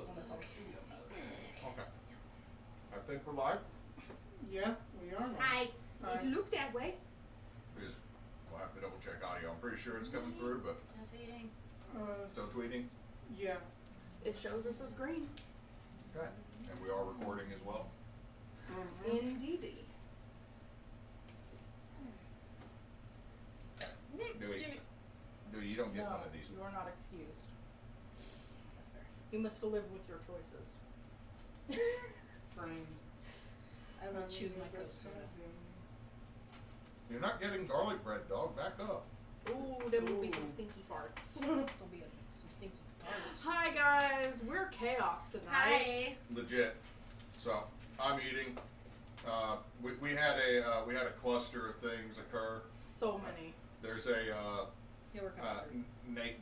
it when it's on studio mode. Okay. I think we're live. Yeah, we are. Hi. Hi. You look that way. We'll have to double check audio. I'm pretty sure it's coming through, but still tweeting. Yeah. It shows us as green. Okay. And we are recording as well. Mm-hmm. Indeedy. Dewey, you don't get No, one of these. you are not excused. That's fair. You must live with your choices. Friend. I will choose my coat soda. You're not getting garlic bread, dog. Back up. Ooh, there will be some Ooh. stinky farts. There'll be some stinky farts. Hi guys, we're chaos tonight. Hi. Legit. So I'm eating. We had a cluster of things occur. So many. There's a Here we're coming. Nate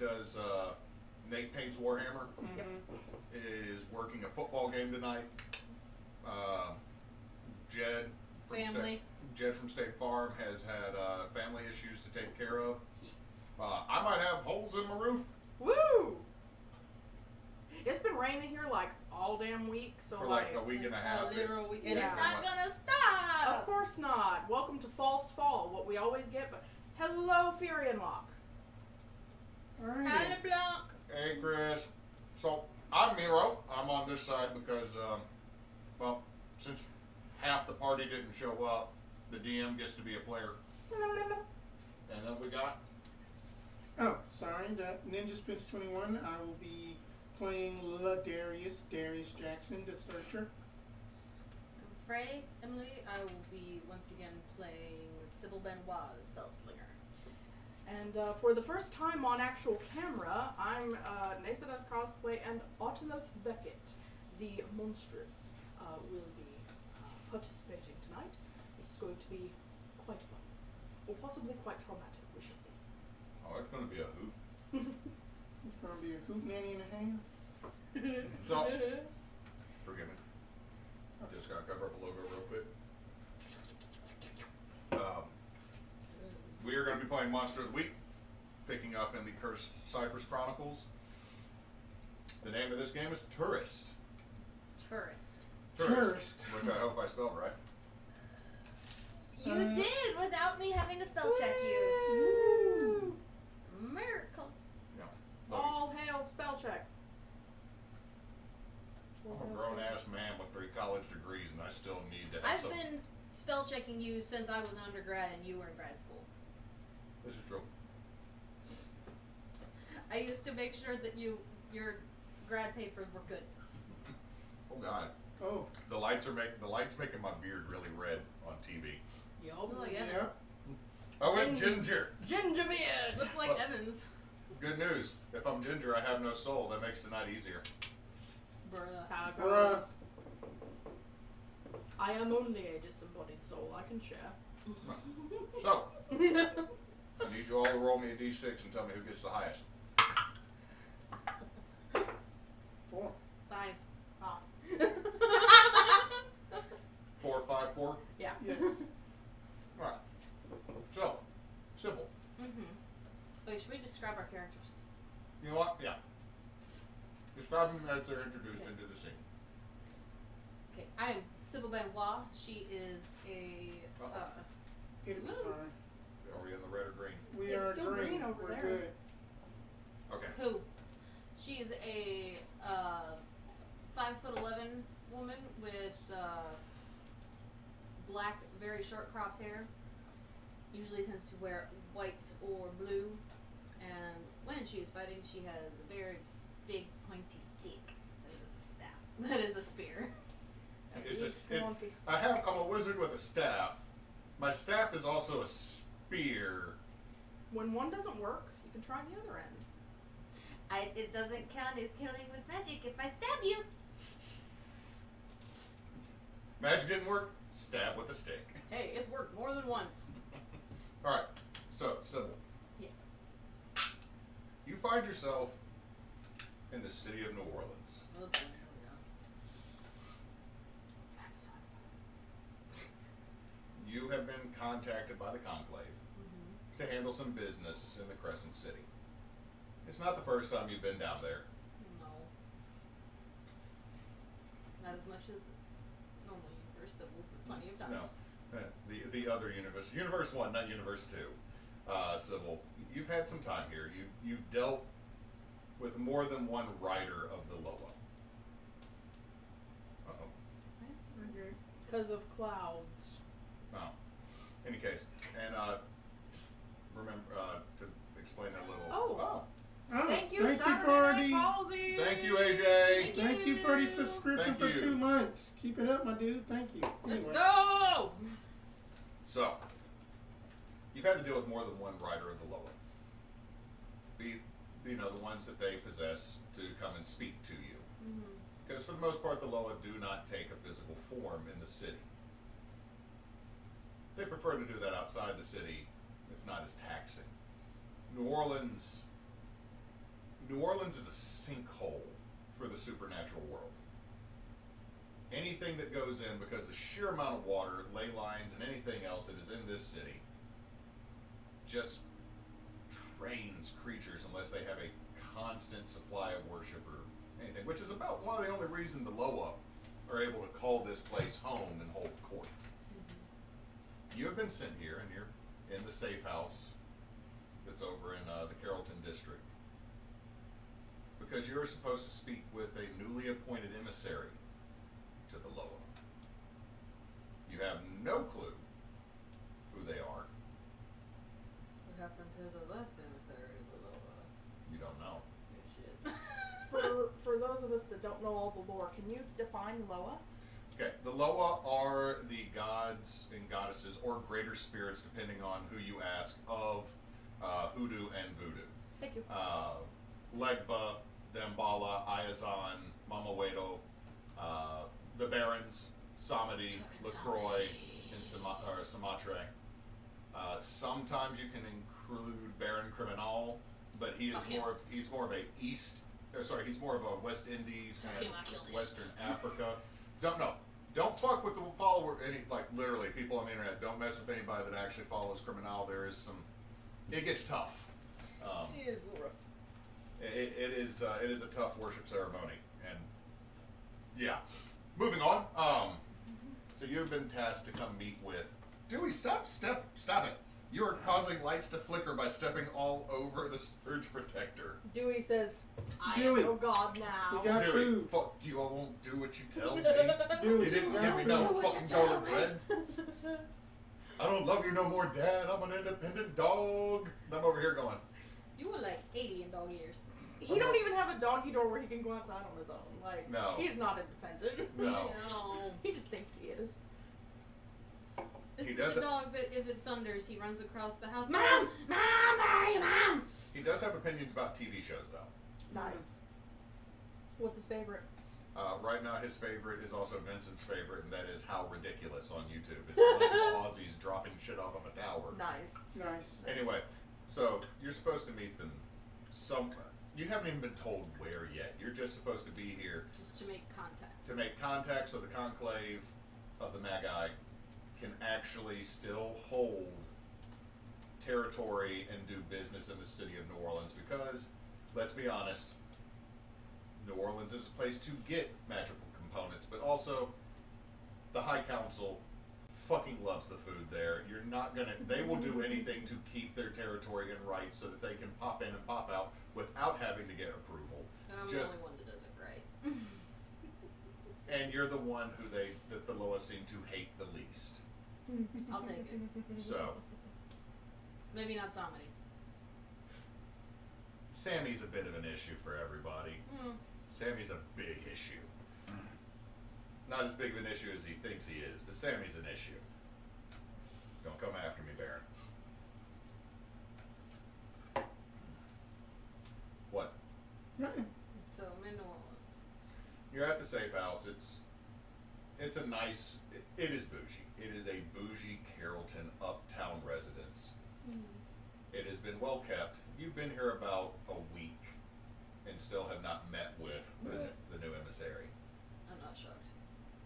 paints Warhammer. Mm-hmm. Is working a football game tonight. Jed from State Farm has had family issues to take care of. I might have holes in my roof. Woo! It's been raining here like all damn week, so For like a week and a half. Literal week. Yeah. And it's not gonna stop! Of course not. Welcome to False Fall, what we always get, but hello, Fury and Lock. Alright. Hello, Blanc. Hey, Chris. So I'm Miro. I'm on this side because, since half the party didn't show up, the DM gets to be a player. And then we got. Oh, sorry. Ninjaspence 21. I will be playing Ladarius, Darius Jackson, the Searcher. I'm Frey, Emily. I will be once again playing Sybil Benoit, the Spell Slinger. And for the first time on actual camera, I'm Neysa does cosplay, and Ottiloth Beckett, the monstrous, will be participating tonight. This is going to be quite fun, or possibly quite traumatic. We shall see. Oh, it's going to be a hoot. It's going to be a hoot nanny and a half. So, forgive me. I just got to cover up a logo real quick. We are going to be playing Monster of the Week, picking up in the Cursed Cypress Chronicles. The name of this game is Tourist. Tourist. Tourist. Which I hope I spelled right. You did without me having to spell check you. Woo! It's a miracle. Yeah. All hail spell check. I'm a grown-ass man with 3 college degrees, and I still need to have I've some... been spell checking you since I was an undergrad and you were in grad school. This is true. I used to make sure that your grad papers were good. Oh, God. Oh, The lights making my beard really red on TV. Yup. Oh, yeah. yeah. I went ginger. Ginger beard. Looks like What? Evans. Good news. If I'm ginger, I have no soul. That makes tonight easier. That's Bruh. how it Bruh. goes. I am only a disembodied soul. I can share. So, I need you all to roll me a d6 and tell me who gets the highest. 4. 5. Ah. 4, 5, 4? Yeah. Yes. Alright. So, Sybil. Wait, should we describe our characters? You know what? Yeah. Describe them as they're introduced into the scene. Okay, I am Sybil Benoit. She is a. It'll be Woo. fine. Are we in the red or green? We It's are still green over We're there. good. Okay. Cool. She is a 5'11" woman with black, very short cropped hair. Usually tends to wear white or blue, and when she is fighting, she has a very big pointy stick. That is a staff. That is a spear. I'm a wizard with a staff. My staff is also a spear. When one doesn't work, you can try the other end. It doesn't count as killing with magic if I stab you. Magic didn't work. Stab with a stick. Hey, it's worked more than once. Alright. So, Sybil. Yes. You find yourself in the city of New Orleans. Okay. I'm so excited. You have been contacted by the Conclave to handle some business in the Crescent City. It's not the first time you've been down there. No. Not as much as normal universe, so plenty of times. No. The other universe, Universe 1, not Universe 2. Sybil, you've had some time here. You dealt with more than one rider of the Loa. Uh-oh. Okay. Because of clouds. Oh. Any case, and remember to explain a little. Oh. Oh, Thank you, thank you Saturday for Night the Palsy. Thank you, AJ. thank you for the subscription Thank for you. 2 months. Keep it up, my dude. Thank you. Let's Anyway. go! So, you've had to deal with more than one rider of the Loa. The ones that they possess to come and speak to you. Mm-hmm. Because for the most part, the Loa do not take a physical form in the city. They prefer to do that outside the city. It's not as taxing. New Orleans is a sinkhole for the supernatural world. Anything that goes in, because the sheer amount of water, ley lines, and anything else that is in this city just trains creatures unless they have a constant supply of worship or anything, which is about one of the only reasons the Loa are able to call this place home and hold court. You have been sent here, and you're in the safe house that's over in the Carrollton district, because you're supposed to speak with a newly appointed emissary to the Loa. You have no clue who they are. What happened to the last emissary of the Loa? You don't know. Shit. For those of us that don't know all the lore, can you define Loa? Okay, the Loa are the gods and goddesses, or greater spirits, depending on who you ask, of hoodoo and voodoo. Thank you. Legba, Dambala, Ayazan, Mamawedo, the Barons, Samedi, LaCroix, and Sumatra. Sometimes you can include Baron Criminal, but he's more of a he's more of a West Indies and Western Africa. Don't fuck with the follower. Literally, people on the internet, don't mess with anybody that actually follows Criminal. It gets tough. It is rough. It is a tough worship ceremony, and yeah. Moving on. So you've been tasked to come meet with. Dewey, stop it! You are causing lights to flicker by stepping all over the surge protector. Dewey says, Dewey. oh God, now. We got Dewey, food. fuck you! I won't do what you tell me. Dewey, You didn't we give got me food. no Do what you fucking tell garlic me. bread. I don't love you no more, Dad. I'm an independent dog. I'm over here going. You were like 80 in dog years. He don't even have a doggy door where he can go outside on his own. Like, No. he's not independent. No. He just thinks he is. This He is doesn't- the dog that if it thunders, he runs across the house. Mom! Mom! Where are you, Mom? He does have opinions about TV shows, though. Nice. What's his favorite? Right now, his favorite is also Vincent's favorite, and that is How Ridiculous on YouTube. It's a bunch of Aussies dropping shit off of a tower. Nice. Nice. Anyway, so you're supposed to meet them you haven't even been told where yet. You're just supposed to be here Just to make contact. to make contact so the conclave of the Magi can actually still hold territory and do business in the city of New Orleans, because, let's be honest, New Orleans is a place to get magical components, but also the High Council fucking loves the food there. They will do anything to keep their territory in rights so that they can pop in and pop out without having to get approval. And I'm the only one that does it right. And you're the one that the Loa seem to hate the least. I'll take it. So, Maybe not Samedi. Sammy's a bit of an issue for everybody. Sammy's a big issue. Not as big of an issue as he thinks he is, but Sammy's an issue. Don't come after me, Baron. What? Nothing. So I'm in New Orleans. You're at the safe house. It's a nice. It is bougie. It is a bougie Carrollton uptown residence. It has been well kept. You've been here about a week, and still have not met with the new emissary. I'm not shocked.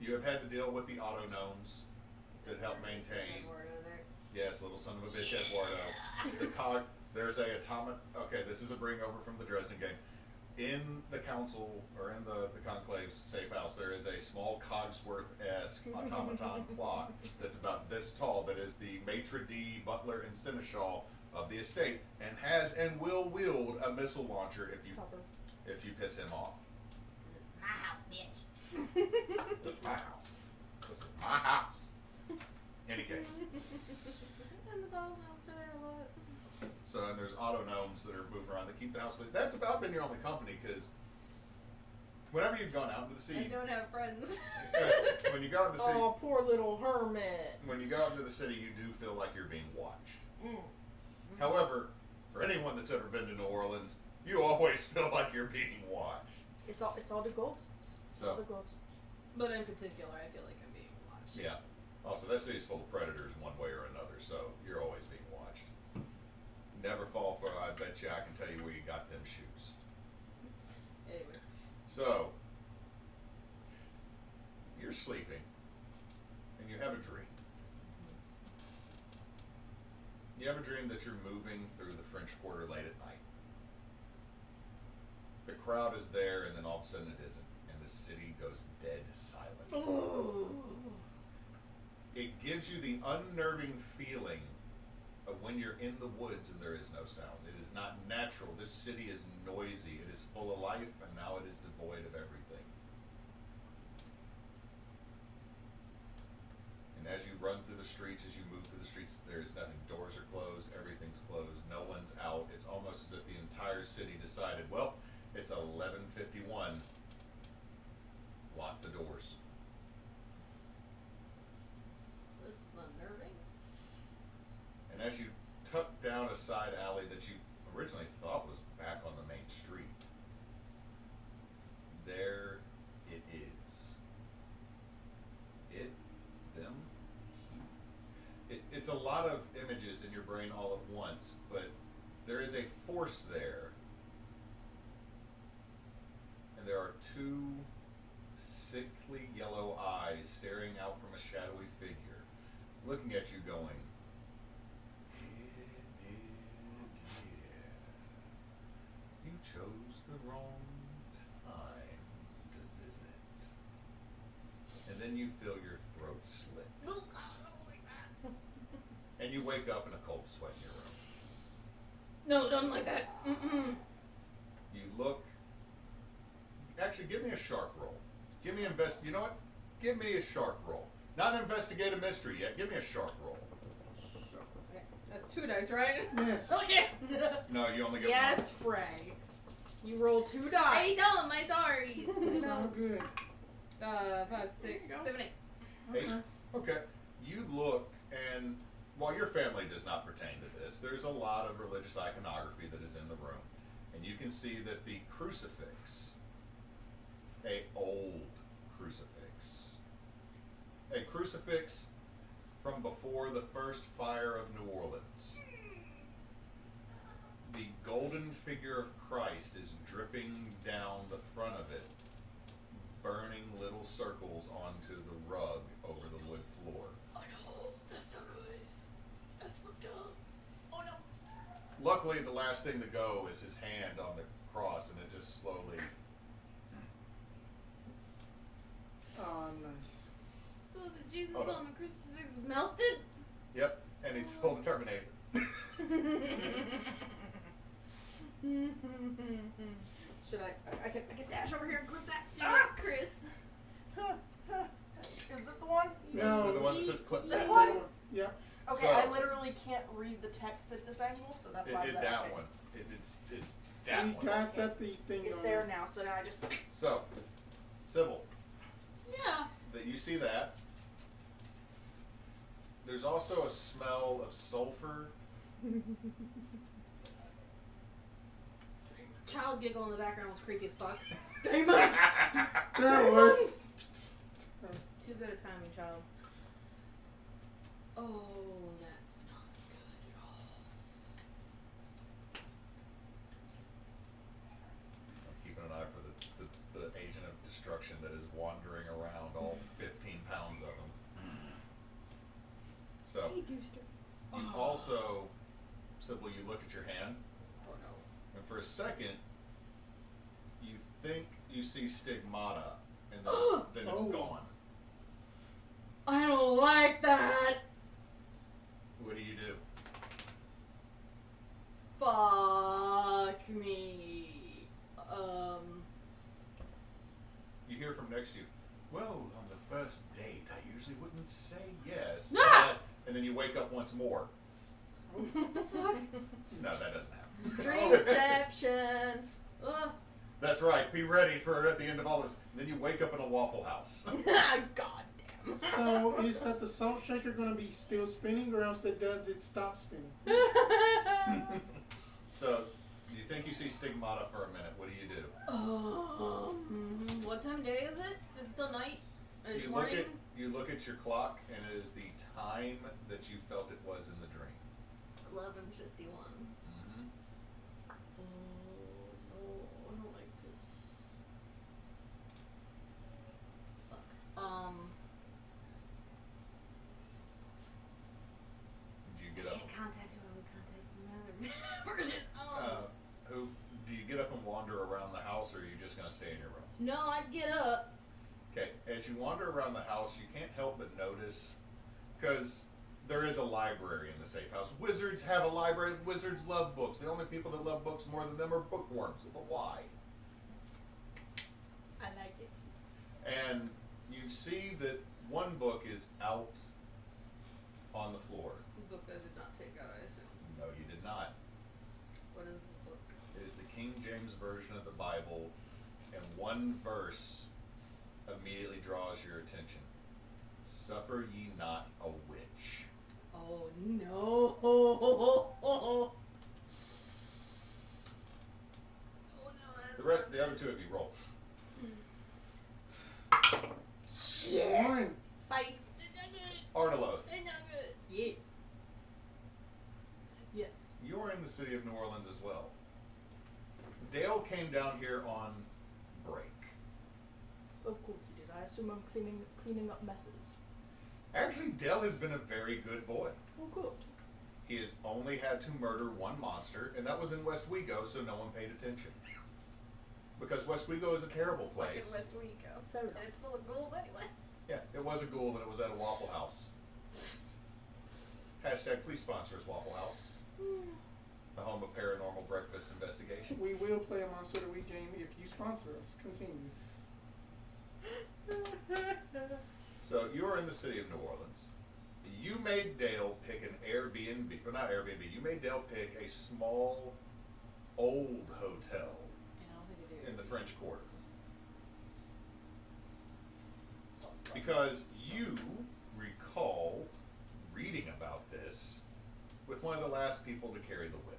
You have had to deal with the auto gnomes that help maintain. Eduardo there. Yes, little son of a bitch, Eduardo. The cog. There's a atomic. Okay, this is a bring over from the Dresden game. In the council, or in the conclave's safe house, there is a small Cogsworth-esque automaton clock that's about this tall, that is the maitre d', butler, and seneschal of the estate, and has and will wield a missile launcher if you piss him off. This is my house, bitch. This is my house. This is my house. Any case. And the bottle gnomes are there a lot. So, and there's auto gnomes that are moving around that keep the house clean. That's about been your only company, because whenever you've gone out into the sea, I don't have friends. when you go out into the city, Oh, poor little hermit. when you go out into the city, you do feel like you're being watched. Mm. However, for anyone that's ever been to New Orleans, you always feel like you're being watched. It's all the ghosts. It's all So, the ghosts. But in particular, I feel like I'm being watched. yeah. Also, that city's full of predators one way or another, so you're always being watched. Never fall for, I bet you I can tell you where you got them shoes. Anyway. So, you're sleeping, and you have a dream. You have a dream that you're moving through the French Quarter late at night. The crowd is there, and then all of a sudden it isn't, and the city goes dead silent. Ooh. It gives you the unnerving feeling of when you're in the woods and there is no sound. It is not natural. This city is noisy. It is full of life, and now it is devoid of everything. And as you run through the streets, as you move through the streets, there is nothing. Doors are closed. Everything's closed. No one's out. It's almost as if the entire city decided, well, it's 11:51. Lock the doors. This is unnerving. And as you tuck down a side alley that you originally thought was back on the main street, there it is. It, them, he. It's a lot of images in your brain all at once, but there is a force there. And there are two sickly yellow eyes staring out from a shadowy figure, looking at you going, you chose the wrong time to visit. And then you feel your throat slit. Oh, God, I don't like that. And you wake up in a cold sweat in your room. No, don't like that. Mm-mm. You look. Actually, give me a sharp roll. Give me you know what? Give me a sharp roll. Not investigate a mystery yet. Give me a sharp roll. That's 2 dice, right? Yes. Okay. No, you only get Yes, Frey. You roll 2 dice. I know, my sorry. It's all good. 5, 6, go. 7, 8. Eight. Okay. You look, and while your family does not pertain to this, there's a lot of religious iconography that is in the room. And you can see that the crucifix, a old crucifix, a crucifix from before the first fire of New Orleans. The golden figure of Christ is dripping down the front of it, burning little circles onto the rug over the wood floor. Oh no, that's not good. That's fucked up. Oh no. Luckily, the last thing to go is his hand on the cross, and it just slowly... Oh, nice. So the Jesus Hold on. on the crucifix melted? Yep, and he's pulled the Terminator. Should I can dash over here and grip that? Shoot it, Chris. Is this the one? No. The one that says clip This that. one? Yep. Okay, So- I literally can't read the text at this angle, so that's why It did that's that okay. one. It's that We one. got that the thing It's on there now, so now I just. So, Sybil, Yeah. that you see that. There's also a smell of sulfur. Child giggle in the background was creepy as fuck. Demons! That was. Too good a timing, child. Oh, that's not good at all. I'm keeping an eye for the agent of destruction that is wandering around, all 15 pounds of him. So, Hey, Gooster. you also, Sybil, you look at your hand, Oh no. and for a second, You think you see stigmata, and then it's Oh. gone. I don't like that. What do you do? Fuck me. You hear from next to you. Well, on the first date, I usually wouldn't say yes. Ah! And then you wake up once more. What the fuck? No, that doesn't happen. Dreamception. Ugh. That's right. Be ready for at the end of all this. Then you wake up in a Waffle House. God damn. So is that the salt shaker going to be still spinning, or else does it stop spinning? So you think you see stigmata for a minute. What do you do? What time of day is it? Is it still night? Or is it You morning? look at your clock, and it is the time that you felt it was in the dream. 11:51. Mm-hmm. Oh no, I don't like this. Fuck. Did you get I up? can't contact who I would contact from another version. Who do you get up and wander around the house, or are you just gonna stay in your room? No, I'd get up. Okay, as you wander around the house, you can't help but notice, because there is a library in the safe house. Wizards have a library. Wizards love books. The only people that love books more than them are bookworms with a Y. I like it. And you see that one book is out on the floor. The book I did not take out, I assume. No, you did not. What is the book? It is the King James Version of the Bible, and one verse immediately draws your attention. Suffer ye not a witch. Oh no! Oh no! The other two of you roll. Shit! One. Fight! Arteloth, Yeah. Yes. you're in the city of New Orleans as well. Dale came down here on break. Of course he did. I assume I'm cleaning up messes. Actually, Dale has been a very good boy. Oh, good. He has only had to murder one monster, and that was in West Wego, so no one paid attention. Because West Wego is a terrible place. Fucking West Rico. Fair enough. And it's full of ghouls anyway. Yeah, it was a ghoul, and it was at a Waffle House. Hashtag please sponsor us, Waffle House. The home of paranormal breakfast investigation. We will play a Monster of the Week game if you sponsor us. Continue. So you're in the city of New Orleans. You made Dale pick an Airbnb, or not Airbnb, you made Dale pick a small, old hotel Yeah, I don't think I do. in the French Quarter. Because you recall reading about this with one of the last people to carry the whip.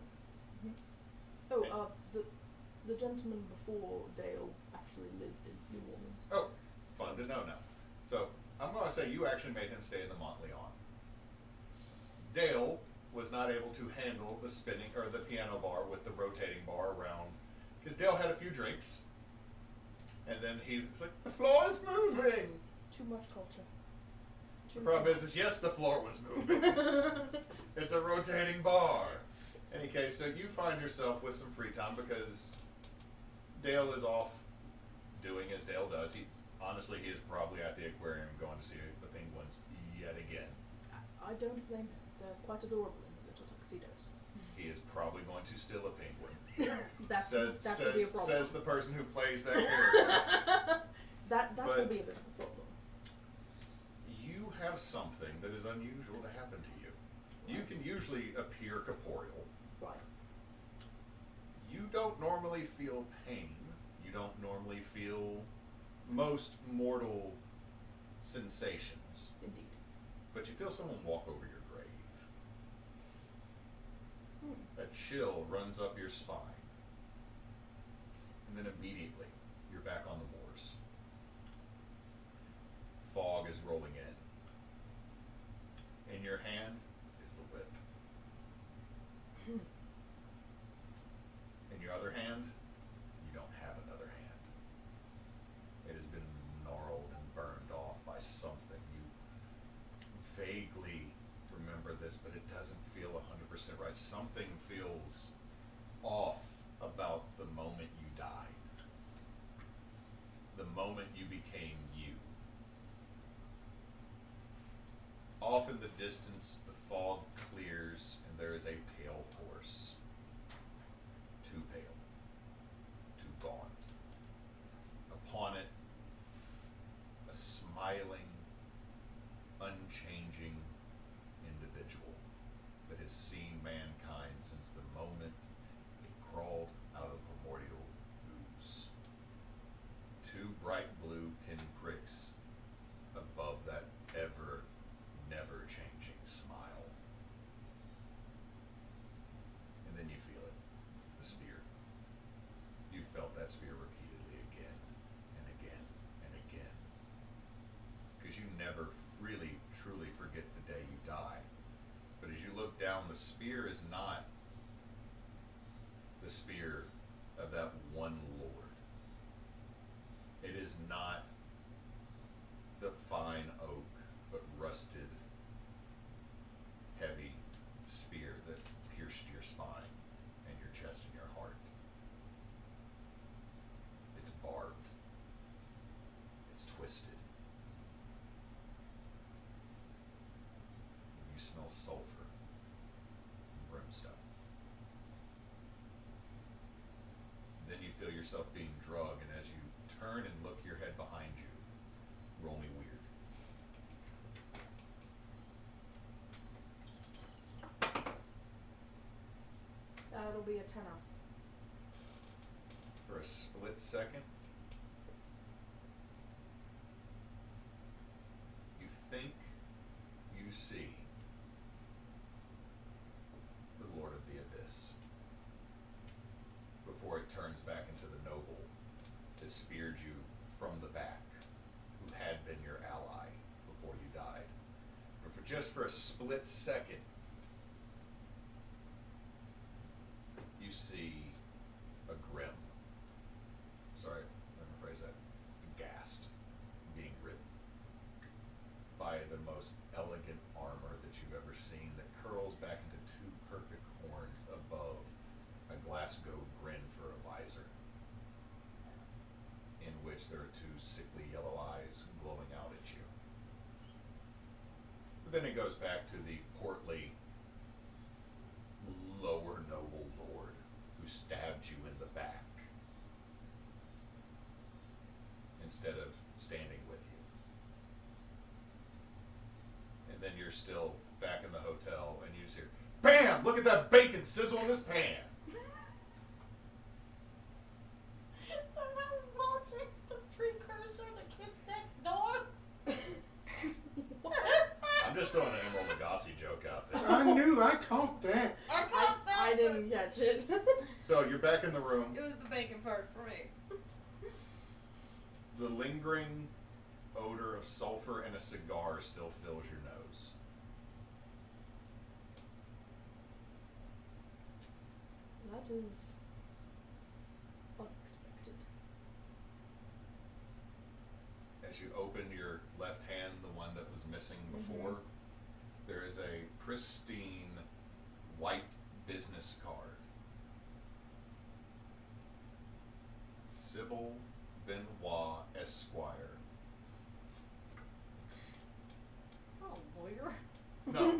Oh, the gentleman before Dale actually lived in New Orleans. Oh, fun to know now. So, I'm going to say you actually made him stay in the Montleon. Dale was not able to handle the spinning, or the piano bar with the rotating bar around, because Dale had a few drinks, and then he was like, the floor is moving! Too much culture. The problem is yes, the floor was moving. It's a rotating bar. Any case, so you find yourself with some free time because Dale is off doing as Dale does. He is probably at the aquarium going to see the penguins yet again. I don't blame him. They're quite adorable in the little tuxedos. He is probably going to steal a penguin. That would be a problem. Says the person who plays that character. That But- will be a bit of a problem. You have something that is unusual to happen to you. You can usually appear corporeal. Right. You don't normally feel pain. You don't normally feel most mortal sensations. Indeed. But you feel someone walk over your grave. A chill runs up your spine. And then immediately, you're back on the moors. Fog is rolling in. In your hand is the whip. In your other hand, you don't have another hand. It has been gnarled and burned off by something. You vaguely remember this, but it doesn't feel 100% right. Something feels off about the moment you died. off in the distance, the fog clears, and there is a pale horse. Too pale. Too gaunt. Upon it, a smiling, unchanging individual that has seen mankind since the moment it crawled out of primordial ooze. Two bright blue pinpricks above that ever, never changing smile. And then you feel it, the spear. You felt that spear repeatedly again and again and again. Because you never really, truly forget the day you die. But as you look down, the spear is not the spear of that one lord. It is not the fine oak, but rusted, heavy spear that pierced your spine and your chest and your heart. It's barbed. It's twisted. You smell sulfur and brimstone. Then you feel yourself being drugged, and as you turn and look your head behind you, roll me weird. That'll be a 10-er. For a split second, you think you see the Lord of the Abyss before it turns back into the noble that speared you from the back, who had been your ally before you died. But for just for a split second, you see a grim, sorry, let me rephrase that, aghast, being ridden by the most elegant armor that you've ever seen that curls back into two perfect horns above a Glasgow grin for a visor, in which there are two sickly yellow eyes glowing out at you. But then it goes back to the portly, lower noble lord who stabbed you in the back instead of standing with you. And then you're still back in the hotel and you just hear, BAM! Look at that bacon sizzle in this pan! Somehow launching the precursor to Kids Next Door. I'm just throwing an Emerald Lagasse joke out there. I knew, I caught that. I caught that. I didn't catch it. So you're back in the room. It was the bacon part for me. The lingering odor of sulfur and a cigar still fills your nose. That is unexpected. As you open your left hand, the one that was missing before, there is a pristine white business card. Sybil Benoit Esquire. Oh, lawyer. No,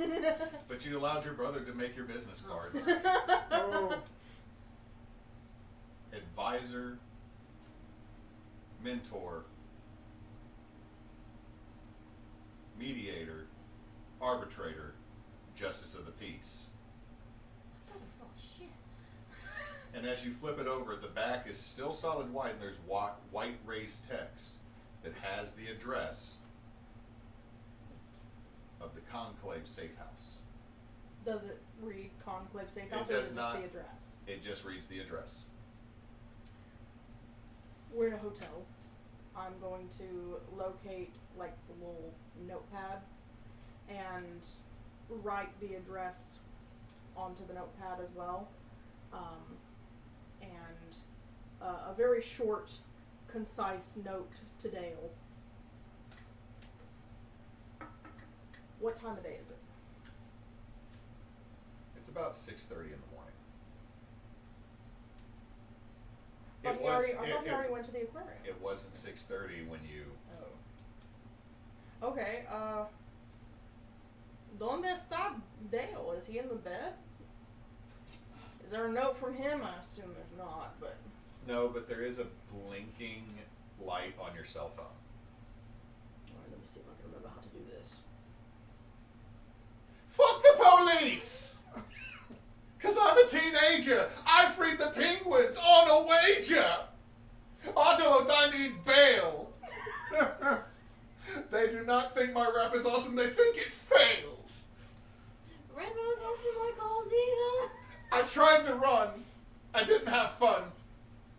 but you allowed your brother to make your business cards. Oh, Advisor, mentor, mediator, arbitrator, justice of the peace. Those are full of shit. And as you flip it over, the back is still solid white, and there's white raised text that has the address of the Conclave Safe House. Does it read Conclave Safe It House or does is it not. just the address? It just reads the address. We're in a hotel. I'm going to locate like the little notepad and write the address onto the notepad as well. And a very short, concise note to Dale. What time of day is it? It's about 6:30 in the morning. I thought he already went to the aquarium. It wasn't 6:30 when you. Oh. Okay, ¿Dónde está Dale? Is he in the bed? Is there a note from him? I assume there's not, but... No, but there is a blinking light on your cell phone. Alright, let me see if I can remember how to do this. Fuck the police! Cause I'm a teenager. I freed the penguins on a wager. Autoloth, I need bail. They do not think my rap is awesome. They think it fails. Rainbow doesn't like calls either. I tried to run. I didn't have fun.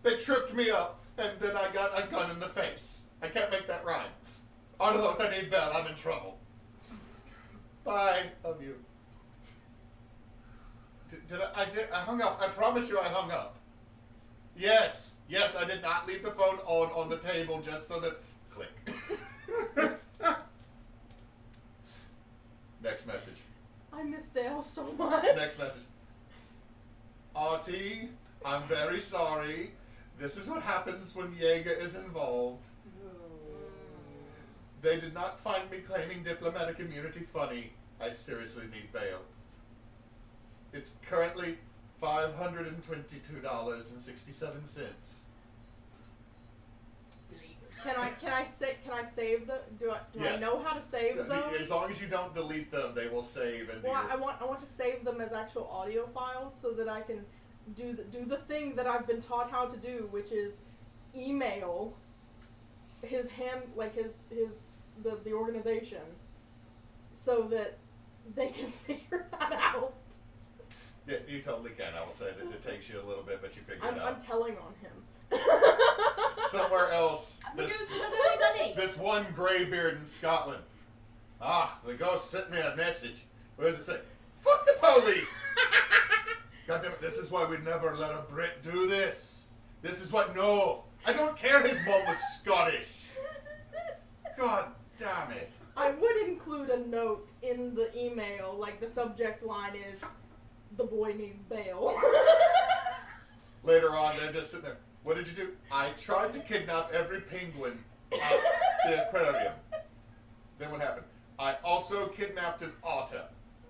They tripped me up, and then I got a gun in the face. I can't make that rhyme. Autoloth, I need bail. I'm in trouble. Bye. Love you. I hung up. I promise you I hung up. Yes, I did not leave the phone on the table just so that... Click. Next message. I miss Dale so much. Next message. Artie, I'm very sorry. This is what happens when Jaeger is involved. They did not find me claiming diplomatic immunity funny. I seriously need bail. It's currently $522.67. Can I save the? Do Yes. I know how to save those? As long as you don't delete them, they will save. And Well, I want to save them as actual audio files so that I can do the thing that I've been taught how to do, which is email his the organization so that they can figure that out. Yeah, you totally can. I will say that it takes you a little bit, but you figure it out. I'm telling on him. Somewhere else, Because we don't have any money. this one graybeard in Scotland. Ah, the ghost sent me a message. What does it say? Fuck the police! God damn it, this is why we never let a Brit do this. This is what, no. I don't care his mom was Scottish. God damn it. I would include a note in the email, like the subject line is, "The boy needs bail." Later on, they're just sitting there. What did you do? I tried to kidnap every penguin at the aquarium. Then what happened? I also kidnapped an otter.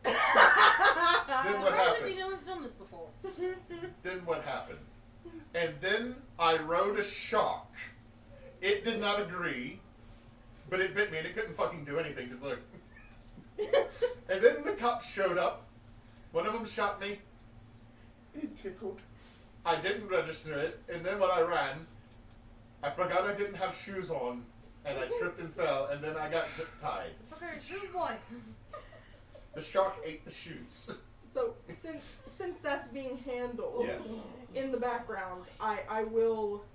Then what happened? No one's done this before. Then what happened? And then I rode a shark. It did not agree, but it bit me and it couldn't fucking do anything because look. And then the cops showed up. One of them shot me. It tickled. I didn't register it, and then when I ran, I forgot I didn't have shoes on, and I tripped and fell, and then I got zip tied. Fuck are your shoes, boy. The shark ate the shoes. So since that's being handled Yes. in the background, I will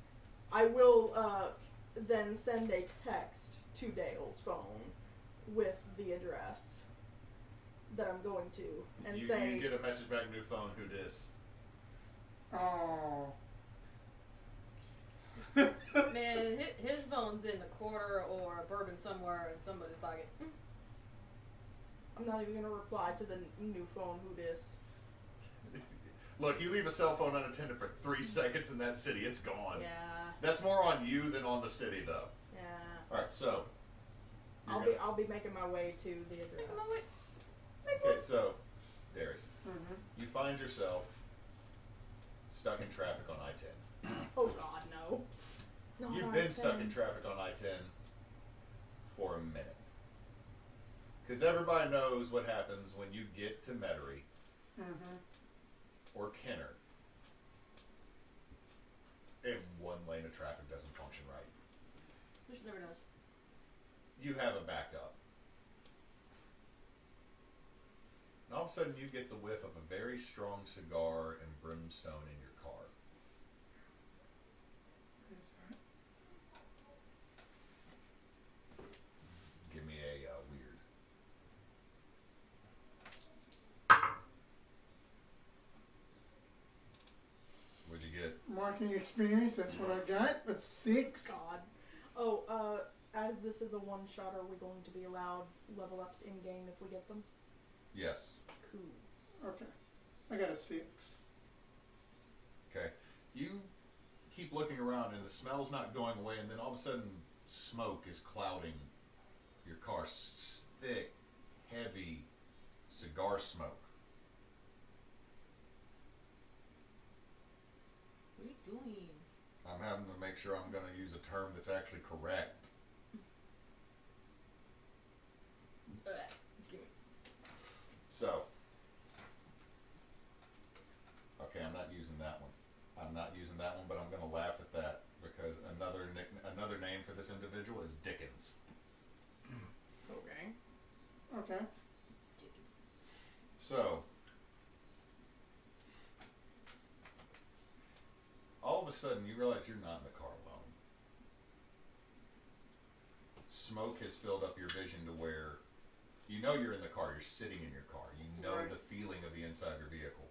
then send a text to Dale's phone with the address that I'm going to and say You get a message back, new phone, who dis? Oh. Man, his phone's in the quarter or a bourbon somewhere in somebody's pocket. I'm not even gonna reply to the new phone who dis. Look, you leave a cell phone unattended for 3 seconds in that city, it's gone. Yeah, That's more on you than on the city, though. yeah. Alright, so. I'll be making my way to the address. Okay, so, Darius, Mm-hmm. you find yourself stuck in traffic on I-10. Oh God, no. No, You've not been 10. stuck in traffic on I-10 for a minute. Because everybody knows what happens when you get to Metairie Mm-hmm. or Kenner and one lane of traffic doesn't function right. Which never knows. You have a backup. And all of a sudden you get the whiff of a very strong cigar and brimstone in your car. What is that? Give me a weird. What'd you get? Marking experience, that's what I got. A 6. God. Oh, as this is a one shot, are we going to be allowed level ups in game if we get them? Yes. Cool. Okay. I got a 6. Okay. You keep looking around and the smell's not going away, and then all of a sudden smoke is clouding your car. Thick, heavy cigar smoke. What are you doing? I'm having to make sure I'm going to use a term that's actually correct. So, okay, I'm not using that one. I'm not using that one, but I'm going to laugh at that because another name for this individual is Dickens. Okay. Okay. So, all of a sudden you realize you're not in the car alone. Smoke has filled up your vision to where you know you're in the car, you're sitting in your car, you know Right. the feeling of the inside of your vehicle.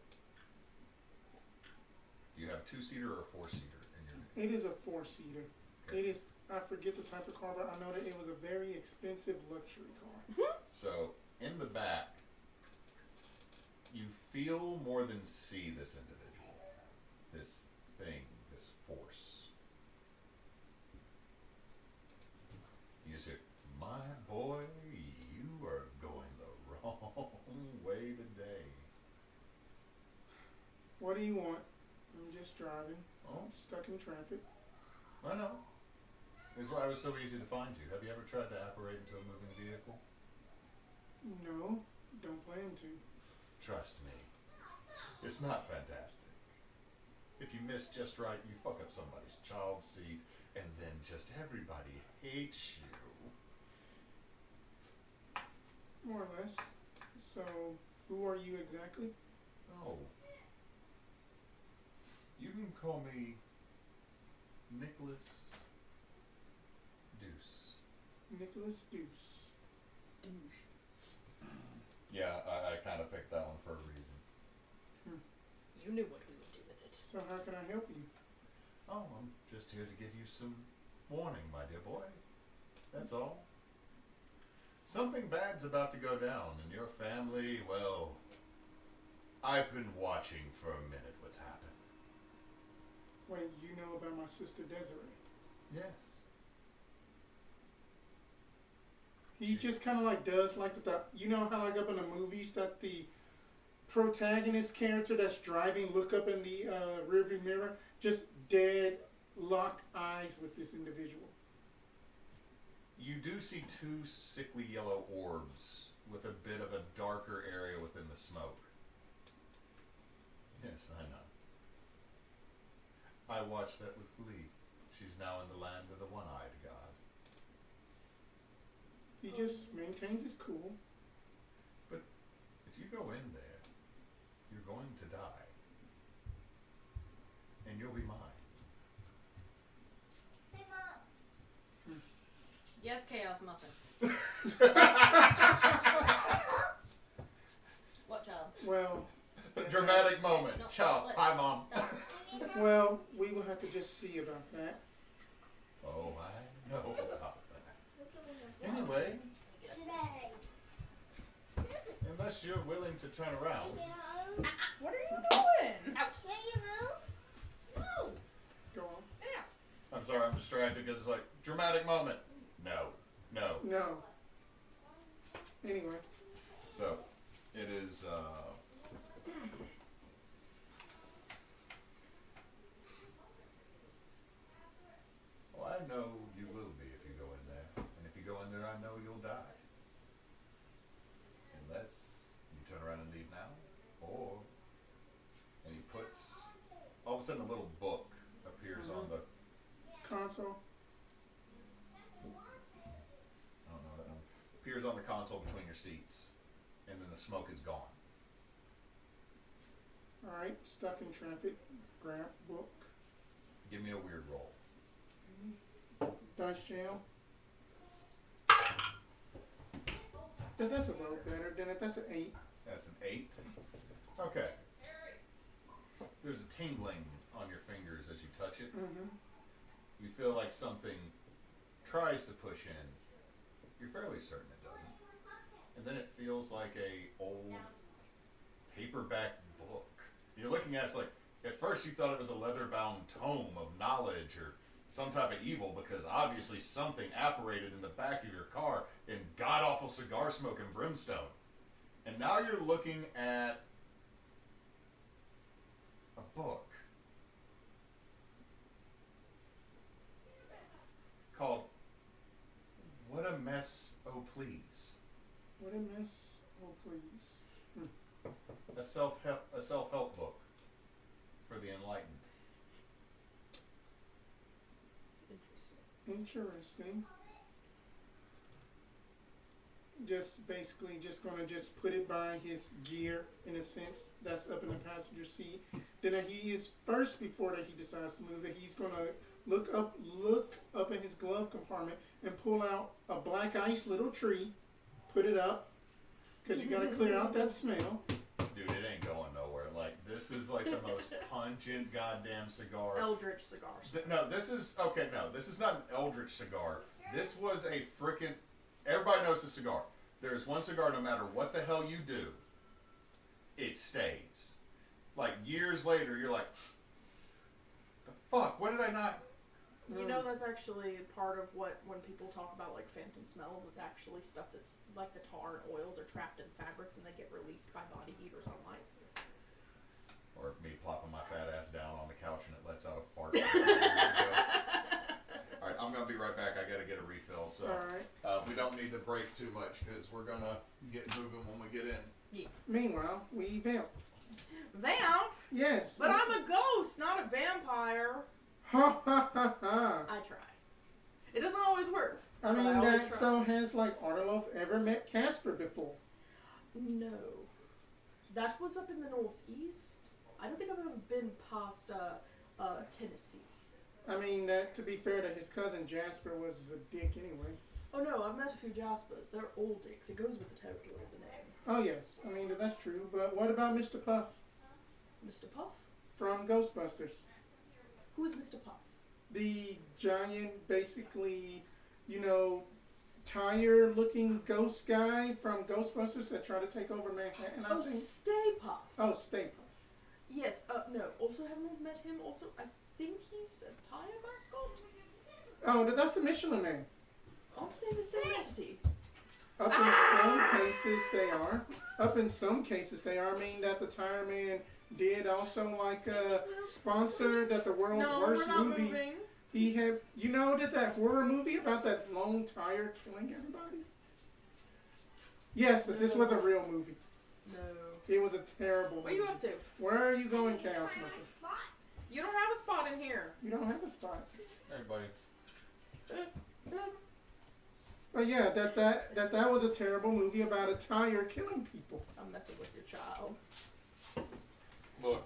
Do you have a 2-seater or a 4-seater in your It is a 4-seater. Okay. It is. I forget the type of car, but I know that it was a very expensive luxury car. So, in the back, you feel more than see this individual, this thing, this force. You just hear, my boy, you are going the wrong way today. What do you want? I'm just driving. Oh, I'm stuck in traffic. I know. This is why it was so easy to find you. Have you ever tried to apparate into a moving vehicle? No, don't plan to. Trust me. It's not fantastic. If you miss just right, you fuck up somebody's child seat, and then just everybody hates you. More or less. So, who are you exactly? Oh. You can call me Nicholas Deuce. Nicholas Deuce. Yeah, I kind of picked that one for a reason. You knew what we would do with it. So how can I help you? Oh, I'm just here to give you some warning, my dear boy. That's all. Something bad's about to go down, and your family, well, I've been watching for a minute what's happened. Wait, you know about my sister Desiree? Yes. He just kind of like does like the you know how like up in the movies that the protagonist character that's driving look up in the rearview mirror, just dead lock eyes with this individual. You do see 2 sickly yellow orbs with a bit of a darker area within the smoke. Yes, I know. I watched that with glee. She's now in the land of the one-eyed god. He just maintains his cool. But if you go in there, you're going to die. And you'll be mine. Yes, Chaos Muffin. What child? Well, Dramatic moment. No, Ciao. let- Hi, Mom. Stop. well, we will have to just see about that. Oh, I know about that. Anyway, unless you're willing to turn around. What are you doing? Ouch. No. Go on. Yeah. I'm sorry, I'm distracted because it's like, dramatic moment. No. No. No. Anyway, So, it is, well, I know you will be if you go in there. And if you go in there, I know you'll die. Unless you turn around and leave now. Or, and he puts, all of a sudden a little book appears on the, console. I don't know that number, appears on the console between your seats. And then the smoke is gone. Alright, stuck in traffic. Grab book. Give me a weird roll. Dice jail. That's a little better than it. That's an 8. That's an 8. Okay. There's a tingling on your fingers as you touch it. Mm-hmm. You feel like something tries to push in. You're fairly certain it doesn't. And then it feels like a old paperback book. You're looking at it, it's like, at first you thought it was a leather-bound tome of knowledge or some type of evil because obviously something apparated in the back of your car in god-awful cigar smoke and brimstone. And now you're looking at a book called What a Mess, Oh Please. What a mess. Oh, please. A self-help book for the enlightened. Interesting. Interesting. Just basically just gonna just put it by his gear in a sense that's up in the passenger seat. Then he is first before that he decides to move that he's gonna look up in his glove compartment and pull out a black ice little tree, put it up, because you gotta clear out that smell. Dude, it ain't going nowhere. Like, this is like the most pungent goddamn cigar. Eldritch cigars. This is not an Eldritch cigar. This was a frickin'. Everybody knows the cigar. There's one cigar, no matter what the hell you do, it stays. Like, years later, you're like, the fuck, what did I not? You know, that's actually part of what, when people talk about, like, phantom smells, it's actually stuff that's, like, the tar and oils are trapped in fabrics and they get released by body heat or sunlight. Or me plopping my fat ass down on the couch and it lets out a fart. Alright, I'm gonna be right back. I gotta get a refill, so Alright. we don't need to break too much because we're gonna get moving when we get in. Yeah. Meanwhile, we vamp. Vamp? Yes. But I'm a ghost, not a vampire. Ha ha ha ha. I try. It doesn't always work. I but mean, always that try. so has like Artelof ever met Casper before? No. That was up in the northeast. I don't think I've ever been past Tennessee. I mean, that to be fair to his cousin Jasper was a dick anyway. Oh no, I've met a few Jaspers. They're old dicks. It goes with the territory of the name. Oh yes, I mean that's true. But what about Mr. Puff Mr. Puff? from Ghostbusters? Who is Mr. Puff? The giant, basically, you know, tire-looking ghost guy from Ghostbusters that tried to take over Manhattan. I Oh, think. Stay Puff. Oh, Stay Puff. Yes, no. Also haven't met him. Also, I think he's a tire mascot. Oh, that's the Michelin Man. Aren't they the same entity? Up in some cases they are. Up in some cases they are. I mean that the Tire Man did also like sponsor that the world's No, worst we're not movie. moving. He had, you know, did that horror movie about that lone tire killing everybody? Yes, that this was a real movie. No. It was a terrible What are movie. you up to? Where are you going, Chaos Smoker? You don't have a spot in here. You don't have a spot. Everybody. But yeah, that was a terrible movie about a tire killing people. I'm messing with your child. Look,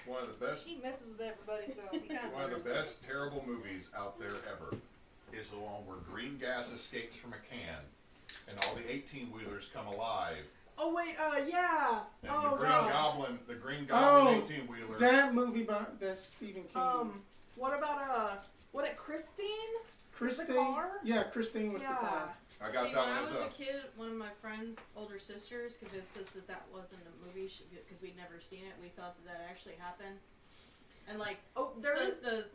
one of the best He messes with everybody, so he kind of. One of the best terrible movies out there ever is the one where green gas escapes from a can and all the 18-wheelers come alive. Oh wait, yeah. And Oh the Green god. Goblin 18-wheeler. That movie that's Stephen King. What about what it Christine? Christine. The car? Yeah, Christine was the car. I got See, that when I one was as a kid, one of my friend's older sisters convinced us that that wasn't a movie because we'd never seen it. We thought that actually happened. And like, There is the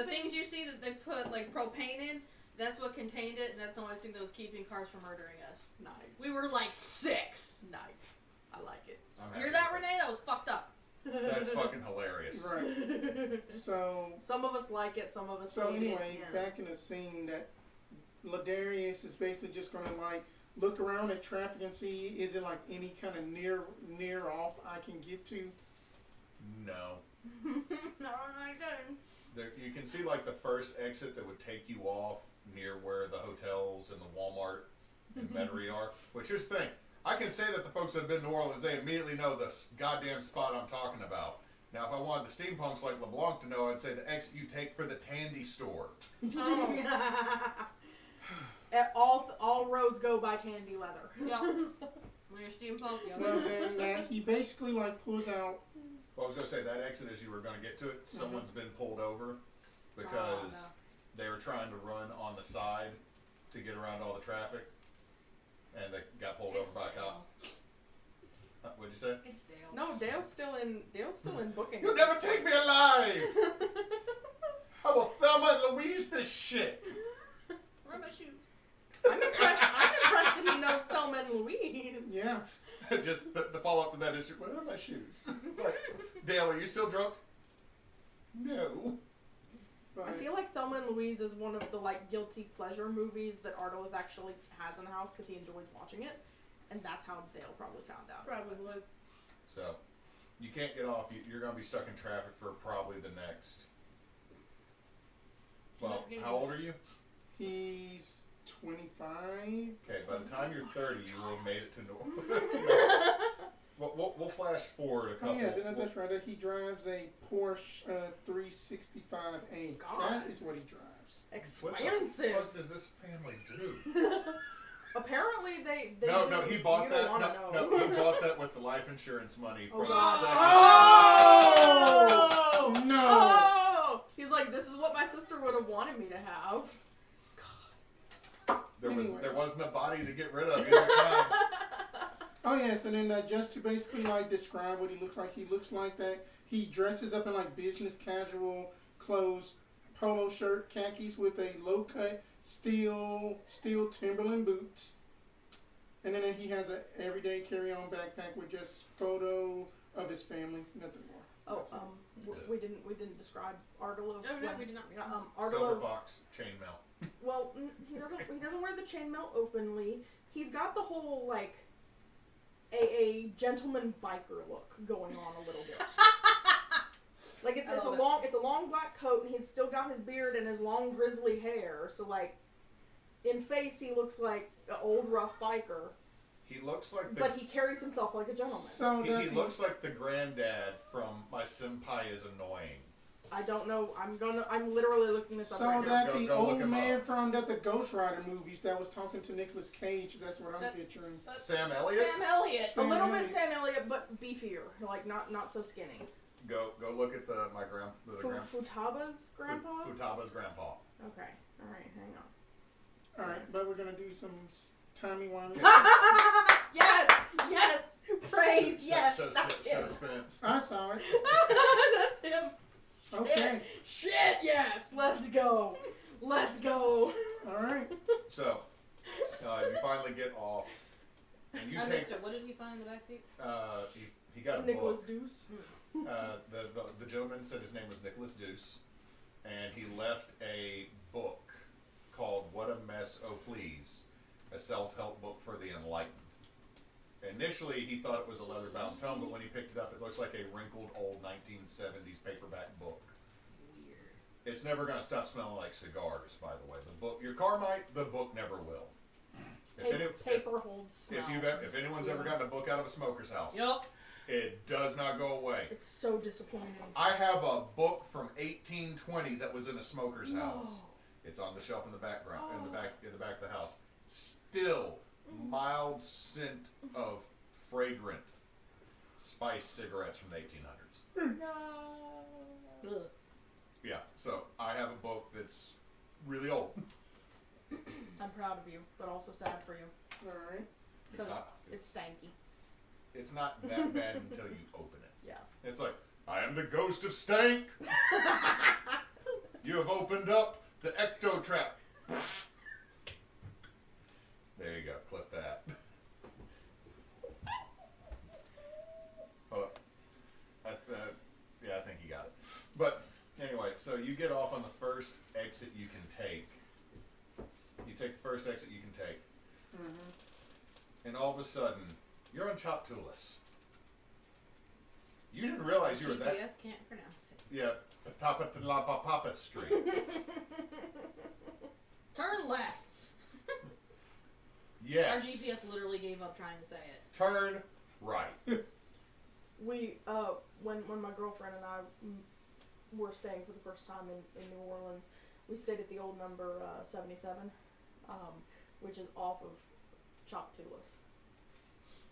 things you see that they put like propane in, that's what contained it, and that's the only thing that was keeping cars from murdering us. Nice. We were like 6. Nice. I like it. I'm Hear happy that, with Renee? That was fucked up. That's fucking hilarious. Right. So Some of us like it, some of us hate anyway, it. Yeah. back in the scene that Ladarius is basically just gonna like look around at traffic and see is it like any kind of near off I can get to. No. No, I didn't. There, you can see like the first exit that would take you off near where the hotels and the Walmart and Metairie are. Which here's the thing. I can say that the folks that have been to New Orleans, they immediately know the goddamn spot I'm talking about. Now, if I wanted the steampunks like LeBlanc to know, I'd say the exit you take for the Tandy store. Oh. All roads go by Tandy Leather. Yeah. When you're steampunk, yeah. Well, then he basically like pulls out. Well, I was going to say, that exit as you were going to get to it, someone's been pulled over because they were trying to run on the side to get around all the traffic, and they got pulled over by a cop. What'd you say? It's Dale. No, Dale's still in booking. You'll never take me alive! I will Thelma and Louise this shit! Where are my shoes? I'm impressed that he knows Thelma and Louise. Yeah. just the follow up to that is, where are my shoes? Like, Dale, are you still drunk? No. But I feel like Thelma and Louise is one of the like guilty pleasure movies that Ardolith actually has in the house because he enjoys watching it, and that's how Dale probably found out. Probably would. So, you can't get off. You're going to be stuck in traffic for probably the next. Well, how old are you? he's 25. Okay, by the time you're 30, you will have made it to North. We'll flash forward a Oh couple. yeah, that's right. He drives a Porsche 365A. God. That is what he drives. What the Expensive. fuck does this family do? Apparently they No, do. he bought You that. don't wanna know. No, he bought that with the life insurance money from Oh, the God. second. Oh! No. Oh! He's like, this is what my sister would have wanted me to have. Anyway. There wasn't a body to get rid of either time. Oh yes, and then just to basically like describe what he looks like, he looks like that. He dresses up in like business casual clothes, polo shirt, khakis with a low cut steel Timberland boots, and then he has a everyday carry on backpack with just photo of his family, nothing more. Oh, That's it. we didn't describe Ardolo. Oh, no, we did not. Silver Ardolo. fox chainmail. Well, he doesn't wear the chainmail openly. He's got the whole like a gentleman biker look going on a little bit. Like it's a long black coat, and he's still got his beard and his long grizzly hair. So like, in face he looks like an old rough biker, He looks like the. but he carries himself like a gentleman. So He that looks like the granddad from My Senpai Is Annoying. I don't know. I'm literally looking this up so right now. that Go the look old him man up. from the Ghost Rider movies that was talking to Nicolas Cage. That's what I'm picturing. Sam Elliott? Sam Elliott. A little bit Sam Elliott, but beefier, like not so skinny. Go look at the Futaba's grandpa. Futaba's grandpa. Okay, all right, hang on. All right, but we're gonna do some timey-wimey. Yes, praise, yes, that's him. Suspense. I saw it. That's him. Okay. Shit, yes, let's go. All right. So, you finally get off, and you I take. missed it. What did he find in the backseat? He got a Nicholas book. Deuce. The gentleman said his name was Nicholas Deuce, and he left a book called "What a Mess, Oh Please," a self-help book for the enlightened. Initially, he thought it was a leather-bound tome, but when he picked it up, it looks like a wrinkled old 1970s paperback book. Weird. It's never going to stop smelling like cigars, by the way. The book, your car might, the book never will. Paper holds smell. If anyone's ever gotten a book out of a smoker's house, Yup. it does not go away. It's so disappointing. I have a book from 1820 that was in a smoker's house. It's on the shelf in the background, in the back of the house. Still, mild scent of fragrant spice cigarettes from the 1800s. No. Ugh. Yeah, so I have a book that's really old. I'm proud of you, but also sad for you All right. because it's stanky. It's not that bad until you open it. Yeah. It's like, I am the ghost of stank. You have opened up the ecto trap. There you go. Clip that. Hold up. Yeah, I think you got it. But anyway, so you get off on the first exit you can take. You take the first exit you can take. Mm-hmm. And all of a sudden, you're on Choptulus. You didn't realize you were that. GPS can't pronounce it. Yeah, top of La Papa Street. Turn left. Yes. Our GPS literally gave up trying to say it. Turn right. We when my girlfriend and I were staying for the first time in New Orleans, we stayed at the old number 77, which is off of Choptulus.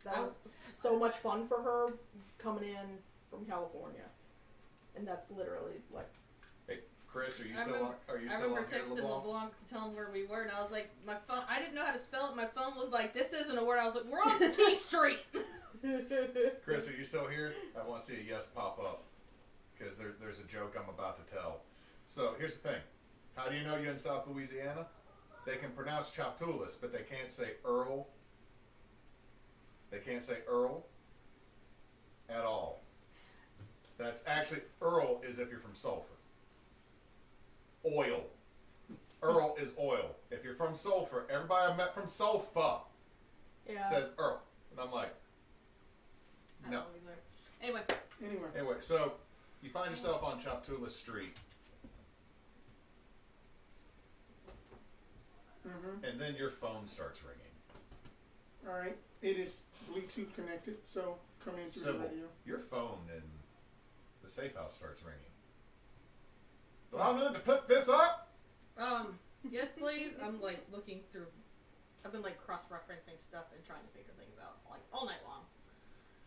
That was so much fun for her coming in from California, and that's literally like. Hey, Chris, are you I still remember- on? Are you I still on remember here, texting LeBlanc? LeBlanc to tell him where we were, and I was like, my phone. I didn't know how to spell it. My phone was like, "This isn't a word." I was like, "We're on T Street." Chris, are you still here? I want to see a yes pop up because there's a joke I'm about to tell. So here's the thing: how do you know you're in South Louisiana? They can pronounce Choptulus, but they can't say Earl. They can't say Earl at all. That's actually, Earl is if you're from Sulphur. Oil. Earl is oil. If you're from Sulphur, everybody I met from Sulphur Yeah. says Earl. And I'm like, I no. don't either. Anyway, Anyway, so you find yourself on Chaptula Street, and then your phone starts ringing. Alright. It is Bluetooth connected, so coming through the Sybil, radio. your phone in the safe house starts ringing. Do I need to pick this up? yes, please. I'm like looking through. I've been like cross-referencing stuff and trying to figure things out like all night long.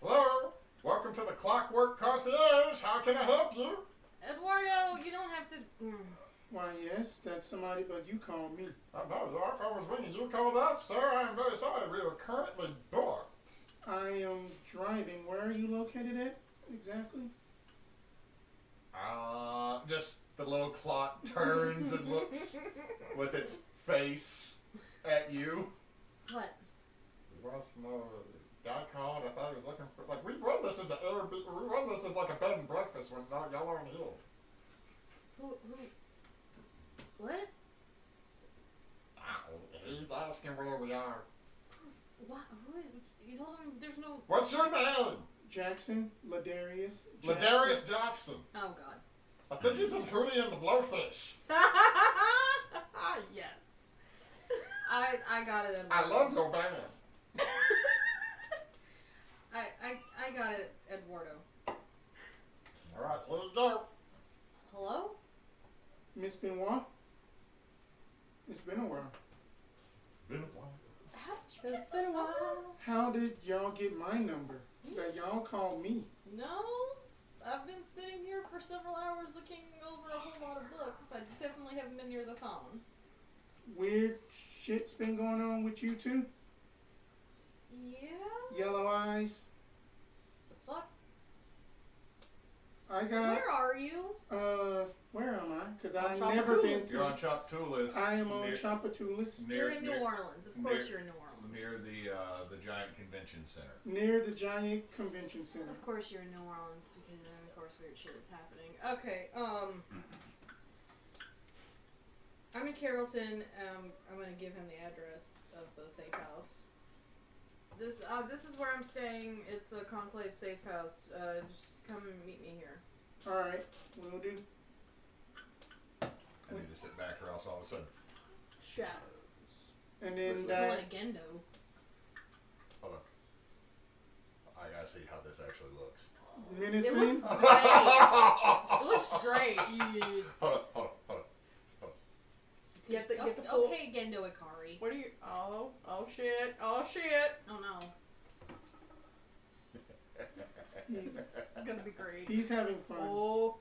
Hello? Welcome to the Clockwork Concierge. How can I help you? Eduardo, you don't have to. Why, yes, that's somebody, but you called me. I know, your phone was ringing. You called us, sir. I am very sorry. We are currently booked. I am driving. Where are you located at exactly? Just the little clock turns and looks with its face at you. What? There was no guy called. I thought he was looking for, like, we run this as an Airbnb. We run this as like a bed and breakfast when y'all aren't here. Who? What? He's asking where we are. What? Who is? You told him there's no. What's your name? Jackson, Ladarius. Ladarius Jackson. Oh God. I think he's in Hootie and the Blowfish. Yes. I got it. I love your band. I got it, Eduardo. All right, here we go. Hello? Miss Benoit? It's been a while. Been a while. How did you It's get been this a while. number? How did y'all get my number? That y'all called me. No, I've been sitting here for several hours looking over a whole lot of books. I definitely haven't been near the phone. Weird shit's been going on with you two? Yeah? Yellow eyes. The fuck? I got, Where are you? where am I? Because On I've never been Chapatulas. You're on to. Chaptulas. I am on near, Chapatulas. near, You're in New near, Orleans. Of course you're in New Orleans. near the giant convention center. Near the giant convention center. Of course you're in New Orleans because then of course weird shit is happening. Okay, I'm in Carrollton. I'm gonna give him the address of the safe house. This is where I'm staying. It's a Conclave safe house. Just come and meet me here. Alright, will do. I need to sit back or else all of a sudden. Shadows. And then Looks that. like Gendo. Hold on. I gotta see how this actually looks. It Menacing. looks great. It looks great. Hold on. Get the full. Okay, Gendo Ikari. What are you? Oh shit! Oh shit! Oh no. He's, It's gonna be great. he's having fun. Oh.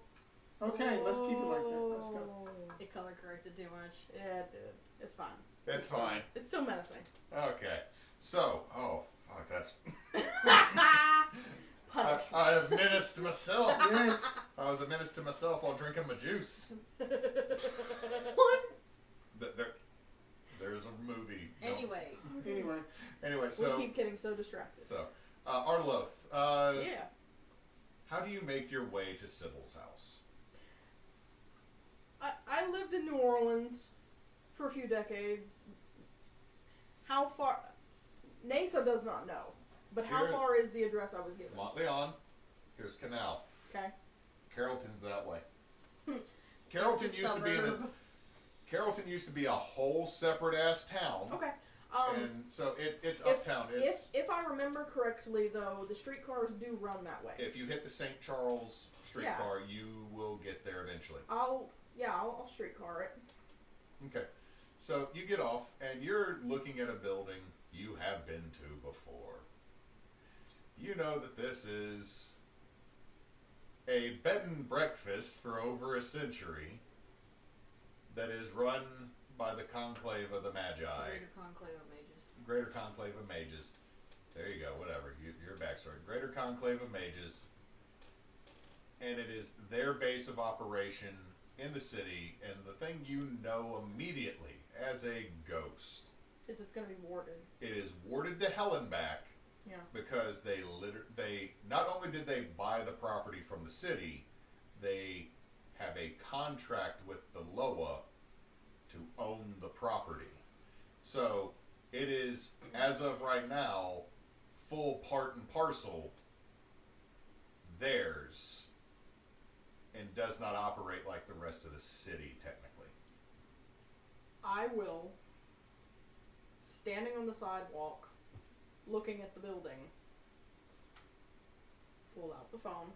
Okay, let's keep it like that. Let's go. It color corrected too much. Yeah, it did. It's fine. It's fine. It's still menacing. Okay. So, oh fuck, that's. Punishment. I was menaced myself. Yes. I was a menace to myself while drinking my juice. What? There's a movie. No. Anyway, So. We keep getting so distracted. So, Arloth. Yeah. How do you make your way to Sybil's house? I lived in New Orleans for a few decades. How far? Neysa does not know. But how Here- far is the address I was given? Montleon. Here's Canal. Okay. Carrollton's that way. Carrollton It's a used to be suburb. Carrollton used to be a whole separate ass town. Okay. And so it's uptown. It's If I remember correctly, though, the streetcars do run that way. if you hit the St. Charles streetcar, you will get there eventually. I'll streetcar it. Okay. So you get off and you're looking at a building you have been to before. You know that this is a bed and breakfast for over a century that is run by the Conclave of the Magi. Greater Conclave of Mages. Greater Conclave of Mages. There you go, whatever. Your backstory. Greater Conclave of Mages. And it is their base of operation in the city, and the thing you know immediately as a ghost. It's going to be warded. It is warded to hell and back, Yeah. Because they not only did they buy the property from the city, they have a contract with the Loa to own the property. So it is, as of right now, full part and parcel theirs, and does not operate like the rest of the city technically. I will, standing on the sidewalk, looking at the building, pull out the phone,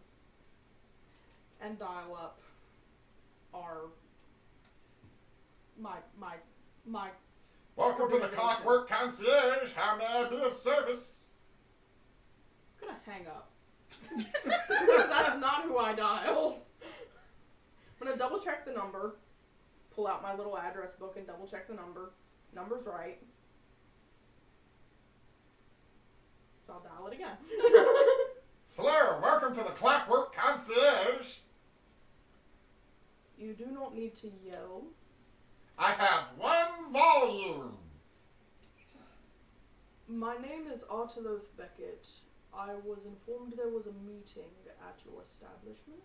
and dial up my Welcome to the organization. Clockwork Concierge. How may I be of service? I'm gonna hang up. Because that's not who I dialed. I'm gonna double check the number, pull out my little address book and double check the number. Number's right. So I'll dial it again. Hello, welcome to the Clockwork Concierge. You do not need to yell. I have one volume. My name is Arteloth Beckett. I was informed there was a meeting at your establishment.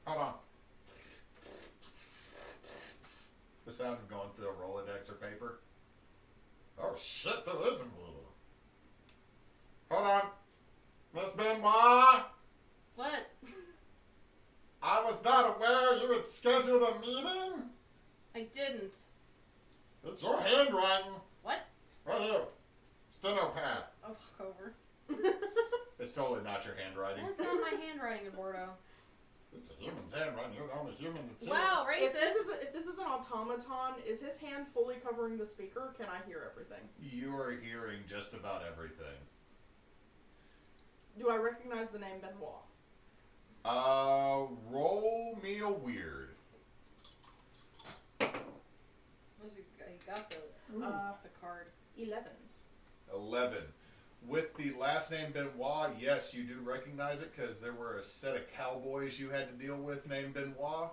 Hold on. The sound of going through a Rolodex or paper. Oh shit, there is a meeting. Hold on. Miss Benoit, What? I was not aware you had scheduled a meeting. I didn't. It's your handwriting. What? Right here. Steno pad. Oh, fuck over. It's totally not your handwriting. That's not my handwriting, Eduardo. It's a human's handwriting. You're the only human that's here. Wow, If racist. this is an automaton, is his hand fully covering the speaker? Can I hear everything? You are hearing just about everything. Do I recognize the name Benoit? Roll me a weird. He got the card. 11s. 11. With the last name Benoit, yes, you do recognize it because there were a set of cowboys you had to deal with named Benoit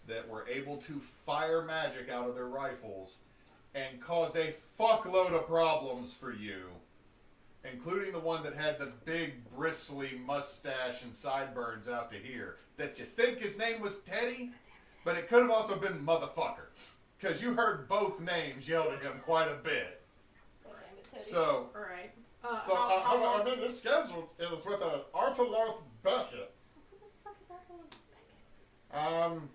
that were able to fire magic out of their rifles and caused a fuckload of problems for you, including the one that had the big bristly mustache and sideburns out to here, that you think his name was Teddy, but it could have also been motherfucker, because you heard both names yelled at him quite a bit. God damn it, Teddy. So, Alright. Hold on, I mean, your schedule is with a Arteloth Beckett. Who the fuck is Arteloth Beckett?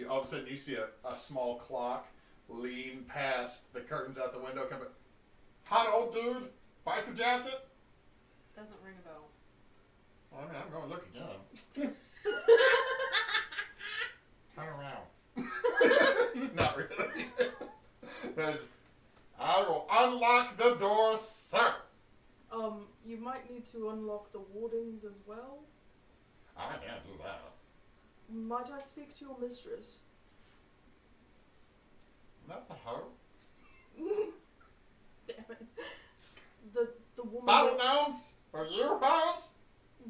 all of a sudden you see a small clock lean past the curtains out the window, come back. Hot old dude, biker jacket. Doesn't ring a bell. Well, I mean, I'm going to look again. Turn around. Not really. I will unlock the door, sir. You might need to unlock the wardings as well. I can't do that. Might I speak to your mistress? Not the hoe. Damn it. The woman. Battle gnomes? Are you hoes?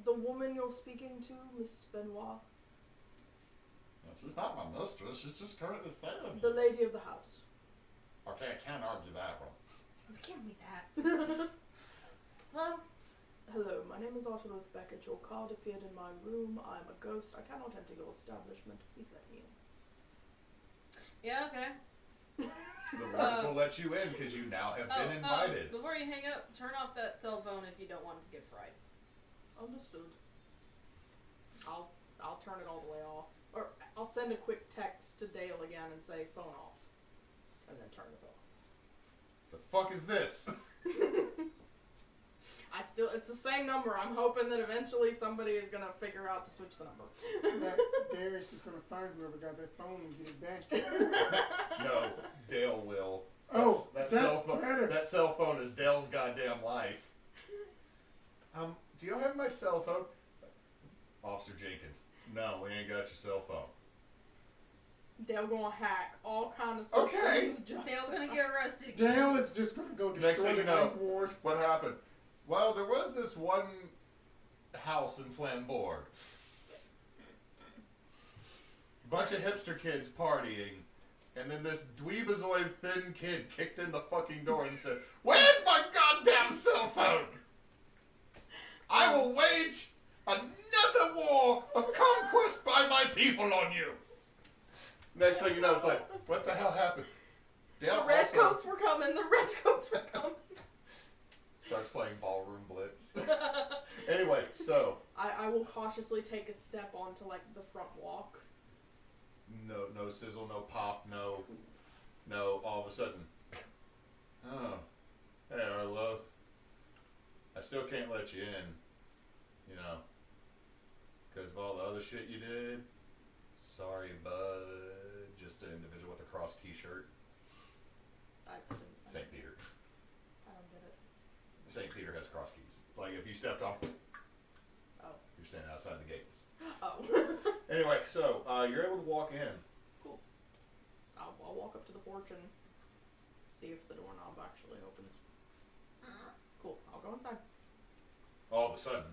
The woman you're speaking to, Miss Benoit. Well, she's not my mistress. She's just currently staying The here. lady of the house. Okay, I can't argue that one. Give me that. Hello? Hello, my name is Arteloth Beckett. Your card appeared in my room. I'm a ghost. I cannot enter your establishment. Please let me in. Yeah, okay. The wards will let you in because you now have been invited. Before you hang up, turn off that cell phone if you don't want it to get fried. Understood. I'll turn it all the way off. Or I'll send a quick text to Dale again and say phone off. And then turn it off. The fuck is this? It's the same number. I'm hoping that eventually somebody is gonna figure out to switch the number. That Darius is gonna find whoever got that phone and get it back. No, Dale will. Oh, that that's cell phone, better. That cell phone is Dale's goddamn life. Do you have my cell phone? Officer Jenkins. No, we ain't got your cell phone. Dale gonna hack all kind of systems. Okay. Just Dale's gonna get arrested. Dale is just gonna go Next destroy thing the you know, Ninth Ward. what happened? Well, there was this one house in Flambourg. Bunch of hipster kids partying, And then this dweebazoid thin kid kicked in the fucking door and said, "Where's my goddamn cell phone? I will wage another war of conquest by my people on you." Next thing you know, it's like, what the hell happened? Dale The redcoats were coming. The redcoats were coming. starts playing Ballroom Blitz. Anyway, so I will cautiously take a step onto like the front walk. no sizzle, no pop, no. All of a sudden, oh, hey, Arloth, I still can't let you in, because of all the other shit you did. Sorry, bud. Just an individual with a cross key shirt. St. Peter. I don't get it. St. Peter has cross keys. Like, if you stepped on, Oh. you're standing outside the gates. Oh. Anyway, so, you're able to walk in. Cool. I'll walk up to the porch and see if the doorknob actually opens. Cool. I'll go inside. All of a sudden,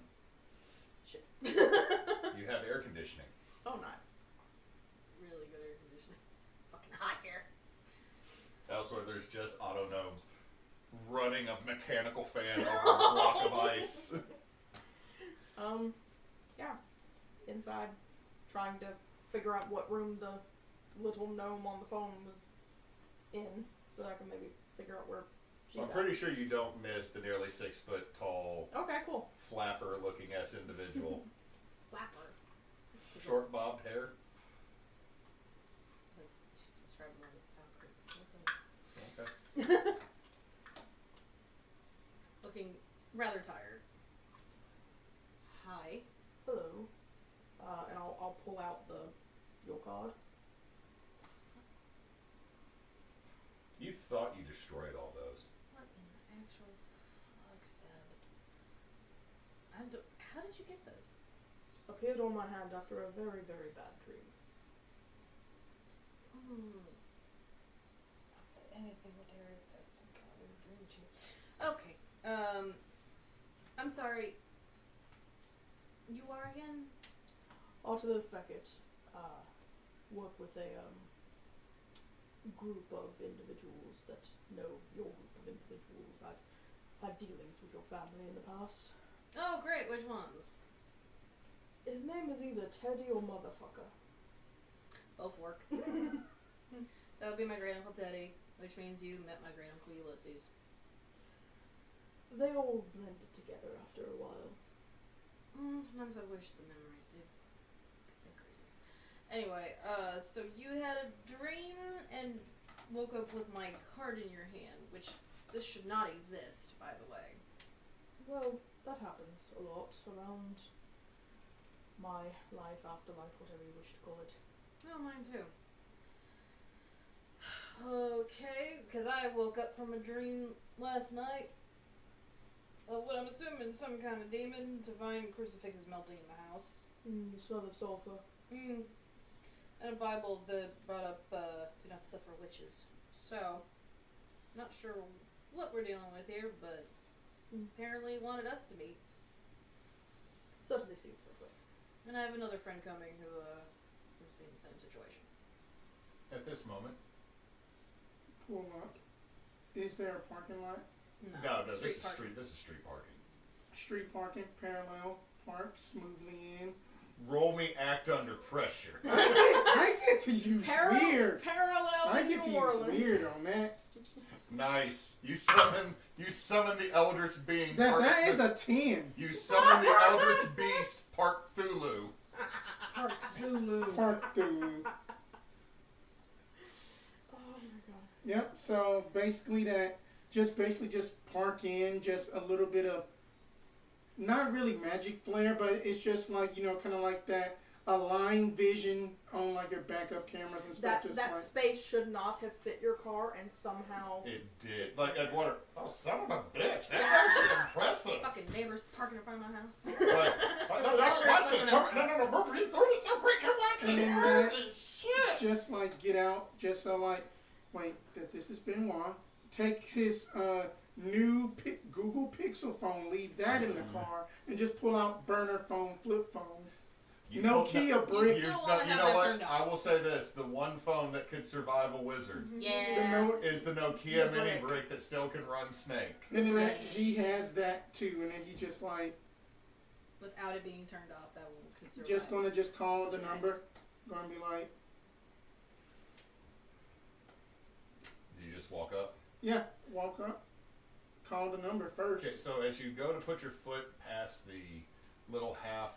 Shit. you have air conditioning. Oh, nice. Really good air conditioning. It's fucking hot here. Elsewhere, there's just auto gnomes running a mechanical fan over a block of ice. Yeah. Inside, trying to figure out what room the little gnome on the phone was in, so that I can maybe figure out where she's I'm at. pretty sure you don't miss the nearly 6 foot tall, Okay, cool. flapper looking ass individual. Flapper. Short bobbed hair. Like, describe him as a Valkyrie. Okay. Looking rather tired. Hi. Hello. And I'll pull out your card. You thought you destroyed all those. What in the actual fuck, Seb? How did you get this? Appeared on my hand after a very, very bad dream. Anything Ladarius has some kind of weird dream too. Okay. I'm sorry. You are again? Attribution Beckett, work with a group of individuals that know your group of individuals. I've had dealings with your family in the past. Oh, great. Which ones? His name is either Teddy or Motherfucker. Both work. That would be my great uncle Teddy, which means you met my great uncle Ulysses. They all blended together after a while. Sometimes I wish the memories did. 'Cause they're crazy. Anyway, so you had a dream and woke up with my card in your hand, which this should not exist, by the way. Well, that happens a lot around my life, afterlife, whatever you wish to call it. Oh, mine too. Okay, because I woke up from a dream last night of what I'm assuming some kind of demon to find crucifixes melting in the house. The smell of sulfur. And a Bible that brought up do not suffer witches. So, not sure what we're dealing with here, but apparently wanted us to meet. Certainly seems that way. And I have another friend coming who seems to be in the same situation. At this moment, Pull up. Is there a parking lot? no, this is parking. street parking. Street parking, parallel, park smoothly in. Roll me act under pressure. I get to use weird. Parallel I in get to New use Orleans. weird on that. Nice. You summon the Eldritch Being. That is a 10. You summon the Eldritch Beast, part Thulu. Park Zulu. Park through. Oh my god. Yep. So basically just park in, just a little bit of, not really magic flair, but it's just like, kind of like that aligned vision on like your backup cameras and stuff. That space should not have fit your car, and somehow It did. Like I'd wonder, oh son of a bitch, that's actually impressive. Fucking neighbors parking in front of my house. Like, no, watch this. Come, no, move. He's throwing it so quick. Come watch And this. then Holy shit. just like get out, just so like, wait, that this is Benoit. Take his new Google Pixel phone, leave that in the car, and just pull out burner phone, flip phone. Nokia brick. still wanna you have know that what? turned off. I will say this: the one phone that could survive a wizard Yeah. The note. is the Nokia The mini brick. brick that still can run Snake. And then he has that too, and then he just like Without it being turned off, that will conserve. just gonna just call the Nice. number. Gonna be like, Do you just walk up? yeah, walk up, call the number first. Okay, so as you go to put your foot past the little half,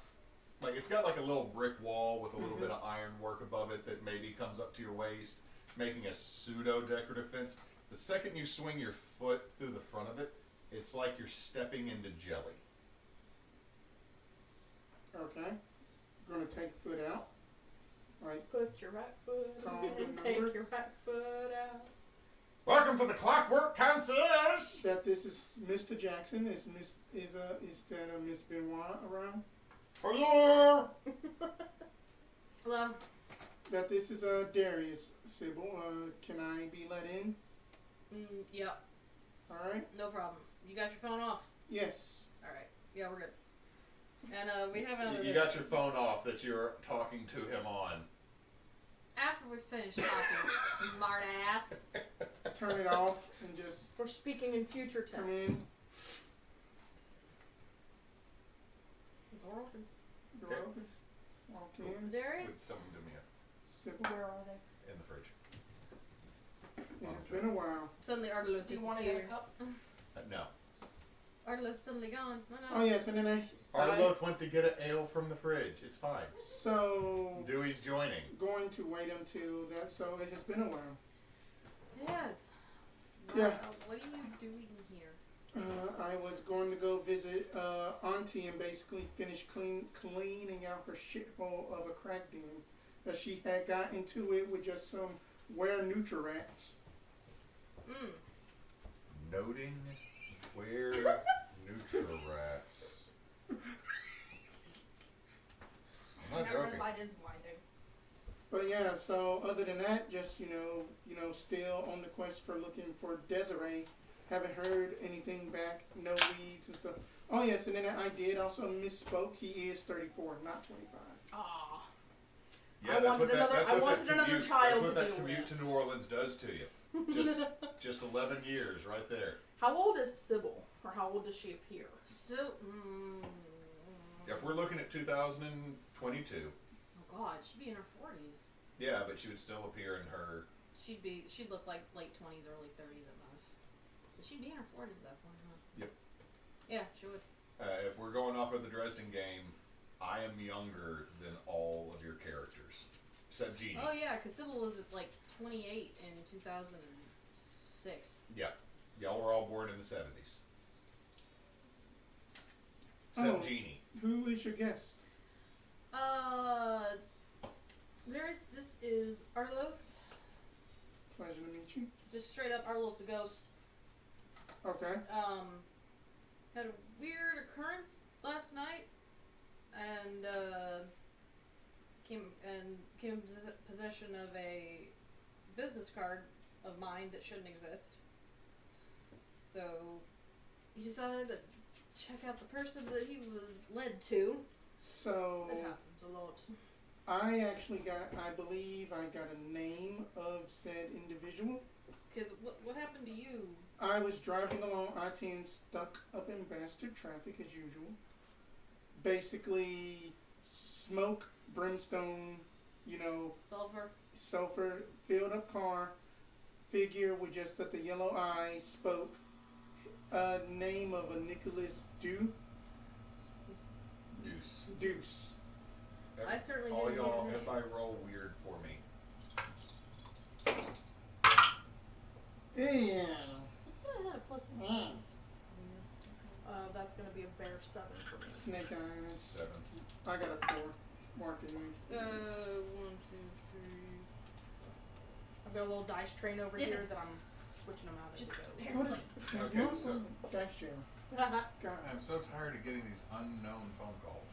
like it's got like a little brick wall with a little bit of ironwork above it that maybe comes up to your waist, making a pseudo decorative fence. The second you swing your foot through the front of it, it's like you're stepping into jelly. Okay, gonna take foot out. Like, Put your right foot Call in the and take number. your right foot out. Welcome to the Clockwork Concierge. that this is Mr. Jackson. Is that Miss Benoit around? Hello. Hello. That this is Darius, Sybil. Can I be let in? Yep. All right. No problem. You got your phone off? Yes. All right. Yeah, we're good. And we have another. You got your phone off that you're talking to him on. After we finish talking, smart ass. Turn it off and just We're speaking in future tense. come in. Door opens. Door Okay. opens. Walk in. Would Darius. someone do me Sybil. Where are they? in the fridge? It has been a while. Suddenly Ardeluth Do you wanna get a disappears. cup? No. Ardeluth's suddenly gone. No. Oh yes, and then I Ardeloth went to get an ale from the fridge. It's fine. so Dewey's joining. going to wait until that. So it has been a while. Yes. Yeah. What are you doing here? I was going to go visit Auntie and basically finish cleaning out her shithole of a crack den that she had got into it with just some Nutri-Rats. Noting where Nutri-Rats. I'm not Never joking. light is blinding. But yeah, so other than that, just you know, still on the quest for looking for Desiree. Haven't heard anything back. No leads and stuff. Oh yes, and then I did also misspoke. He is 34, not 25. Ah. Yeah, I that's wanted what that- another- that's I what wanted that another commute- child That's what to that deal commute with. to New Orleans does to you. Just 11 years right there. How old is Sybil? Or how old does she appear? So. If we're looking at 2022, Oh God, she'd be in her 40s. yeah, but she would still appear in her. She'd look like late 20s, early 30s at most. But she'd be in her 40s at that point, huh? Yep. Yeah, she would. If we're going off of the Dresden game, I am younger than all of your characters, except Jeannie. Oh yeah, because Sybil was at like 28 in 2006. Yeah, y'all were all born in the 70s. Except Oh. Jeannie. Who is your guest? This is Arloth. Pleasure to meet you. Just straight up, Arloth's a ghost. Okay. Had a weird occurrence last night, and came in possession of a business card of mine that shouldn't exist. So he decided to check out the person that he was led to. So It happens a lot. I actually I believe I got a name of said individual. Because what happened to you? I was driving along I-10 stuck up in bastard traffic as usual. Basically, smoke, brimstone, sulfur filled up car. Figure with just at the yellow eye spoke. Name of a Nicholas Deuce. I certainly all didn't hear y'all, the name. everybody roll weird for me. Yeah. I had a plus some Mm. points. That's gonna be a bare 7 for me. Snake eyes. 7. I got a 4. Marking me. 1, 2, 3. I've got a little dice train over 7. here that I'm switching them out as Just we go. What barely. Okay, so- Dash jail. God. I'm so tired of getting these unknown phone calls.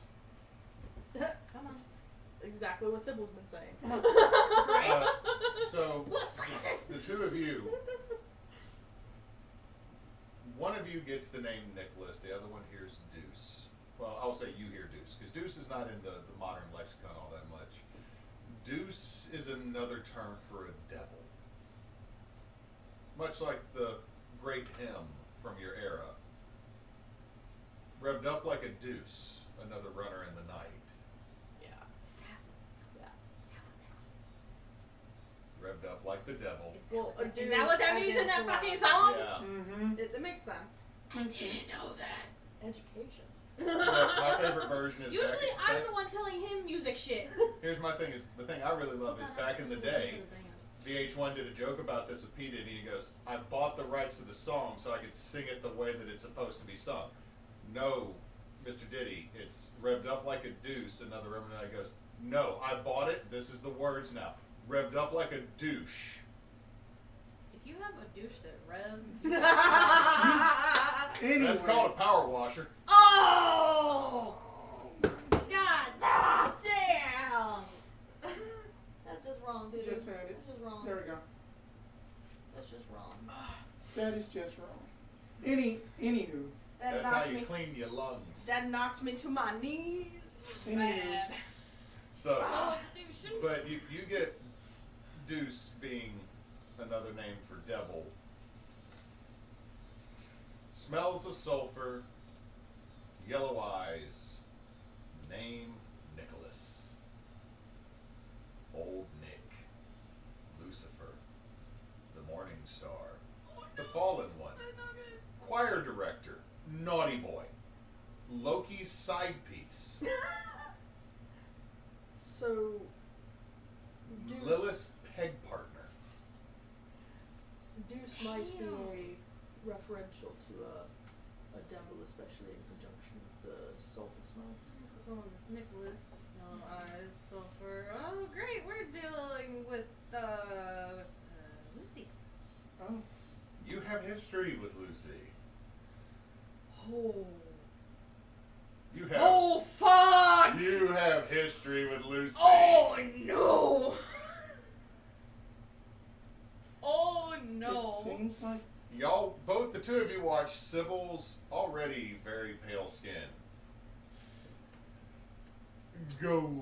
Come on. Exactly what Sybil's been saying. Right? So, What the fuck is this? the two of you, one of you gets the name Nicholas, the other one hears Deuce. well, I'll say you hear deuce, because deuce is not in the modern lexicon all that much. Deuce is another term for a devil. Much like the great hymn from your era. Revved up like a deuce, another runner in the night. Yeah. Yeah. Revved up like the devil. Well, a Is that what that deuce means in that as in fucking to, song? Yeah. Mm-hmm. It makes sense. I didn't know that. Education. My favorite version is Usually back, I'm the one telling him music shit. Here's my thing is, the thing I really love is back in the day, VH1 did a joke about this with P. Diddy. He goes, I bought the rights to the song so I could sing it the way that it's supposed to be sung. No, Mr. Diddy, it's revved up like a deuce. Another remnant goes, no, I bought it. This is the words now. Revved up like a douche. If you have a douche that revs, Anyway. That's called a power washer. oh, God damn! That's just wrong, dude. Just had it. That's just wrong. There we go. That's just wrong. That is just wrong. Anywho. That That's how knocked you me. clean your lungs. That knocked me to my knees. Anywho. Bad. So, So with the douche. but you get deuce being another name for devil. Smells of sulfur, yellow eyes, name Nicholas. Old Nick, Lucifer, the morning star, the fallen one, choir director, naughty boy, Loki's side piece, So, Deuce, Lilith's peg partner. Deuce might be a referential to a devil, especially in conjunction with the sulfur smell. Nicholas, no eyes, sulfur. Oh, great! We're dealing with Lucy. Oh. You have history with Lucy. Oh. You have. Oh, fuck! You have history with Lucy. Oh, no! Oh, no. It seems like Y'all, both the two of you watch Sybil's already very pale skin go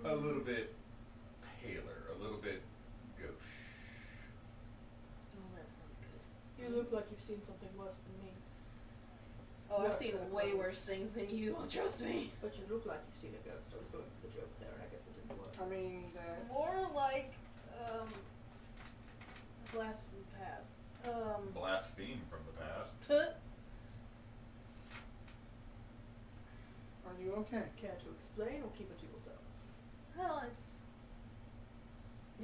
a little bit paler, a little bit gauche. Oh, that's not good. You look like you've seen something worse than me. Oh, I've Worse seen than a way ghost. worse things than you. Trust me. But you look like you've seen a ghost. I was going for the joke there, and I guess it didn't work. I mean that More like a blast from the past. Blaspheme from the past. are you okay? Care to explain or keep it to yourself? Well, it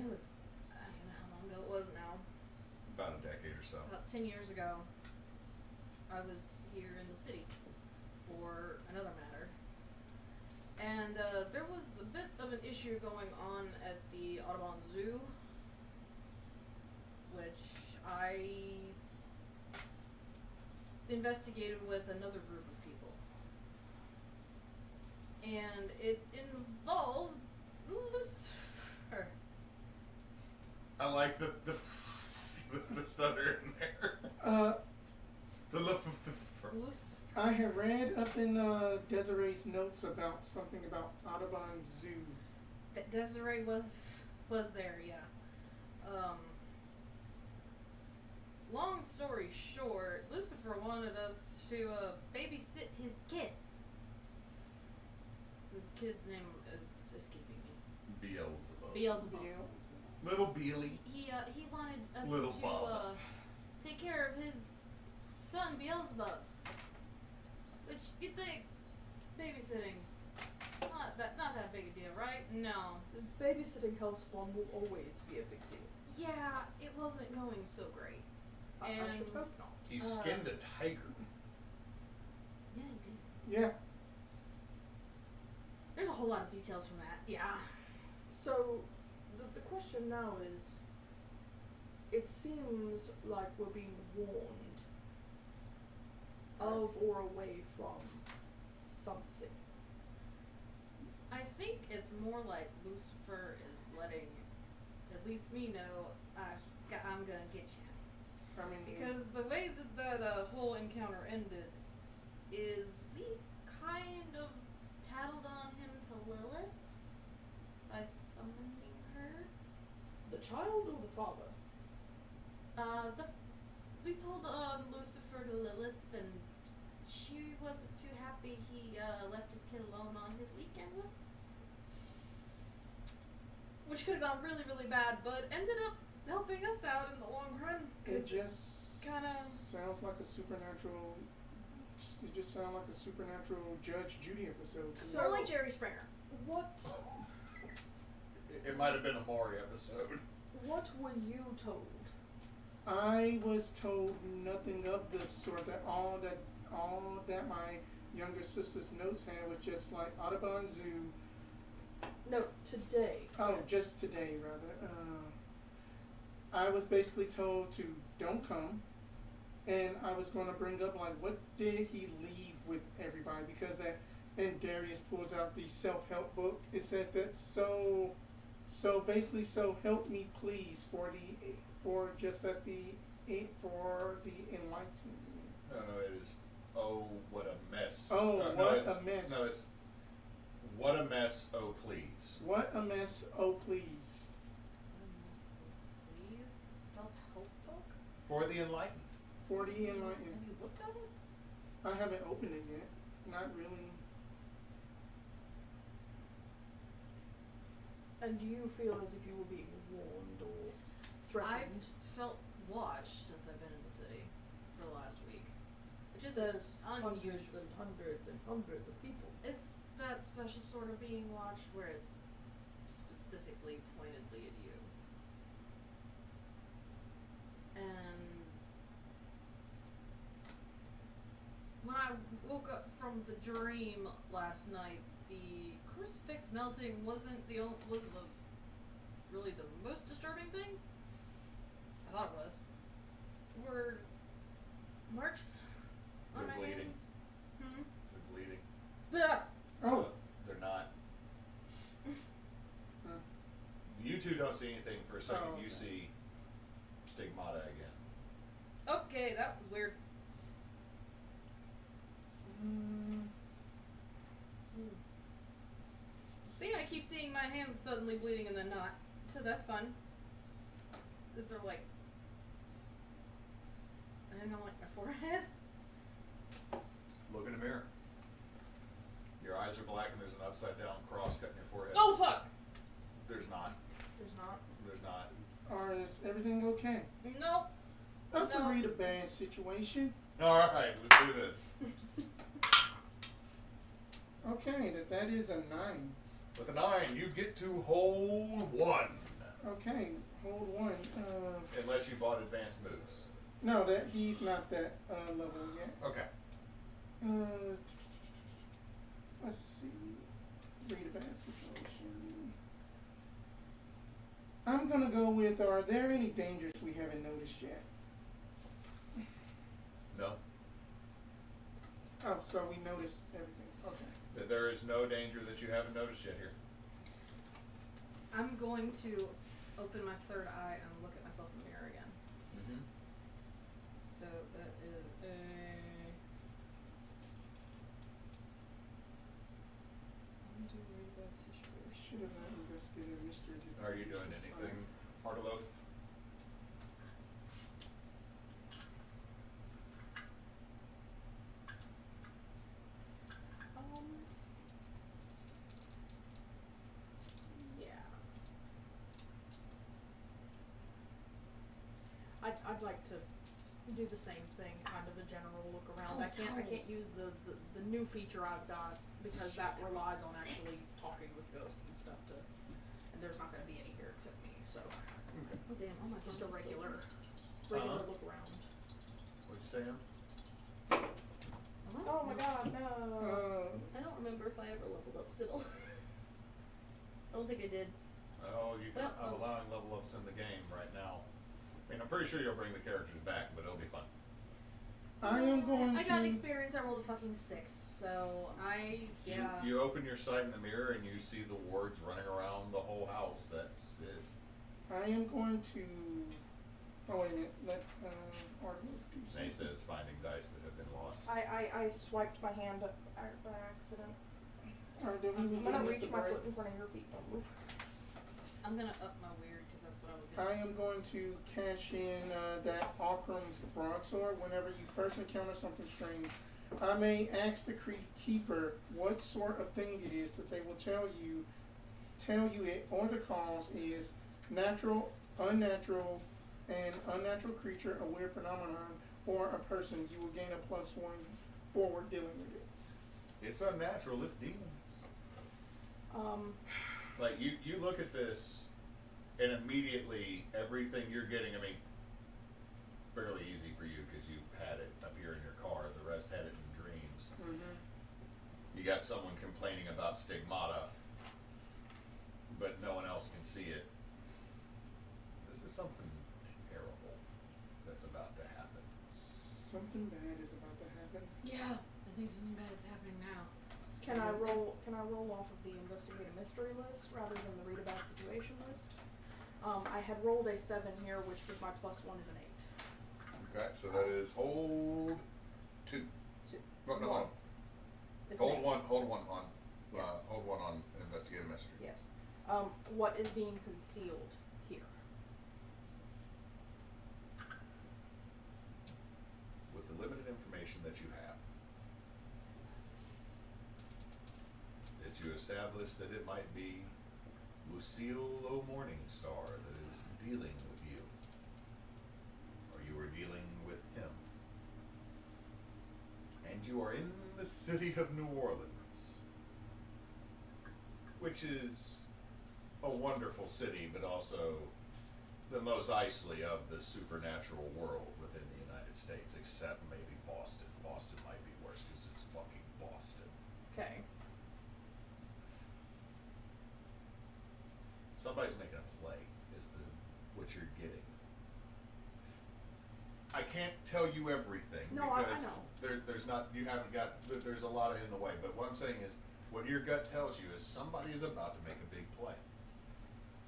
was, I don't even know how long ago it was now. About a decade or so. About 10 years ago, I was here in the city for another matter. And there was a bit of an issue going on at the Audubon Zoo, which I investigated with another group of people. And it involved Lucifer. I like the stutter in there. The Lucifer. I have read up in Desiree's notes about something about Audubon Zoo. That Desiree was there, yeah. Long story short, Lucifer wanted us to babysit his kid. The kid's name is escaping me. Beelzebub. Beelzebub. Little Beely. He wanted us Little to Bob. take care of his son Beelzebub. Which you think babysitting not that big a deal, right? No. Babysitting hellspawn will always be a big deal. Yeah, it wasn't going so great. I And should hope not. He skinned a tiger. yeah, he did. Yeah. There's a whole lot of details from that. Yeah. So, the question now is, it seems like we're being warned of or away from something. I think it's more like Lucifer is letting at least me know I'm gonna get you. I mean, Because the way that whole encounter ended is we kind of tattled on him to Lilith by summoning her. The child or the father? We told Lucifer to Lilith, and she wasn't too happy he left his kid alone on his weekend with. Which could have gone really, really bad, but ended up helping us out in the long run. It just kinda sounds like a supernatural. It just sounds like a supernatural Judge Judy episode. So- More like Jerry Springer. What It might have been a Maury episode. What were you told? I was told nothing of the sort. That all that my younger sister's notes had was just like Audubon Zoo. No, today. Oh, just today rather. I was basically told to don't come, and I was going to bring up like what did he leave with everybody, because that, and Darius pulls out the self-help book. It says that so basically, so help me please for the enlightenment. No, it is. Oh, what a mess. Oh, no, what it's- a mess. No, it's. What a mess. Oh, please. What a mess, oh please. Please, self-help book. For the enlightened. For the Have enlightened. you looked at it? I haven't opened it yet. Not really. And do you feel as if you were being warned or threatened? I've felt watched since I've been in the city for the last week, which is There's hundreds unusual. and hundreds and hundreds of people. It's that special sort of being watched where it's specifically pointedly at you. And when I woke up from the dream last night, the crucifix melting wasn't really the most disturbing thing. I thought it was. Were marks on They're my bleeding. hands? They're bleeding. Ugh. Oh. They're not. You two don't see anything for a second. Oh, You okay. see stigmata again. Okay, that was weird. See, I keep seeing my hands suddenly bleeding and then not. So that's fun. Is there like I think on like my forehead? Look in the mirror. Your eyes are black and there's an upside down cross cut in your forehead. Oh fuck! There's not. There's not. There's not. Is everything okay? Nope. Not to No. read a bad situation. All right, let's do this. Okay, that is a 9. With a 9, you get to hold 1. Okay, hold 1. Unless you bought advanced moves. No, that he's not that level yet. Okay. Let's see. Read a bad situation. I'm gonna go with, are there any dangers we haven't noticed yet? No. Oh, so we noticed everything. Okay. That there is no danger that you haven't noticed yet here. I'm going to open my third eye and look at myself in the mirror again. Mm-hmm. So that is a undo read that situation. Should have investigated Mr. Are you doing anything, Hardeloth? Yeah. I'd like to do the same thing, kind of a general look around. Oh, I can't use the new feature I've got because that relies on actually talking with ghosts and stuff and there's not gonna be any here except me, so Oh damn! Oh my just a God, this regular is- look around. What'd you say, Em? Oh my god, no. I don't remember if I ever leveled up Sybil. I don't think I did. Oh, I'm allowing level ups in the game right now. I mean, I'm pretty sure you'll bring the characters back, but it'll be fun. I am going I to. got experience. I rolled a fucking 6, so yeah. You open your sight in the mirror and you see the wards running around the whole house. That's it. I am going to Oh, wait a minute. Let Artemis do something. Neysa is finding dice that have been lost. I swiped my hand up by accident. Alright, then we I'm will gonna get reach the my break. foot in front of your feet. Don't move. I'm gonna up my weird because that's what I was I gonna. am going to cash in that Olreans broadsword whenever you first encounter something strange. I may ask the keeper what sort of thing it is that they will tell you it or the cause is natural, unnatural, an unnatural creature, a weird phenomenon, or a person. You will gain a +1 forward dealing with it. It's unnatural, it's demons. Like, you look at this, and immediately everything you're getting, I mean, fairly easy for you because you had it up here in your car, the rest had it in dreams. Mm-hmm. You got someone complaining about stigmata, but no one else can see it. This is something terrible that's about to happen. Something bad is about to happen. Yeah, I think something bad is happening now. Can I roll off of the investigate a mystery list rather than the read about situation list? I had rolled a 7 here, which with my +1 is an 8. Okay, so that is hold 2. 2. No, no, One. no. It's Hold an 8. one on, Yes. hold one on investigate a mystery. Yes. What is being concealed here? With the limited information that you have, that you establish that it might be Lucille O'Morningstar that is dealing with you, or you are dealing with him, and you are in the city of New Orleans, which is a wonderful city, but also the most icy of the supernatural world within the United States, except maybe Boston. Boston might be worse because it's fucking Boston. Okay. Somebody's making a play, is what you're getting. I can't tell you everything No, I because know. there's not, you haven't got, there's a lot in the way, but what I'm saying is, what your gut tells you is somebody is about to make a big play.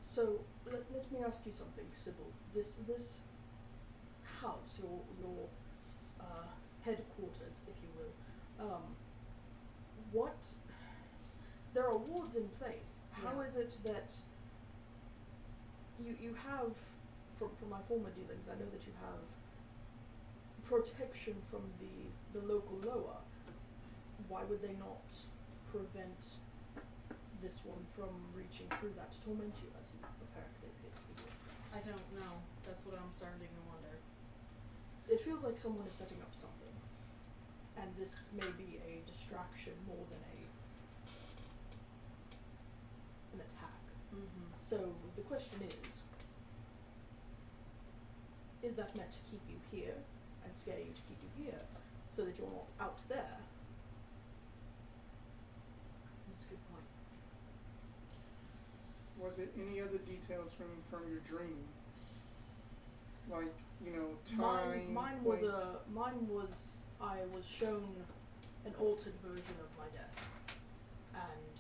So let me ask you something, Sybil. This house, your headquarters, if you will. What? There are wards in place. How Yeah. is it that you have, from my former dealings, I know that you have protection from the local loa. Why would they not prevent this one from reaching through that to torment you, as he apparently appears to be doing so? I don't know. That's what I'm starting to wonder. It feels like someone is setting up something, and this may be a distraction more than an attack. Mm-hmm. So the question is that meant to keep you here and scare you to keep you here, so that you're not out there? That's a good point. Was it any other details from your dreams? Like, you know, time, Mine place? was I was shown an altered version of my death, and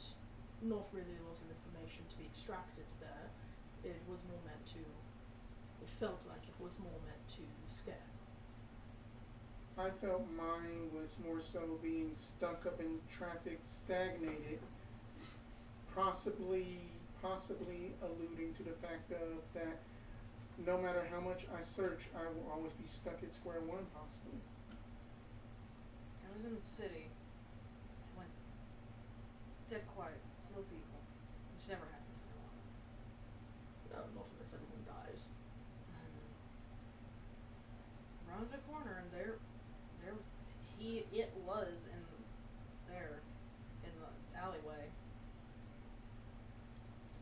not really a lot of information to be extracted there. It was more meant to. It felt like it was more meant to scare. I felt mine was more so being stuck up in traffic, stagnated, possibly alluding to the fact of that no matter how much I search, I will always be stuck at square one, possibly. I was in the city. Went dead quiet. No people. Which never happens in New Orleans. Not unless everyone dies. And rounded a corner and it was in there in the alleyway.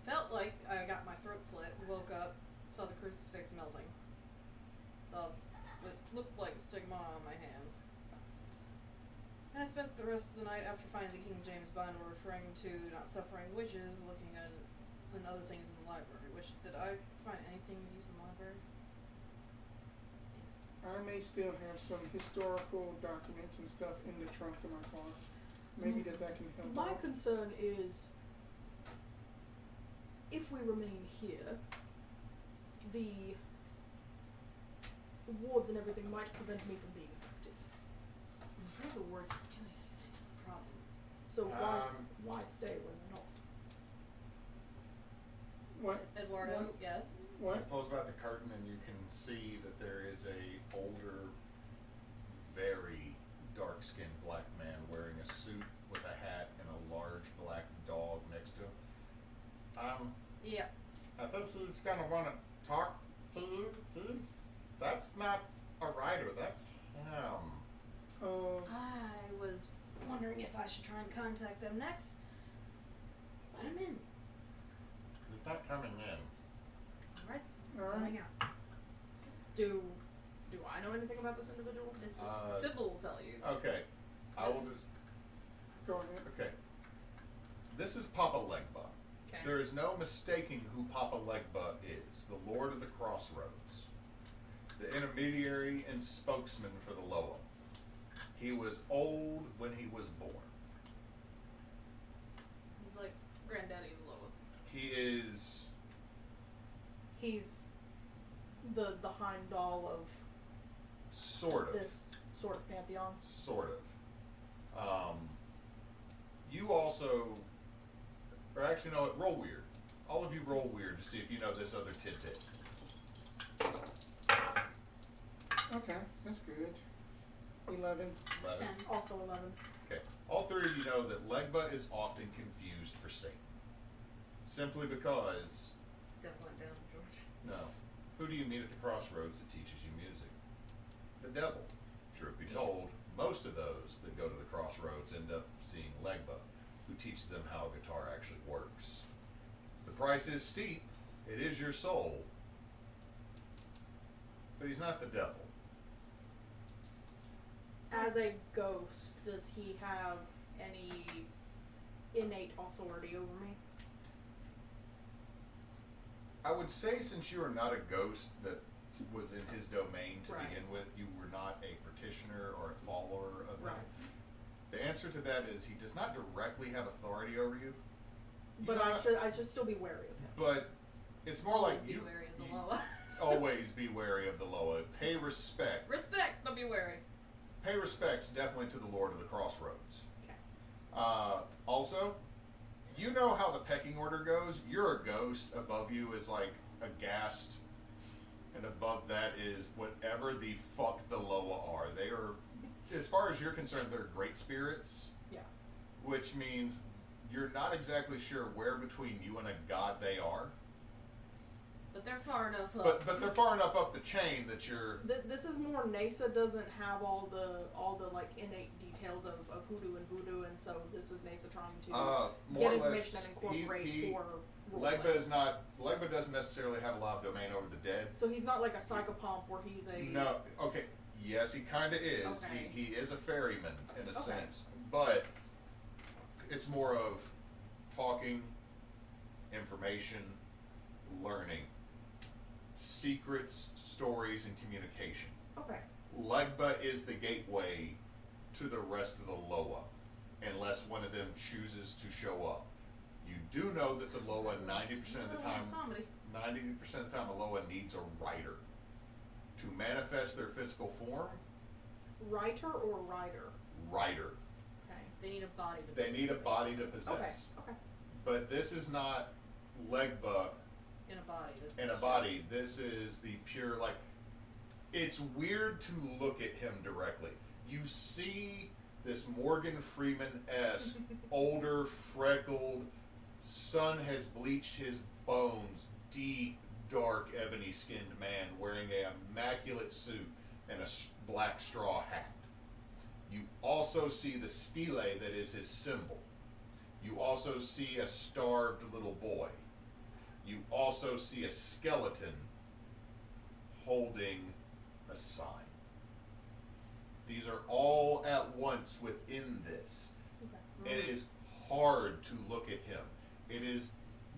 Felt like I got my throat slit, woke up, saw the crucifix melting. Saw what looked like stigmata on my hands. And I spent the rest of the night after finding the King James Bible referring to not suffering witches, looking at and other things in the library. Which, did I find anything of use in the library? I may still have some historical documents and stuff in the trunk of my car. Maybe that can help My out. concern is, if we remain here, the wards and everything might prevent me from being effective. I'm afraid the words aren't doing anything is the problem. So why stay when they're not? What? Eduardo, What? yes? What? Pulls back the curtain and you can see that there is a older, very dark-skinned black man wearing a suit with a hat and a large black dog next to him. Yeah. I think he's gonna want to talk to you. That's not a rider, that's him. Oh. I was wondering if I should try and contact them next. Let him in. He's not coming in. Alright. All Coming right. out. Do I know anything about this individual? It's, Sybil will tell you. Okay, I will just. Go ahead. Okay. This is Papa Legba. Okay. There is no mistaking who Papa Legba is, the Lord of the Crossroads, the intermediary and spokesman for the Loa. He was old when he was born. He's like granddaddy of the Loa. He is. He's the Heimdall of Sort of. this sort of pantheon. Sort of. You also, or actually no, roll weird. All of you roll weird to see if you know this other tidbit. Okay, that's good. 11. 11. 10. Also 11. Okay. All three of you know that Legba is often confused for Satan. Simply because, That went down, George. no. Who do you meet at the crossroads that teaches you music? The devil. Truth be told, most of those that go to the crossroads end up seeing Legba, who teaches them how a guitar actually works. The price is steep. It is your soul. But he's not the devil. As a ghost, does he have any innate authority over me? I would say, since you are not a ghost that was in his domain to Right. begin with, you were not a petitioner or a follower of him. Right. The answer to that is he does not directly have authority over you. But You know, I should still be wary of him. But it's more Always like be you. wary of the you Loa. always be wary of the Loa. Pay respect. Respect, but be wary. Pay respects definitely to the Lord of the Crossroads. Okay. Also, you know how the pecking order goes. You're a ghost. Above you is like a ghast, and above that is whatever the fuck the Loa are. They are, as far as you're concerned, they're great spirits, Yeah. which means you're not exactly sure where between you and a god they are. But they're far enough up. But they're far enough up the chain that you're. This is more Neysa doesn't have all the like innate details of hoodoo and voodoo, and so this is Neysa trying to More get or information less, and incorporate he for Legba roleplay. is not. Legba doesn't necessarily have a lot of domain over the dead. So he's not like a psychopomp where he's a No, okay. Yes, he kind of is. Okay. He is a ferryman in a Okay. sense, but it's more of talking, information, learning, secrets, stories, and communication. Okay. Legba is the gateway to the rest of the Loa, unless one of them chooses to show up. You do know that the Loa 90% of the time, Somebody. 90% of the time, a Loa needs a rider to manifest their physical form. Writer or rider? Rider. Okay. They need a body to They possess, need a body to Okay. possess. Okay. But this is not Legba in a body. This in is a body. just- This is the pure, like, it's weird to look at him directly. You see this Morgan Freeman-esque, older, freckled, sun has bleached his bones, deep, dark, ebony-skinned man wearing an immaculate suit and a black straw hat. You also see the stele that is his symbol. You also see a starved little boy. You also see a skeleton holding a sign. These are all at once within this. Okay. And it is hard to look at him. It is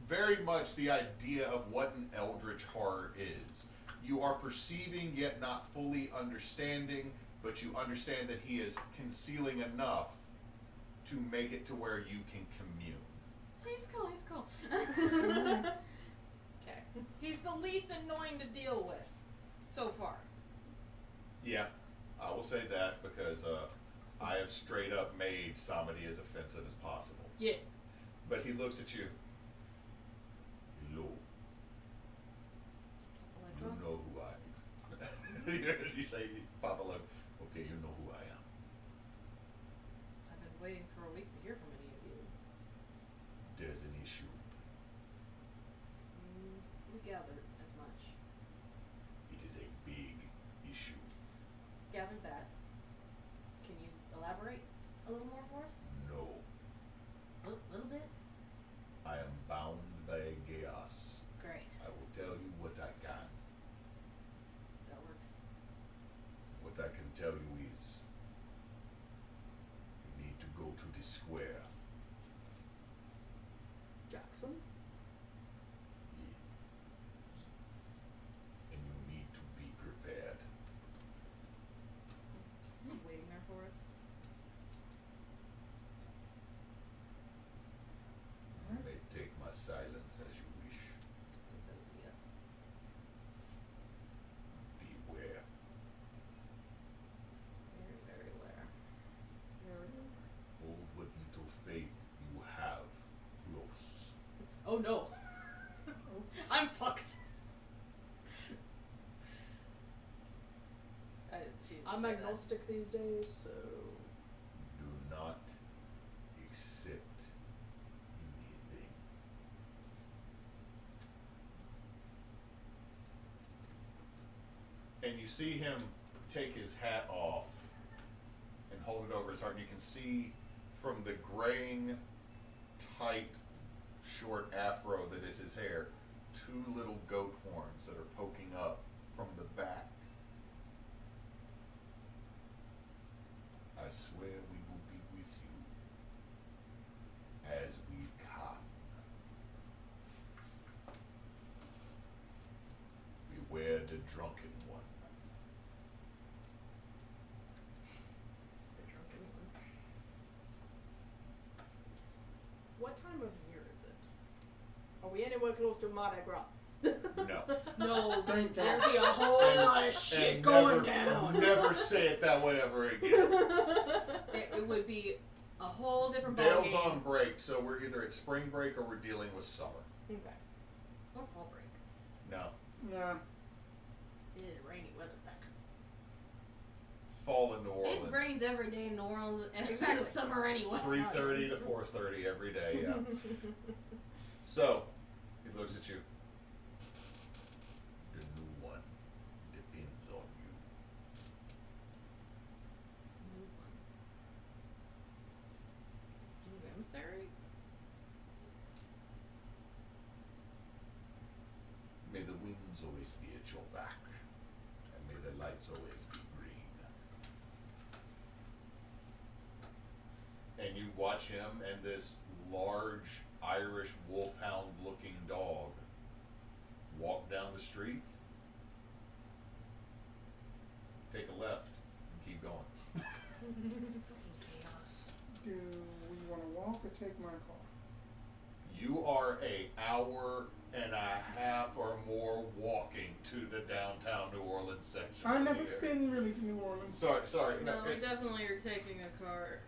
very much the idea of what an eldritch horror is. You are perceiving yet not fully understanding, but you understand that he is concealing enough to make it to where you can commune. He's cool. He's cool. Okay. He's the least annoying to deal with so far. Yeah, I will say that because I have straight up made Samadi as offensive as possible. Yeah. But he looks at you. Hello, you know who I am. You say, Papa, look, okay, you know who I am. I've been waiting for a week to hear from any of you. There's an issue. We gathered as much. It is a big issue. Gathered that. Can you elaborate a little more for us? No, Little bit? I am bound by chaos. Great. I will tell you what I can. That works. What I can tell you is, you need to go to the square. Jackson? And you need to be prepared. Is he waiting there for us? You may take my silence as you wish. Take that as a yes. Beware. Very, very aware. Hold what little faith you have close. Oh no. I'm fucked. I'm agnostic these days, so. Do not accept anything. And you see him take his hat off and hold it over his heart, and you can see from the graying, tight, short afro that is his hair, 2 little goat horns that are poking up from the back. I swear we will be with you as we come. Beware the drunken one. The drunken one. What time of year is it? Are we anywhere close to Mardi Gras? No. No, Thank there'd God. be a whole lot of shit And going never, down. never say it that way ever again. It would be a whole different Dale's ballgame. on break, so we're either at spring break or we're dealing with summer. Okay. Or fall break. No. Nah. It is rainy weather back. Fall in New Orleans. It rains every day in New Orleans in Exactly. the summer anyway. 3:30 to 4:30 every day, yeah. So, he looks at you. The new one depends on you. New emissary? May the winds always be at your back, and may the lights always be green. And you watch him and this large Irish wolfhound looking dog walk down the street, take a left, and keep going. Fucking chaos. Do we want to walk or take my car? You are an hour and a half or more walking to the downtown New Orleans section. I've of never the area. been really to New Orleans. Sorry. No, we it's, definitely are taking a car.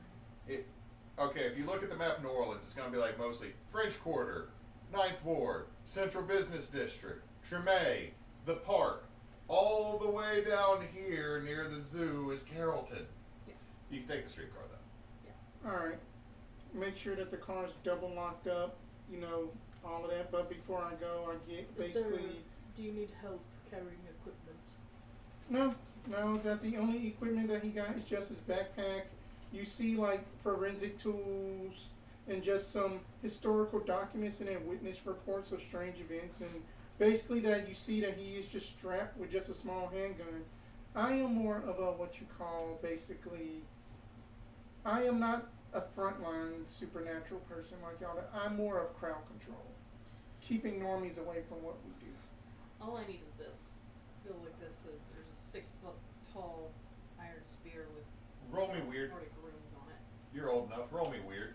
okay, if you look at the map of New Orleans, it's going to be like mostly French Quarter, 9th Ward, Central Business District, Tremay, the Park. All the way down here near the zoo is Carrollton. Yeah. You can take the streetcar though. All right. Make sure that the car's double locked up. You know, all of that. But before I go, I get basically. Do you need help carrying equipment? No. That the only equipment that he got is just his backpack. You see, like forensic tools and just some historical documents and then witness reports of strange events, and basically that you see that he is just strapped with just a small handgun. I am more of a what you call basically. I am not a frontline supernatural person like y'all. I'm more of crowd control, keeping normies away from what we do. All I need is this. Go like this. There's a 6-foot tall iron spear with Roll me weird. Nordic runes on it. You're old enough. Roll me weird.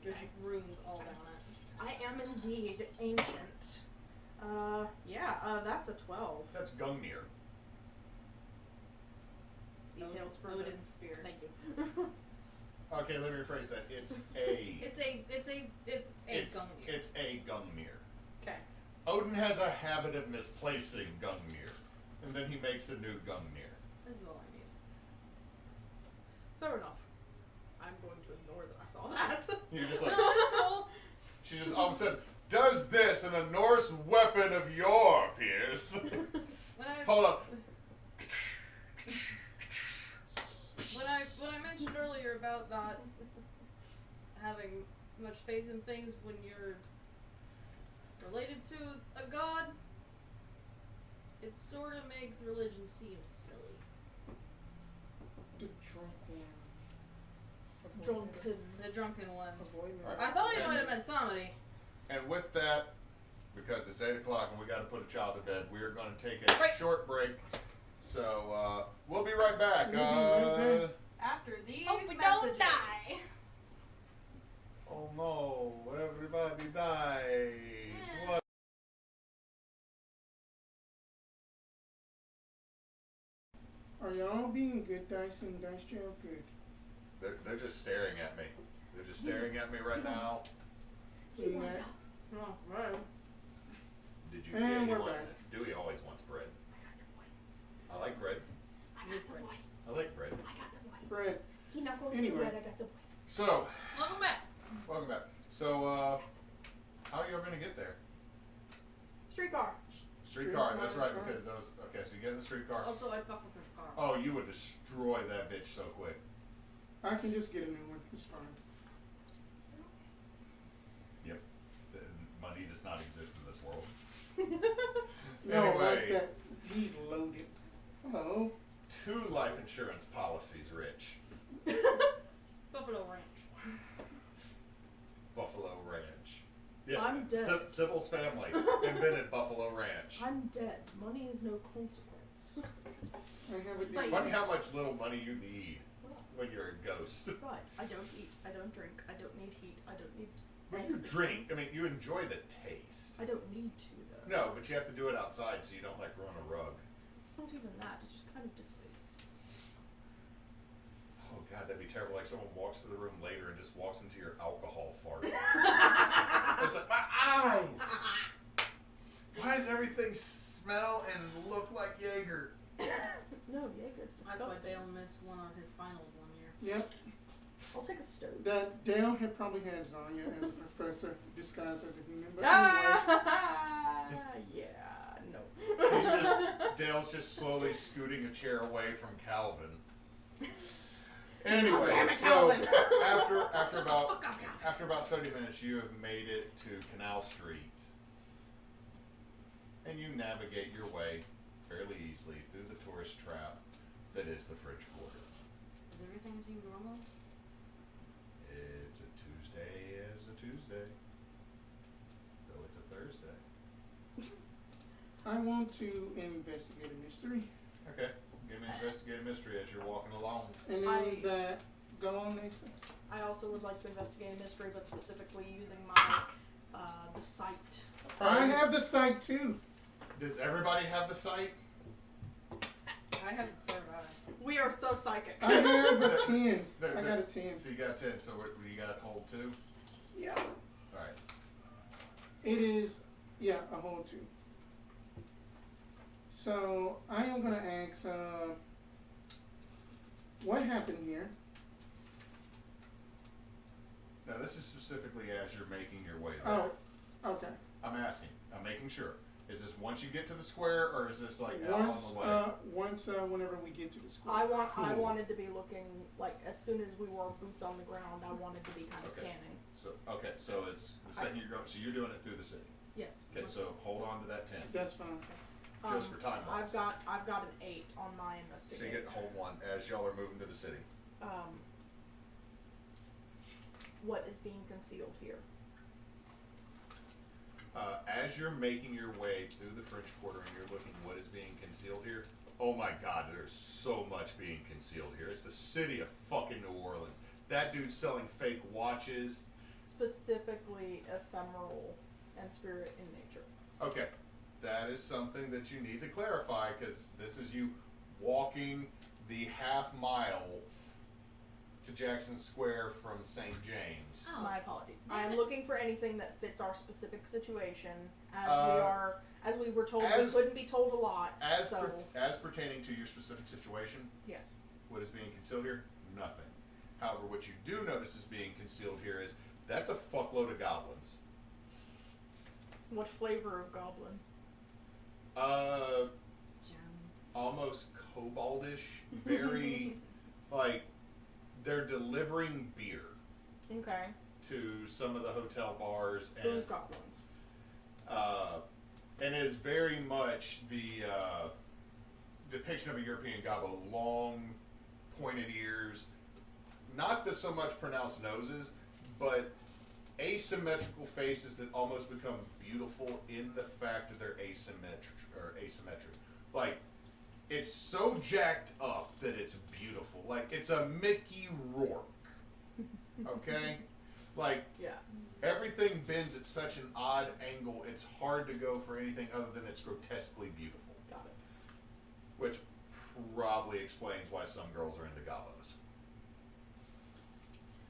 There's runes all down it. I am indeed ancient. That's a 12. That's Gungnir. details for the Odin's spear. Thank you. Okay, let me rephrase that. It's a. It's a Gungnir. It's a Gungnir. Okay. Odin has a habit of misplacing Gungnir, and then he makes a new Gungnir. This is all I need. Fair enough. I'm going to ignore that I saw that. You're just like, No, it's cool. she just all of a sudden does this, and a Norse weapon of yore appears. Hold up. When I mentioned earlier about not having much faith in things when you're related to a god, it sort of makes religion seem silly. The drunk one. Drunken. The drunken one. Avoid me. Right. I thought he And- might have meant somebody. And with that, because it's 8 o'clock and we got to put a child to bed, we're going to take a Break. short break. So we'll be right back. We'll be right back. After these Hope we messages. don't die. Oh no! Everybody die! Yeah. What? Are y'all being good dice in dice jail? Good. They're just staring at me. They're just staring at me right now. Doing that. Oh, right. Did you? And you we're want- back. Dewey always wants bread. I like bread. I got the boy. I like bread. I got the boy. Bread. He not going Anyway. to bread. I got the boy. So, Welcome back. welcome back. So, how are you going to get there? Streetcar. Streetcar. That's right. Streetcar, that's right. Because that was okay. So you get in the streetcar. Also, I fucked with his car. Oh, you would destroy that bitch so quick. I can just get a new one. It's fine. Yep. The money does not exist in this world. No, like Anyway. that. He's loaded. Hello. 2 life insurance policies, Rich. Buffalo Ranch. Buffalo Ranch. Yeah, I'm dead. Sybil's family invented Buffalo Ranch. I'm dead. Money is no consequence. I have a Bye. different. Funny how much little money you need when you're a ghost. Right. I don't eat. I don't drink. I don't need heat. I don't need. When you drink, I mean, you enjoy the taste. I don't need to though. No, but you have to do it outside so you don't like ruin a rug. It's not even that. It just kind of dissipates. Oh god, that'd be terrible. Like someone walks to the room later and just walks into your alcohol fart. It's like, my eyes! Why does everything smell and look like Jaeger? No, Jaeger's That's why disgusting. Dale missed one of his finals one year. Yep. I'll take a stove. That Dale had probably had Zanya as a professor disguised as a human. But anyway. Ah, yeah, no. He's just, Dale's just slowly scooting a chair away from Calvin. Anyway, damn it, so Calvin. after about 30 minutes, you have made it to Canal Street, and you navigate your way fairly easily through the tourist trap that is the French Quarter. Does everything seem normal? It's a Tuesday as a Tuesday, though it's a Thursday. I want to investigate a mystery. Okay, give me investigative mystery as you're walking along. And then that. Go on, Neysa. I also would like to investigate a mystery, but specifically using my the sight. I have the sight too. Does everybody have the sight? I have the third eye. We are so psychic. I have a 10. The- I got a 10. So you got 10, so you got hold 2? Yeah. Alright. It is, yeah, a whole 2. So I am gonna ask, what happened here? Now this is specifically as you're making your way there. Oh, okay. I'm asking. I'm making sure. Is this once you get to the square, or is this like out Once, on the way? whenever we get to the school. I Cool. wanted to be looking like as soon as we were boots on the ground. I wanted to be kind of Okay. scanning. So it's the second you're going. So you're doing it through the city. Yes. Okay. So hold on to that 10. That's fine. Just for time wise. I've got an 8 on my So you investigation. get hold 1 as y'all are moving to the city. What is being concealed here? As you're making your way through the French Quarter and you're looking what is being concealed here, oh my god, there's so much being concealed here. It's the city of fucking New Orleans. That dude's selling fake watches. Specifically ephemeral and spirit in nature. Okay, that is something that you need to clarify because this is you walking the half mile to Jackson Square from St. James. Oh. My apologies. Damn I am it. looking for anything that fits our specific situation, Uh, as we were told we as- couldn't be told a lot. As so as pertaining to your specific situation, yes. what is being concealed here? Nothing. However, what you do notice is being concealed here is that's a fuckload of goblins. What flavor of goblin? German. Almost koboldish, very like they're delivering beer Okay. to some of the hotel bars, and Those goblins. and is very much the depiction of a European gobbo. Long, pointed ears, not the so much pronounced noses, but asymmetrical faces that almost become beautiful in the fact that they're asymmetric. Like, it's so jacked up that it's beautiful. Like, it's a Mickey Rourke. Okay? Like, Yeah. everything bends at such an odd angle, it's hard to go for anything other than it's grotesquely beautiful. Got it. Which probably explains why some girls are into gobbos.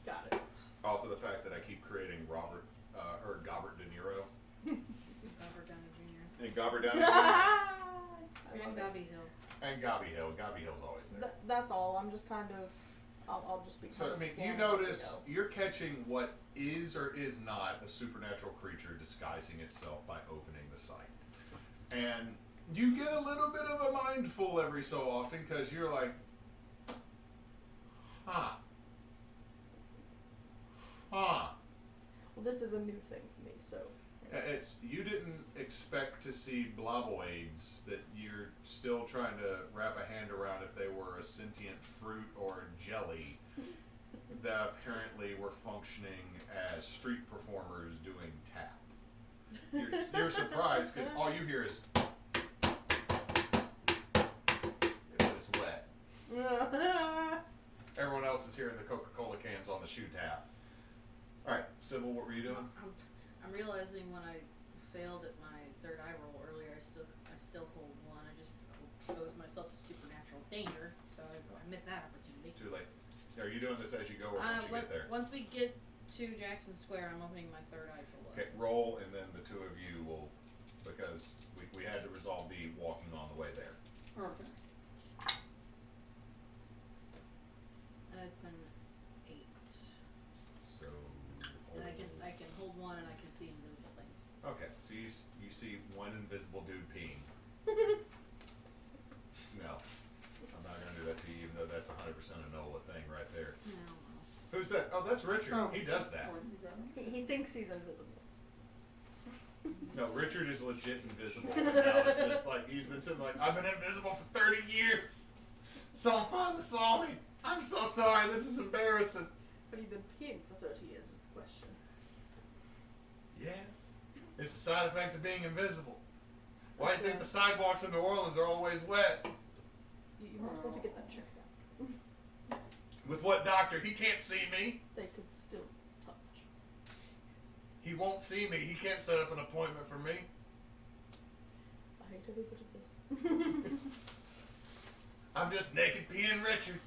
Got it. Also, the fact that I keep creating Gobbert De Niro Robert Downey Jr. and Gobbert Downey And Gobby Hill. and Gobby Hill. Gobby Hill's always there. That's all. I'm just kind of. I'll just be kind So, I of mean, you scanning as we notice go. you're catching what is or is not a supernatural creature disguising itself by opening the sight. And you get a little bit of a mindful every so often because you're like, huh. Well, this is a new thing for me, so. It's you didn't expect to see bloboids that you're still trying to wrap a hand around if they were a sentient fruit or jelly that apparently were functioning as street performers doing tap. You're surprised because all you hear is it's wet. Everyone else is hearing the Coca-Cola cans on the shoe tap. All right, Sybil, what were you doing? I'm realizing when I failed at my third eye roll earlier, I still hold one. I just exposed myself to supernatural danger, so I missed that opportunity. Too late. Are you doing this as you go or once you get there? Once we get to Jackson Square, I'm opening my third eye to look. Okay, roll, and then the two of you will, because we had to resolve the walking on the way there. Okay. That's an 8. So, And I can hold one and I can see invisible things. okay, so you see one invisible dude peeing. No, I'm not gonna do that to you, even though that's 100% a NOLA thing right there. No. Who's that? Oh, that's Richard. Oh. He does that. Oh, you got it? He thinks he's invisible. No, Richard is legit invisible. Now it's been, like he's been sitting like I've been invisible for 30 years. Someone finally saw me. I'm so sorry. This is embarrassing. Have you been peeing for 30 years is the question. Yeah, it's a side effect of being invisible. Why do you think the sidewalks in New Orleans are always wet? You might want to get that checked out. With what doctor? He can't see me. They could still touch. He won't see me. He can't set up an appointment for me. I hate every bit of this. I'm just naked peeing Richard.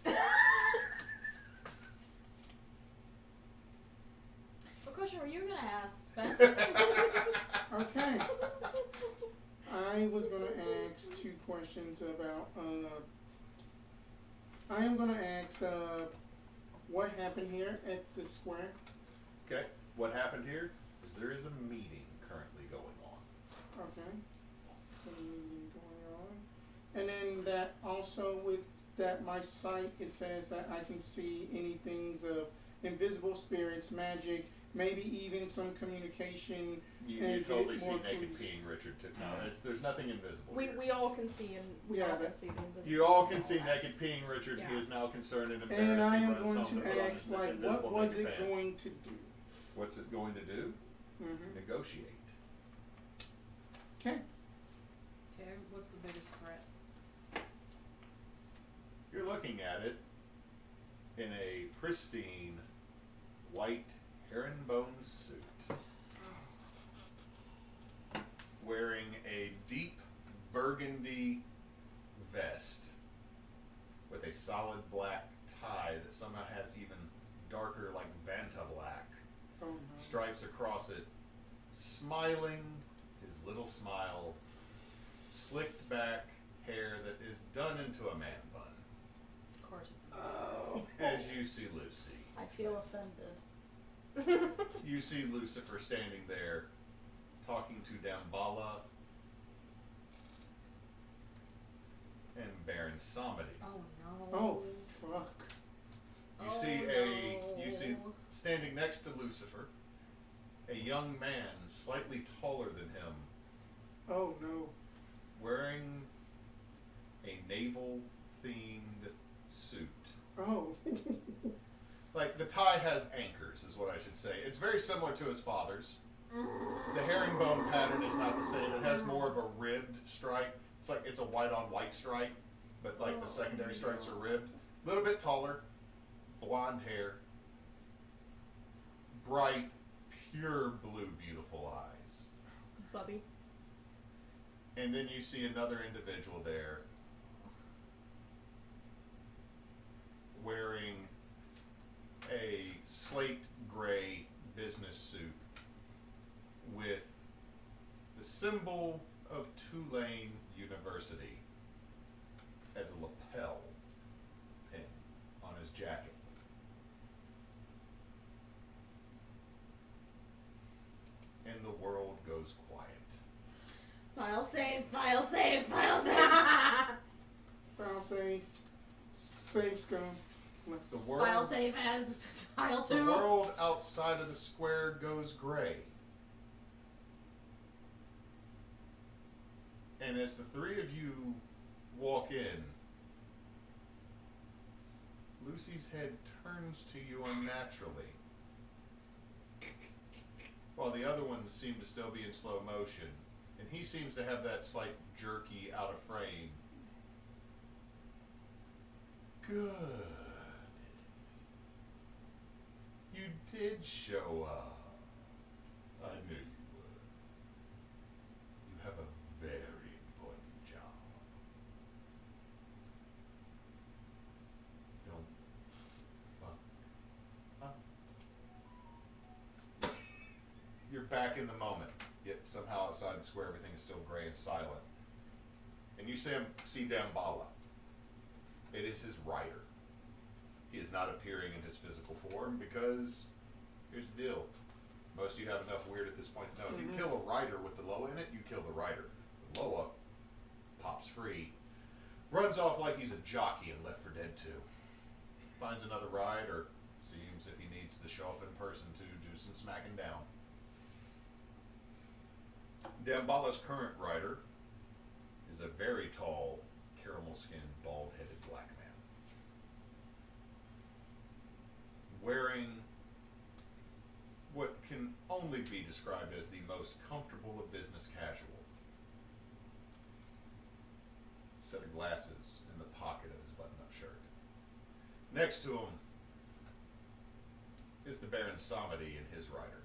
What question were you gonna ask, Spence? Okay. I was going to ask 2 questions about, I am going to ask, what happened here at the square? Okay, what happened here is there is a meeting currently going on. Okay. So meeting going on. And then that also with that my sight, it says that I can see anything of invisible spirits, magic, maybe even some communication. You and totally get see more naked clues. peeing Richard too. No, there's nothing invisible here. We all can see and we Yeah, all can that- see the invisible. You all can see naked peeing Richard. He Yeah. is now concerned and embarrassed. And I He am runs going home to put on ask, his like, what invisible was naked it pants. going to do? What's it going to do? Mm-hmm. Negotiate. Okay. Okay, what's the biggest threat? You're looking at it in a pristine white herringbone suit, wearing a deep burgundy vest with a a solid black tie that somehow has even darker, like Vanta black Oh no. stripes across it, smiling his little smile, slicked back hair that is done into a man bun. Of course it's a Oh. As you see Lucy. I feel offended. You see Lucifer standing there, talking to Damballa and Baron Samedi. Oh no. Oh fuck. You see standing next to Lucifer, a young man slightly taller than him, Oh no. wearing a naval themed suit. Oh. Like the tie has anchors, is what I should say. It's very similar to his father's. The herringbone pattern is not the same. It has more of a ribbed stripe. It's a white on white stripe, but like the secondary stripes are ribbed. A little bit taller, blonde hair, bright, pure blue, beautiful eyes. Bubby. And then you see another individual there wearing a slate gray business suit with the symbol of Tulane University as a lapel pin on his jacket. And the world goes quiet. File save, file save, file save. File safe. Safe scum. Let's. The world, File save as file the 2. world outside of the square goes gray. And as the three of you walk in, Lucy's head turns to you unnaturally, while the other ones seem to still be in slow motion, and he seems to have that slight jerky out of frame. Good. You did show up. I knew you would. You have a very important job. Don't fuck up. You're back in the moment, yet somehow outside the square everything is still gray and silent. And you see Damballa. It is his rider. He is not appearing in his physical form because, here's the deal. Most of you have enough weird at this point to know if you kill a rider with the Loa in it, you kill the rider. The Loa pops free, runs off like he's a jockey in Left 4 Dead 2. Finds another ride, or seems if he needs to show up in person to do some smacking down. Damballa's current rider is a very tall, caramel-skinned, bald-headed black man, wearing what can only be described as the most comfortable of business casual. Set of glasses in the pocket of his button-up shirt. Next to him is the Baron Samedi and his rider.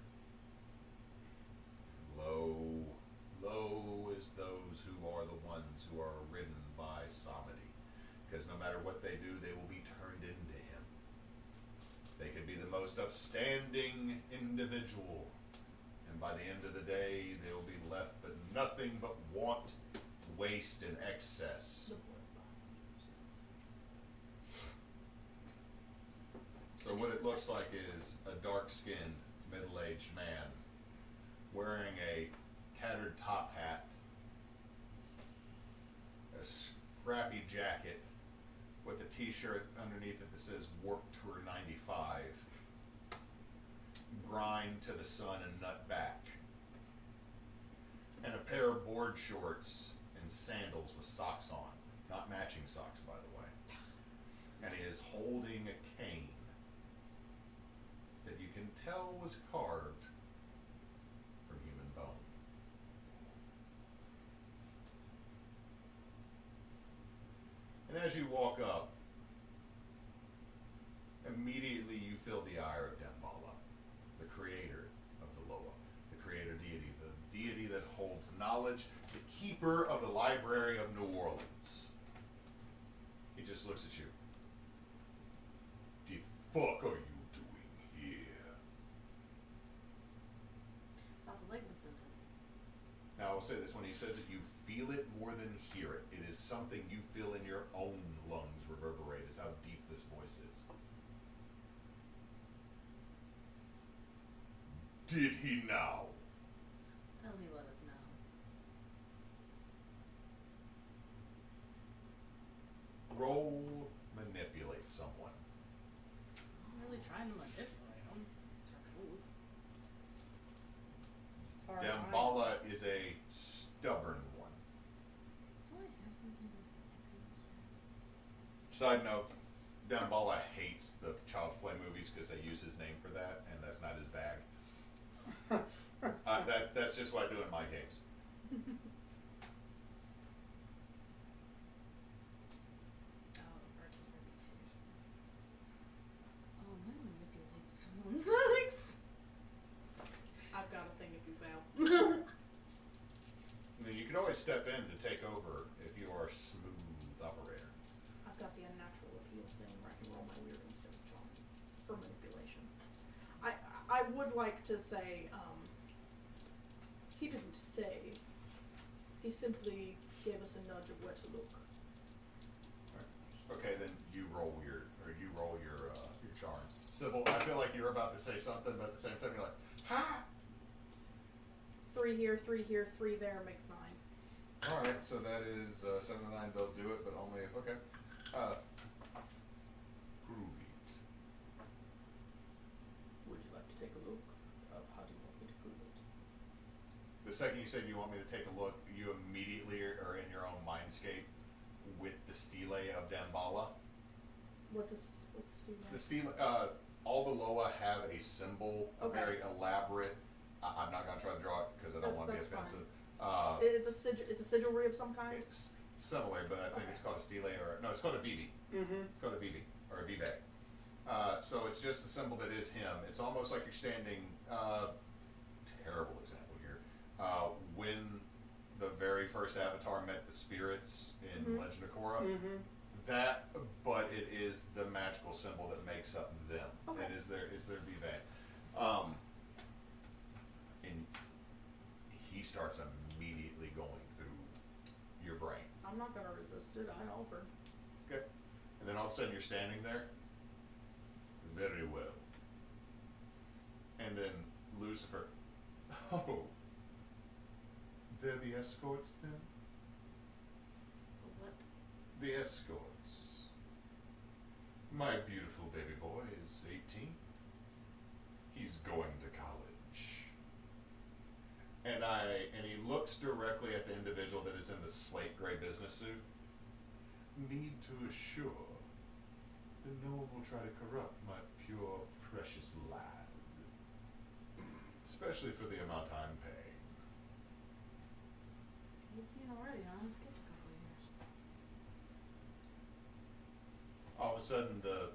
Low is those who are the ones who are ridden by Samedi, because no matter what they do, they will be turned into him. They could be the most upstanding individual, and by the end of the day, they will be left with nothing but want, waste, and excess. So what it looks like is a dark-skinned, middle-aged man wearing a tattered top hat, a scrappy jacket with a t-shirt underneath it that says Work Tour 95, grind to the sun and nut back, and a pair of board shorts and sandals with socks on, not matching socks by the way. And he is holding a cane that you can tell was carved from human bone. And as you walk up, immediately you feel the ire of Damballa, the creator of the Loa, the creator deity, the deity that holds knowledge, the keeper of the Library of New Orleans. He just looks at you. fuck are you doing here? Thought the Ligma sent us. Now, I will say this, when he says it, you feel it more than hear it. It is something you feel in your own lungs reverberate, is how deep this voice is. Did he now? Oh, he let us know. Roll manipulate someone. I'm really trying to manipulate them. It's the truth. As far as I- Damballa is a stubborn one. Do I have something with manipulation? Side note, Damballa hates the Child's Play movies because they use his name for that, and that's not his bag. That's just what I do in my games. Oh, it was working for me too. Oh, my manipulate someone sucks. I've got a thing if you fail. I mean, you can always step in to take over if you are a smooth operator. I've got the unnatural appeal thing where I can roll my weird instead of charm for manipulation. I would like to say, he didn't say. He simply gave us a nudge of where to look. Okay, then you roll weird, or you roll your charm. Sybil, I feel like you're about to say something, but at the same time you're like, ha! 3 here, 3 here, 3 there makes 9. Alright, so that is 7 to 9, they'll do it, but only if, okay. Prove it. Would you like to take a look? How do you want me to prove it? The second you said you want me to take a look, you immediately are in your own mindscape with the stele of Damballa. What's a stele? The stele, all the Loa have a symbol, a Okay. very elaborate. I'm not gonna try to draw it because I don't want to be That's fine. offensive. It's a sigilry of some kind? It's similar, but I think Okay. it's called a stele or no, it's called a Vivi. Mm-hmm. It's called a Vivi or a Vivac. So it's just the symbol that is him. It's almost like you're standing. Terrible example here. When the very first Avatar met the spirits in Mhm. Legend of Korra, Mm-hmm. that, but it is the magical symbol that makes up them. Okay. It is their Vivac. And he starts immediately going through your brain. I'm not gonna resist it, I offered. Okay. And then all of a sudden you're standing there. Very well. And then Lucifer. Oh. They're the escorts then? For what? The escorts. My beautiful baby boy is 18. He's going to college. And he looks directly at the individual that is in the slate gray business suit. Need to assure that no one will try to corrupt my pure, precious lad. Especially for the amount I'm paying. 18 already, huh? I skipped a couple of years. All of a sudden, the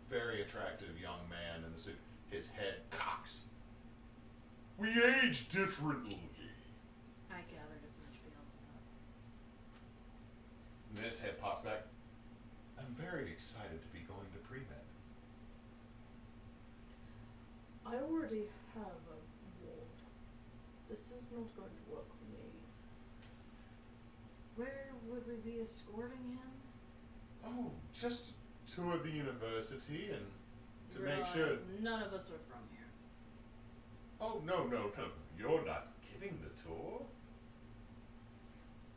very attractive young man in the suit, his head cocks. We age differently. I gathered as much Beelzebub. And then his head pops back. I'm very excited to be going to pre-med. I already have a ward. This is not going to work for me. Where would we be escorting him? Oh, just tour the university and to make sure. Realize none of us are from here. Oh, no. You're not giving the tour.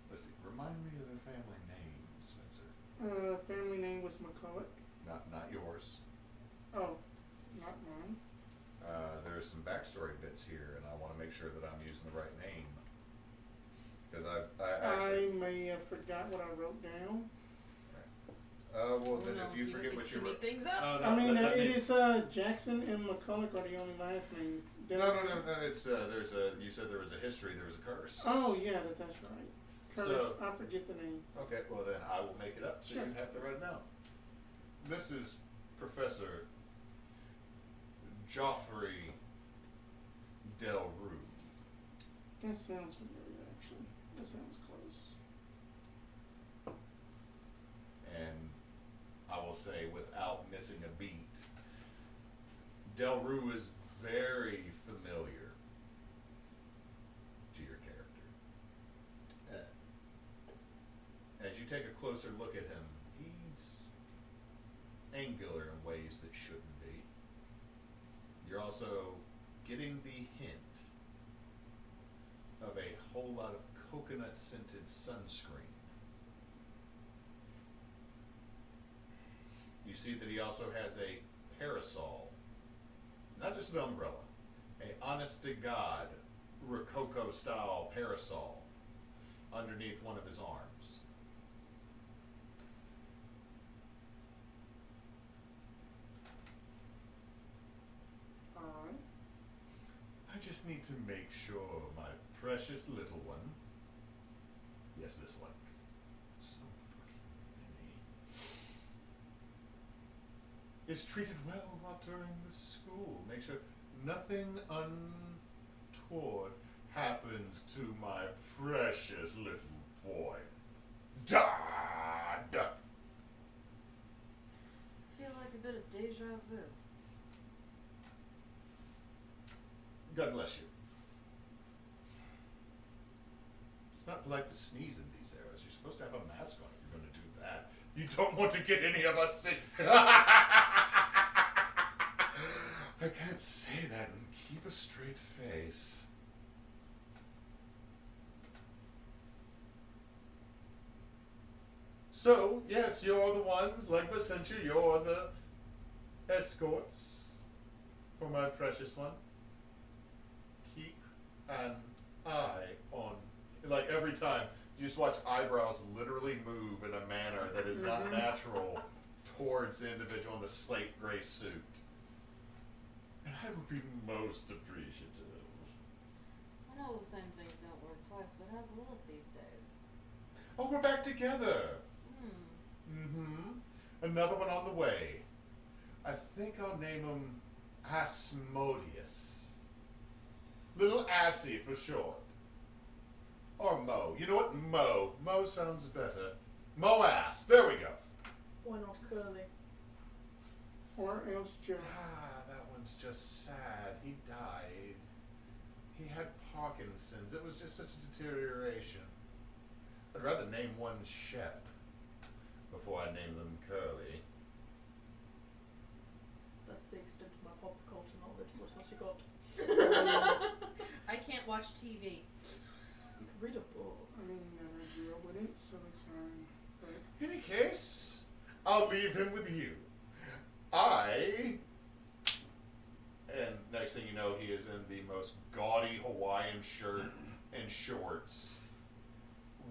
Let's see. Remind me of the family name, Spencer. Family name was McCulloch. Not yours. Oh, not mine. There's some backstory bits here, and I want to make sure that I'm using the right name. Because I actually. I may have forgot what I wrote down. Well, then no, if you forget what you meet wrote. things up. No, I mean, that it means- is Jackson and McCulloch are the only last names. Did No, I- it's there's a. You said there was a history. There was a curse. Oh yeah, that's right. Curtis, So- I forget the name. Okay, well then I will make it up so Sure. you have to write it down. This is Professor Joffrey Del Rue. That sounds familiar, actually. That sounds close. And I will will say, without missing a beat. Del Rue is very familiar to your character. As you take a closer look at him, he's angular in ways that shouldn't be. You're also getting the hint of a whole lot of coconut scented sunscreen. You see that he also has a parasol, not just an umbrella, a honest to God Rococo style parasol underneath one of his arms. Alright. I just need to make sure my precious little one, yes, this one, so fucking many, is treated well while during the school. Make sure nothing untoward happens to my precious little boy. Dad! I feel like a bit of deja vu. God bless you. It's not polite to sneeze in these eras. You're supposed to have a mask on if you're going to do that. You don't want to get any of us sick. I can't say that and keep a straight face. So, yes, you're the ones, Legba sent you, you're the escorts for my precious one. Keep an eye on, like every time, you just watch eyebrows literally move in a manner that is not natural towards the individual in the slate gray suit. And I would be most appreciative. I know the same things don't work twice, but how's Lilith these days? Oh, we're back together. Hmm. Another one on the way. I think I'll name him Asmodeus. Little Assy for short. Or Mo. You know what? Mo. Mo sounds better. Moass. There we go. Why not Curly? Or else Joe. Ah, that one's just sad. He died. He had Parkinson's. It was just such a deterioration. I'd rather name one Shep before I name them Curly. That's the extent of my pop culture knowledge. What else you got? I can't watch TV. You can read a book. I mean, never grew up with it, so it's fine. But In any case, I'll leave him with you. And next thing you know, he is in the most gaudy Hawaiian shirt and shorts,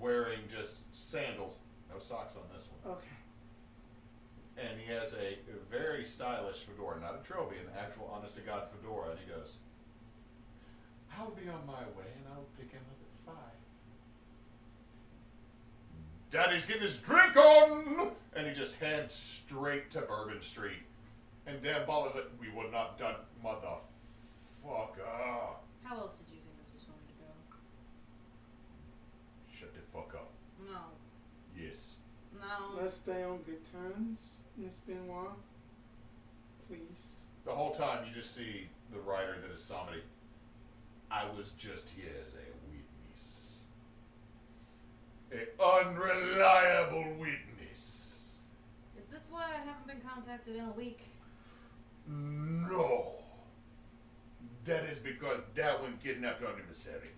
wearing just sandals, no socks on this one. okay. And he has a very stylish fedora, not a trilby, an actual honest-to-God fedora, and he goes, I'll be on my way, and I'll pick him up at 5. Daddy's getting his drink on! And he just heads straight to Bourbon Street. And Dan Ball is like, we would not done, motherfucker. How else did you think this was going to go? Shut the fuck up. No. Yes. No. Let's stay on good terms, Miss Benoit. Please. The whole time you just see the writer that is somebody. I was just here as a witness. An unreliable witness. Is this why I haven't been contacted in a week? No. That is because that one kidnapped our emissary.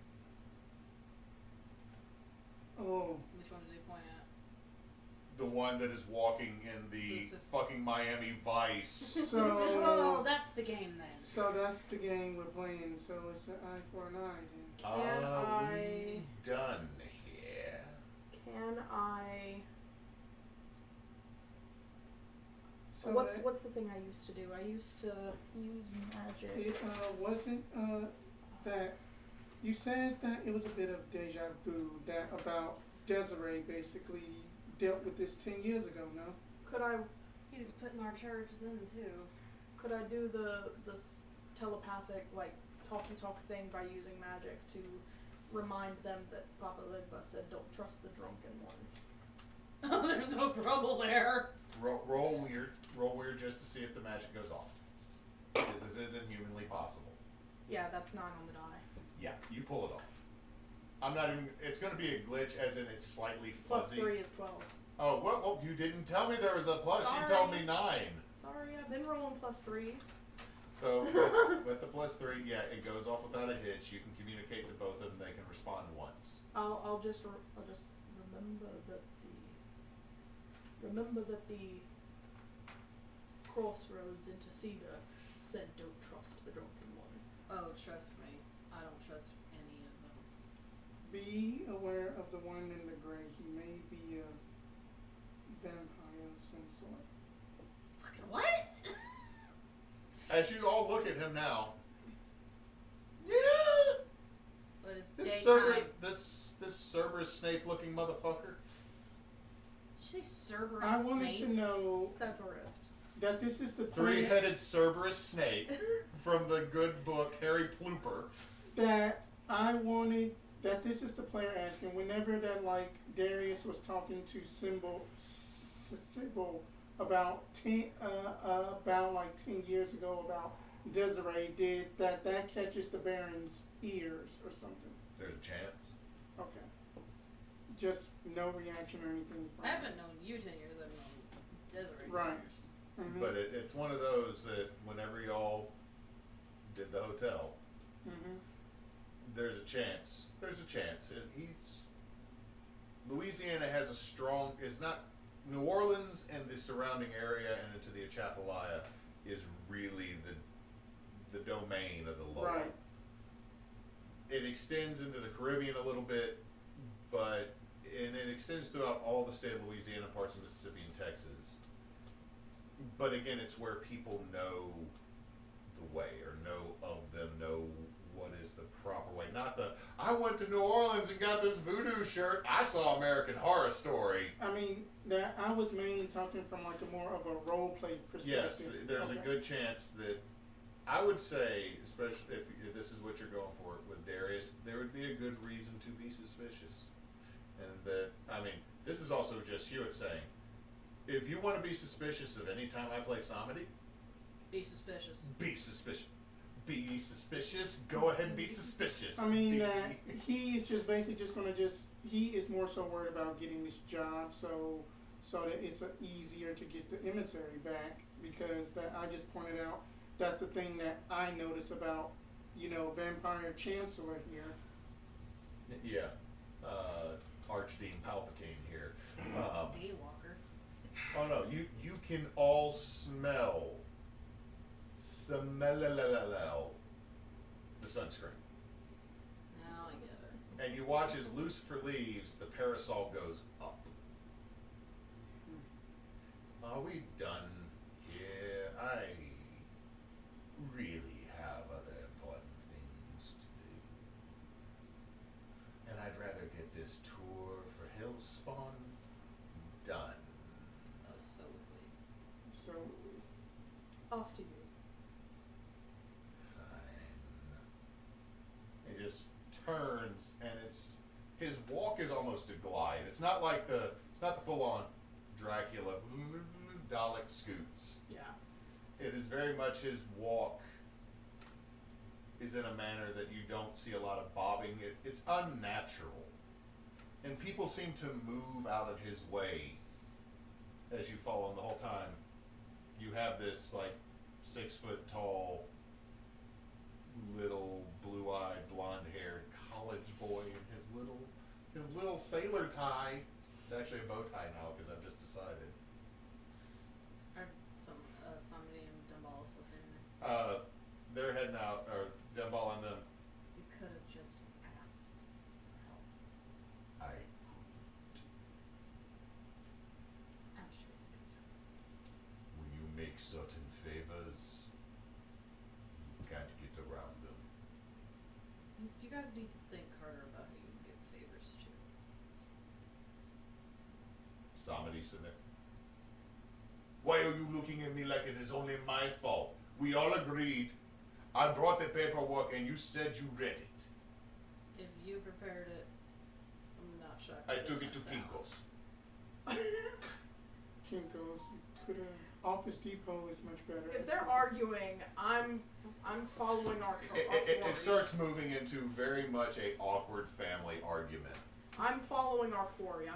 Oh, Which one did he point at? The one that is walking in the Lucifer. fucking Miami Vice. so Oh, that's the game then. so that's the game we're playing. So it's an eye for an eye then. Can Are I- we done here? Can I? So what's that- what's the thing I used to do? I used to use magic. It wasn't that you said that it was a bit of deja vu that about Desiree basically dealt with this 10 years ago. No. Could I He was putting our charges in too. could I do this telepathic like talky talk thing by using magic to remind them that Papa Legba said don't trust the drunken one? Oh, there's no trouble there. Roll weird. Roll weird just to see if the magic goes off. Because this isn't humanly possible. Yeah, that's 9 on the die. Yeah, you pull it off. I'm not even. It's going to be a glitch, as in it's slightly Plus fuzzy. 3 is 12. Oh, well, you didn't tell me there was a plus. Sorry. You told me 9. Sorry, I've been rolling plus 3s. So with the plus 3, yeah, it goes off without a hitch. You can communicate to both of them. They can respond once. I'll just remember that the crossroads into Cedar said don't trust the drunken one. Oh, trust me. I don't trust any of them. Be aware of the one in the gray. He may be a vampire of some sort. Fucking what? As you all look at him now, yeah, But it's this daytime. Cerberus Snape-looking motherfucker. Did you say Cerberus I wanted Snape? to know Cerberus. that this is the player Three-headed Cerberus Snape from the good book Harry Plooper. that I wanted. That this is the player asking. Whenever that like Darius was talking to Sybil about 10 years ago about Desiree, did that catches the Baron's ears or something? There's a chance. Okay. Just no reaction or anything from I haven't known you 10 years. I've known Desiree 10 Right. years. Mm-hmm. But it's one of those that whenever y'all did the hotel, Mm-hmm. there's a chance. Louisiana has a strong. It's not New Orleans and the surrounding area and into the Atchafalaya is really the domain of the law. Right. It extends into the Caribbean a little bit, and it extends throughout all the state of Louisiana, parts of Mississippi and Texas. But again, it's where people know the way, or know of them, know what is the proper way. Not the, I went to New Orleans and got this voodoo shirt. I saw American Horror Story. I mean, that I was mainly talking from like a more of a role play perspective. Yes, there's a Okay. good chance that I would say, especially if this is what you're going for with Darius, there would be a good reason to be suspicious. And that, I mean, this is also just Hewitt saying, if you want to be suspicious of any time I play Somedy, Be suspicious. be suspicious. Be suspicious. Go ahead and be suspicious. I mean, that he is just basically just going to he is more so worried about getting this job so that it's easier to get the emissary back, because that I just pointed out that the thing that I noticed about, Vampire Chancellor here. Yeah. Archdean Palpatine here. Daywalker. Oh no, you can all smell the sunscreen. Now I get it. And you watch as Lucifer leaves, the parasol goes up. Are we done here? I really have other important things to do. And I'd rather get this tour for Hillspawn done. Oh, so weird. So Off to you. Fine. He just turns, and his walk is almost a glide. It's not the full on Dracula Dalek scoots. Yeah. It is very much his walk is in a manner that you don't see a lot of bobbing. It's unnatural, and people seem to move out of his way as you follow him the whole time. You have this like 6 foot tall, little blue-eyed, blonde-haired college boy in his little sailor tie. It's actually a bow tie now because I've just decided. Are somebody in Dumball still sitting there? They're heading out, or Denball and them. You could have just asked for help. I I'm sure you could have. When you make certain favors, you can't get around them. You guys need to think harder about who you give favors to. Somebody said that. Why are you looking at me like it is only my fault? We all agreed. I brought the paperwork and you said you read it. If you prepared it, I'm not shocked. I this took it went to south. Kinko's. Kinko's Office Depot is much better. If they're arguing, I'm following our It quarry. starts moving into very much a awkward family argument. I'm following our quarry. I'm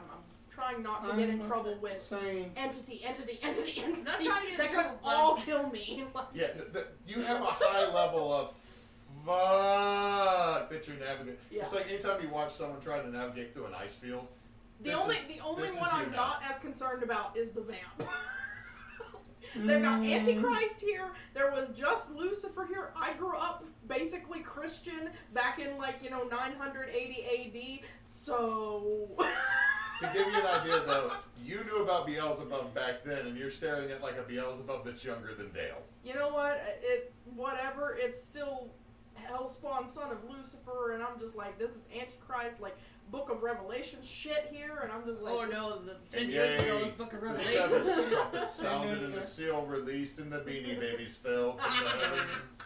trying not to get in trouble with saying entity I'm not trying to get in that trouble, could but all kill me. Yeah, you have a high level of fuck that you're navigating. Yeah. It's like anytime you watch someone try to navigate through an ice field. The this only is one you I'm now. not as concerned about is the vamp. They've got Antichrist here. There was just Lucifer here. I grew up basically Christian back in 980 AD. So To give you an idea, though, you knew about Beelzebub back then, and you're staring at like a Beelzebub that's younger than Dale. you know what? Whatever. It's still Hellspawn, son of Lucifer, and I'm just like, this is Antichrist, like Book of Revelation shit here, and I'm just like, oh this- no, the 10 And years yay, ago was Book of the Revelation. seven trumpets sounded and the seal released and the Beanie Babies fell from the heavens.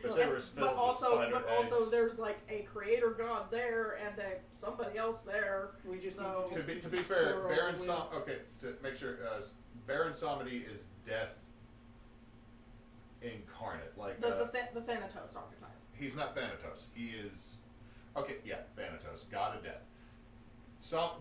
But they were filled But also, with spider also, eggs. there's like a creator god there and somebody else there. we just So- need to just To keep be this fair, tour Baron over Som. Okay, to make sure, Baron Samedi is death incarnate. Like The Thanatos archetype. he's not Thanatos. He is Thanatos, god of death.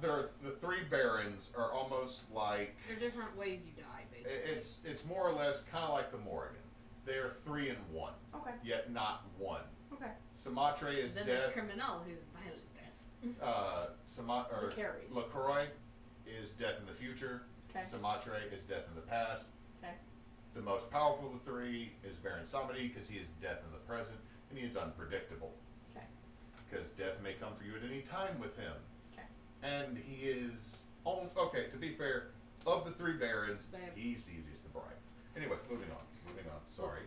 The three barons are almost like They're different ways you die, basically. it's more or less kind of like the Morrigan. They are 3 in 1, Okay. yet not one. Okay. Sumatre is then there's death. Criminal, who's violent death. LaCarries. LaCroix is death in the future. Okay. Sumatre is death in the past. Okay. The most powerful of the three is Baron Samedi because he is death in the present and he is unpredictable. Okay. Because death may come for you at any time with him. Okay. And he is to be fair, of the 3 barons, Babe. he's the easiest to bribe. Anyway, moving on. Sorry.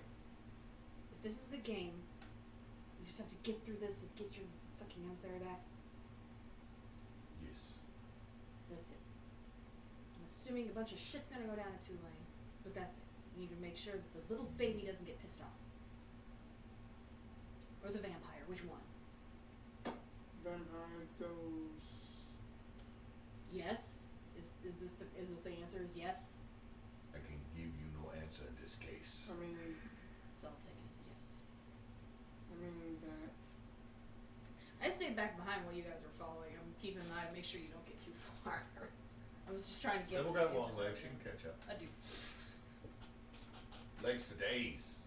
If this is the game, you just have to get through this and get your fucking answer back. Yes. That's it. I'm assuming a bunch of shit's gonna go down at Tulane, but that's it. You need to make sure that the little baby doesn't get pissed off. Or the vampire, which one? Vampire goes. Yes? Is this the answer is yes? I can give you no answer in this case. I mean So I'll take it as a yes. that. I stayed back behind while you guys were following. I'm keeping an eye to make sure you don't get too far. I was just trying to get Sybil some got long answers legs. out She can there. catch up. I do. Legs for days.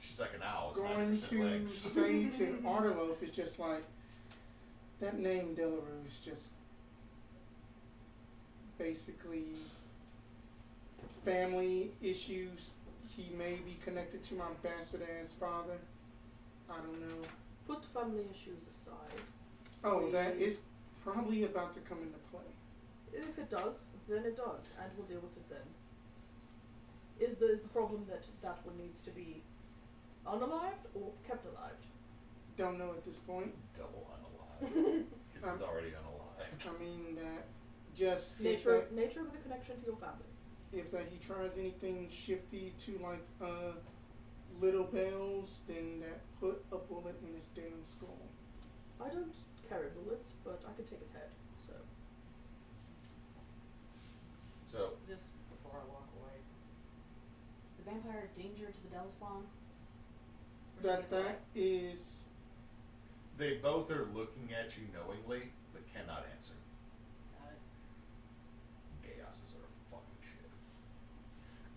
She's like an owl. It's Going 90% to legs. say to Arterloaf is just like that name Delarue is just basically family issues. He may be connected to my bastard ass father. I don't know. Put family issues aside. Oh, that is probably about to come into play. If it does, then it does, and we'll deal with it then. Is the problem that one needs to be unalived or kept alive? Don't know at this point. Double unalive. Because he's already unalive. I mean that just Nature of the connection to your family. if that he tries anything shifty to like Little Bells, then that put a bullet in his damn skull. I don't carry bullets, but I could take his head. So, Just before I walk away. Is the vampire a danger to the devil spawn? Or should I get That is they both are looking at you knowingly, but cannot answer. Got it. Gayasses are fucking shit.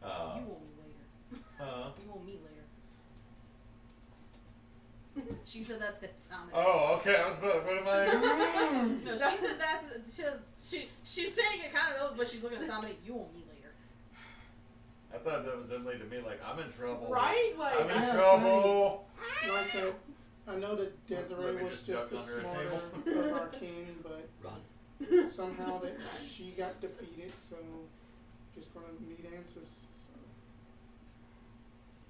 You want me later. You want me later. She said that's it, Simon. Oh, okay. I was about. What am I? No, she said that. She's saying it kind of, but she's looking at Simon. You want me later. I thought that was Emily to me. Like I'm in trouble. Right? Like I'm in Yeah, trouble. like that. I know that Desiree Let me was just just the duck under a smarter of our kin, but Run. somehow that she got defeated. So just gonna need answers.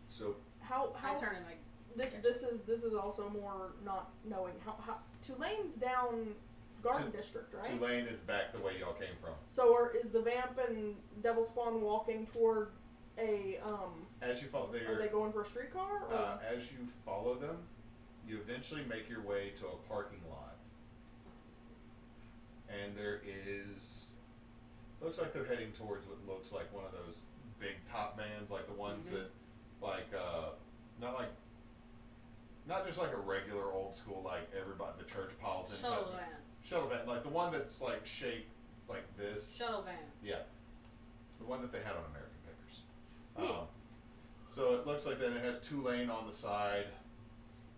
So how I turn and like. this is also more not knowing how Tulane's down Garden District, right? Tulane is back the way y'all came from. So is the vamp and devil spawn walking toward a As you follow, are they going for a streetcar? Or? as you follow them, you eventually make your way to a parking lot, and there is looks like they're heading towards what looks like one of those big top vans, like the ones that, like, not just like a regular old school, like everybody, the church piles in. Shuttle type- van. Shuttle van, like the one that's like shaped like this. Shuttle van. Yeah. The one that they had on American Pickers. Neat. So it looks like that it has 2-lane on the side,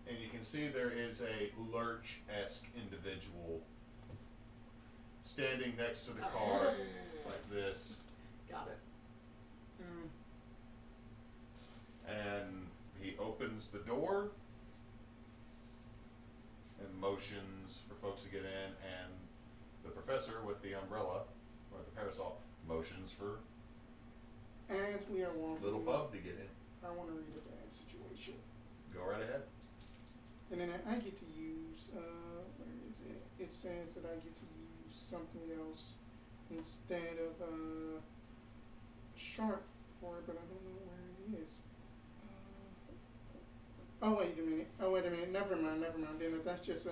and you can see there is a lurch-esque individual standing next to the car like this, Got it. and he opens the door and motions for folks to get in, and the professor with the umbrella, or the parasol, motions for As we are walking, little bub to get in. I want to read a bad situation. Go right ahead. And then I get to use, where is it? It says that I get to use something else instead of sharp for it, but I don't know where it is. Oh wait a minute. Never mind. Then that's just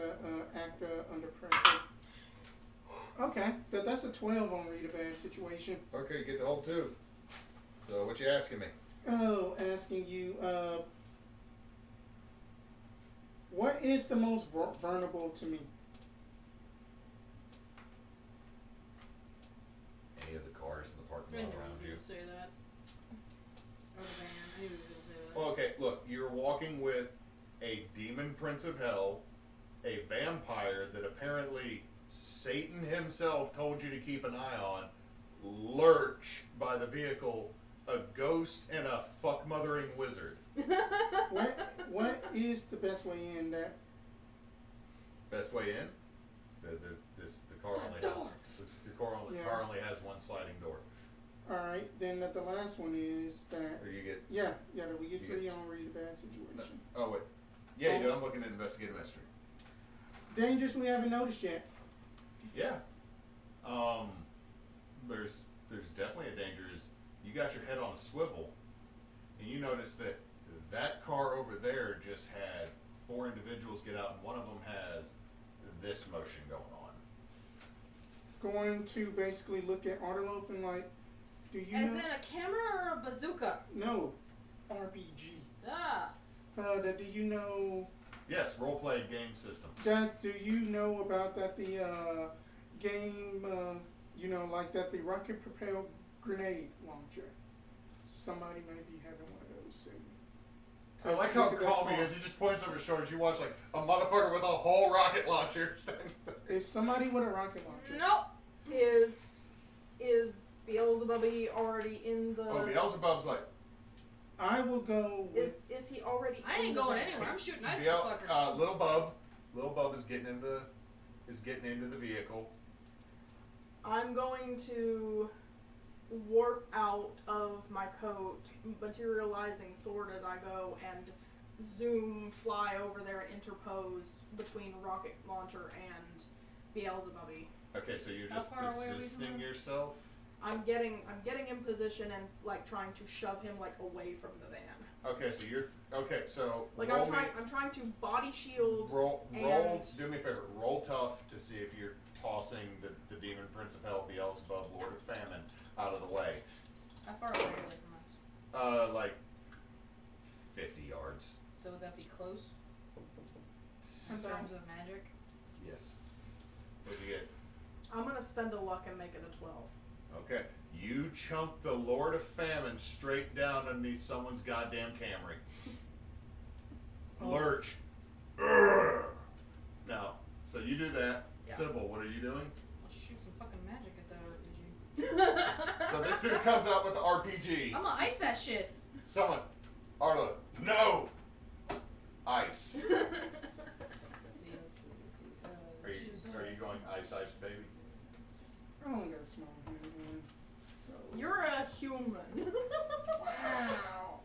act under pressure. Okay, that's a 12 on read a bad situation. Okay, you get to hold 2. So what you asking me? Oh, asking you, what is the most vulnerable to me? Any of the cars in the parking I lot knew around he you? was gonna say that. Or the van. I knew he was gonna say that. Well, okay, look, you're walking with a demon prince of hell, a vampire that apparently Satan himself told you to keep an eye on, lurch by the vehicle, a ghost, and a fuck-mothering wizard. What is the best way in that? Best way in? The car only has Yeah. car only has one sliding door. Alright, then the last one is that, Or you get that we get You 3 get- on read a bad situation. oh wait. Yeah, you do. I'm looking to investigate a mystery. Dangers we haven't noticed yet. Yeah. There's definitely a danger is you got your head on a swivel, and you notice that car over there just had 4 individuals get out, and one of them has this motion going on. Going to basically look at Arterloaf and like, do you Is know? it a camera or a bazooka? No, RPG. Ah. That do you know? Yes, role-playing game system. That do you know about that the game? Like that the rocket propelled grenade launcher. Somebody might be having one of those soon. I like how calm he is. He just points over his shoulders. You watch like a motherfucker with a whole rocket launcher standing there. Is somebody with a rocket launcher? Nope. Is Beelzebub already in the? Oh, Beelzebub's like, I will go with. Is he already? I in ain't the going van? anywhere. I'm shooting ice at the fucker. Little Bub is getting into the vehicle. I'm going to warp out of my coat, materializing sword as I go, and zoom, fly over there and interpose between rocket launcher and Beelzebub. Okay, so you're How just far away are we from positioning him? yourself. I'm getting in position and like trying to shove him like away from the van. Okay, so Like roll I'm trying to body shield. roll. and- Do me a favor. Roll tough to see if you're tossing the demon prince of hell, Beelzebub, Lord of Famine, out of the way. How far away are they from us? Like 50 yards. So would that be close? In terms of magic? Yes. What'd you get? I'm gonna spend a luck and make it a 12. Okay. You chunk the Lord of Famine straight down underneath someone's goddamn Camry. Lurch. Urgh. Now, so you do that. Yeah. Sybil, what are you doing? I'll shoot some fucking magic at that RPG. So this dude comes out with the RPG. I'm gonna ice that shit. Someone, Arlo, no! Ice. Let's see. Are you going ice, baby? I only got a small hand, man. So. You're a human. Wow.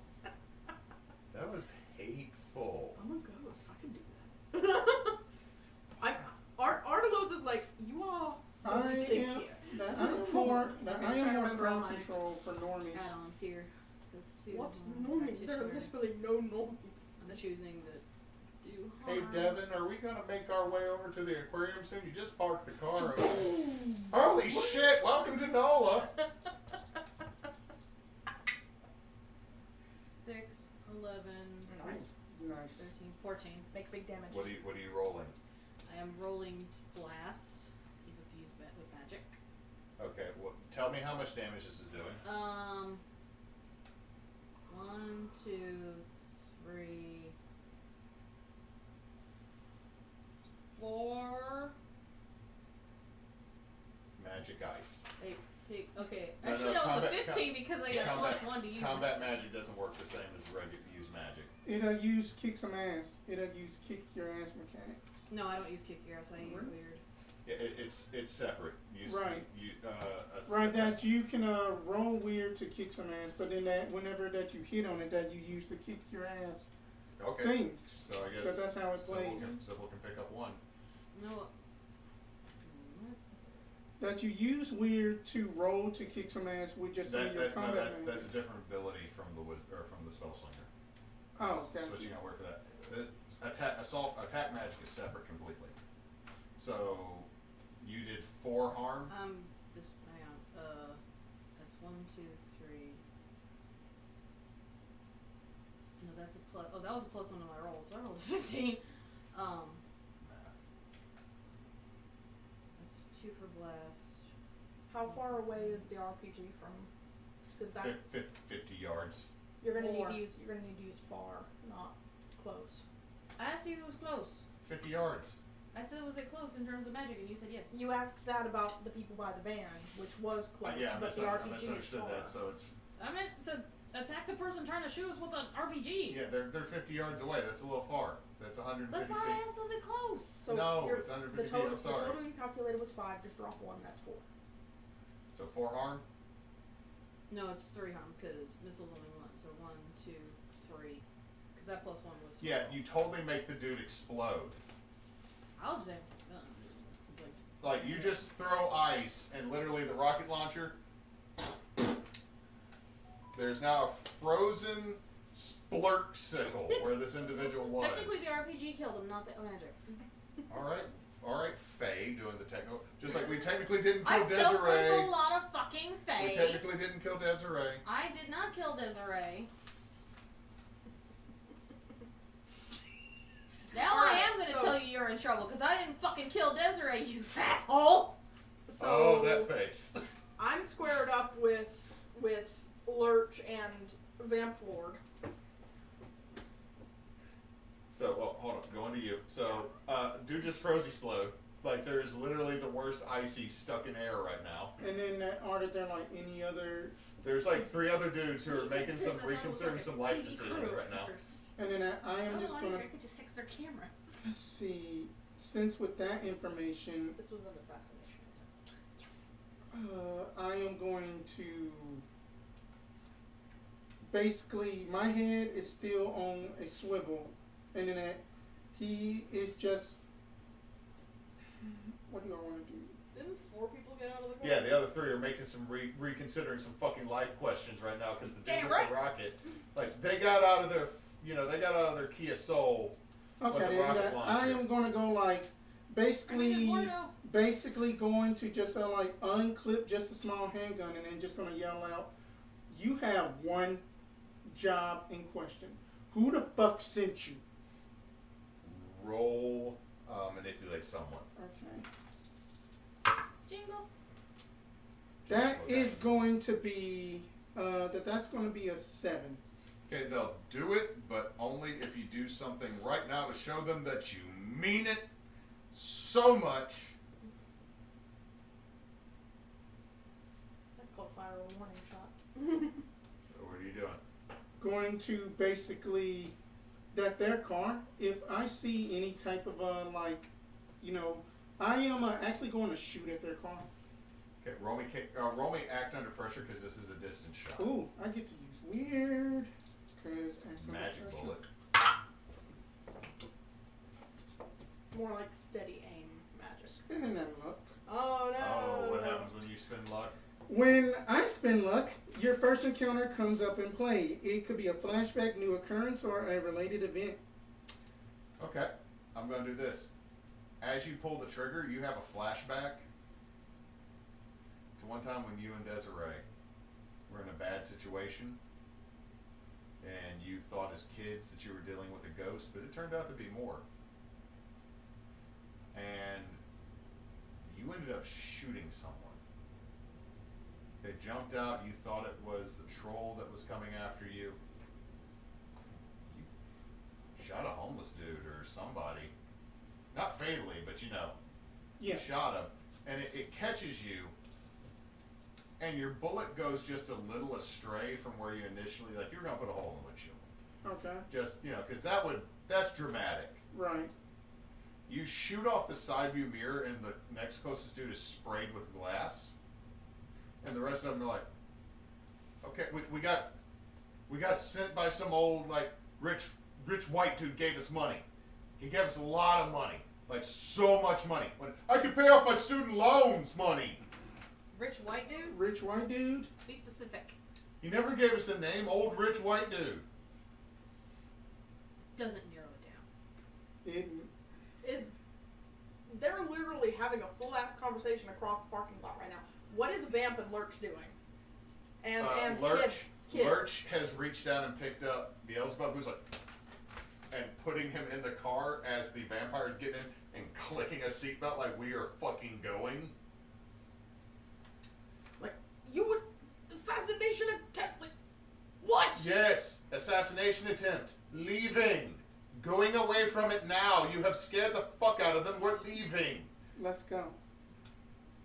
That was hateful. I'm a ghost. I can do that. Arteloth is like, you all I think am. here. That This I is a am problem. more. That I'm I trying am to more remember all crowd my control for normies. Add-ons here. So it's 2. What I'm normies? There are practitioner. literally no normies. I'm choosing the do Hey harm. Devin, are we gonna make our way over to the aquarium soon? You just parked the car. Holy shit! Welcome to NOLA. 6, 11, Nice. 13, 14. Make big damage. What are you rolling? I am rolling blast. You just use with magic. Okay, tell me how much damage this is doing. 1, 2, 3, 4. Magic ice. Okay. No, Actually, no, that was combat- a 15 because I got combat- +1 to use Combat magic doesn't work the same as regular use magic. It'll use kick some ass. It'll use kick your ass mechanics. No, I don't use kick your ass. I use Really? weird. Yeah, it's separate. Right. A Right, that you can roll weird to kick some ass, but then that whenever that you hit on it, that you use to kick your ass Okay. things. So I guess But that's how it Sybil plays. Sybil can pick up one. No. That you use weird to roll to kick some ass with just some of your combat that's a magic. different ability from the spell slinger. Oh, gotcha. Switching out word for that. The attack magic is separate completely. So you did 4 harm. This. Hang on. That's 1, 2, 3. No, that's a plus. Oh, that was a +1 on my roll. So I rolled a 15. That's 2 for blast. How far away is the RPG from? Because that 50 yards. you're gonna need 4. to use. You're gonna need to use far, not close. I asked you if it was close. 50 yards. I said, was it close in terms of magic? And you said yes. You asked that about the people by the van, which was close, Yeah, I but the I RPG is misunderstood far. that. So it's I meant to attack the person trying to shoot us with an RPG. yeah, they're 50 yards away. That's a little far. That's 150 That's why I feet. asked, was it close? So No, you're- it's under the 50 feet. total, I'm sorry. The total you calculated was 5. Just drop 1. That's 4. So 4 harm. No, it's 3 harm because missiles only 1. So 1, 2, 3. Because that +1 was 12. Yeah, you totally make the dude explode. I was saying for the gun. It's Like you just throw ice and literally the rocket launcher. There's now a frozen splurt sickle where this individual was. Technically, the RPG killed him, not the magic. All right, Faye doing the technical. Just like we technically didn't kill I've dealt with Desiree. a lot of fucking We Fae. technically didn't kill Desiree. I did not kill Desiree. Now I Alright, am gonna so- tell you you're in trouble because I didn't fucking kill Desiree, you asshole. So Oh, that face. I'm squared up with Lurch and Vamp Lord. So, well, hold on, going to you. So, dude just froze explode. Like, there's literally the worst icy stuck in air right now. And then are there like any other? There's like 3 other dudes who are He said making this, some, I thought it was reconsidering like a some life TV decisions crew right now. first. And then I am just Oh, gonna I could just hex their cameras. see. Since with that information, This was an assassination attempt. I am going to. Basically, my head is still on a swivel, and then he is just. What do I want to do? Didn't 4 people get out of the car? Yeah, the other 3 are making some reconsidering some fucking life questions right now because the dude Damn with right. the rocket, like they got out of their Kia Soul. With Okay, the then rocket I launcher. am going to go like basically going to just like unclip just a small handgun and then just going to yell out, "You have one job in question. Who the fuck sent you?" Roll, manipulate someone. Okay. Jingle. That is going to be that's going to be a 7. Okay, they'll do it, but only if you do something right now to show them that you mean it so much. That's called fire a warning shot. So what are you doing? Going to basically that their car. If I see any type of I am actually going to shoot at their car. Okay, roll me act under pressure because this is a distance shot. Ooh, I get to use weird. Cause Magic bullet. More like steady aim magic. Spinning that luck. Oh no! Oh, what happens when you spin luck? When I spin luck, your first encounter comes up in play. It could be a flashback, new occurrence, or a related event. Okay, I'm gonna do this. As you pull the trigger, you have a flashback to one time when you and Desiree were in a bad situation, and you thought as kids that you were dealing with a ghost, but it turned out to be more. And you ended up shooting someone. They jumped out, you thought it was the troll that was coming after you. You shot a homeless dude or somebody. Not fatally, but you know. Yeah. You shot him. And it catches you. And your bullet goes just a little astray from where you initially, like you were going to put a hole in the windshield. Okay. Just, you know, because that's dramatic. Right. You shoot off the side view mirror, and the next closest dude is sprayed with glass, and the rest of them are like, "Okay, we got sent by some old like rich white dude gave us money. He gave us a lot of money, like so much money. When I could pay off my student loans money. Rich white dude? Rich white dude. Be specific. He never gave us a name. Old rich white dude. Doesn't narrow it down. It. They're literally having a full ass conversation across the parking lot right now. What is Vamp and Lurch doing? And Kid. Lurch has reached down and picked up Beelzebub, who's like, and putting him in the car as the vampire is getting in and clicking a seatbelt like we are fucking going. Like, you would assassination attempt. Like, what? Yes, assassination attempt. Leaving. Going away from it now. You have scared the fuck out of them. We're leaving. Let's go.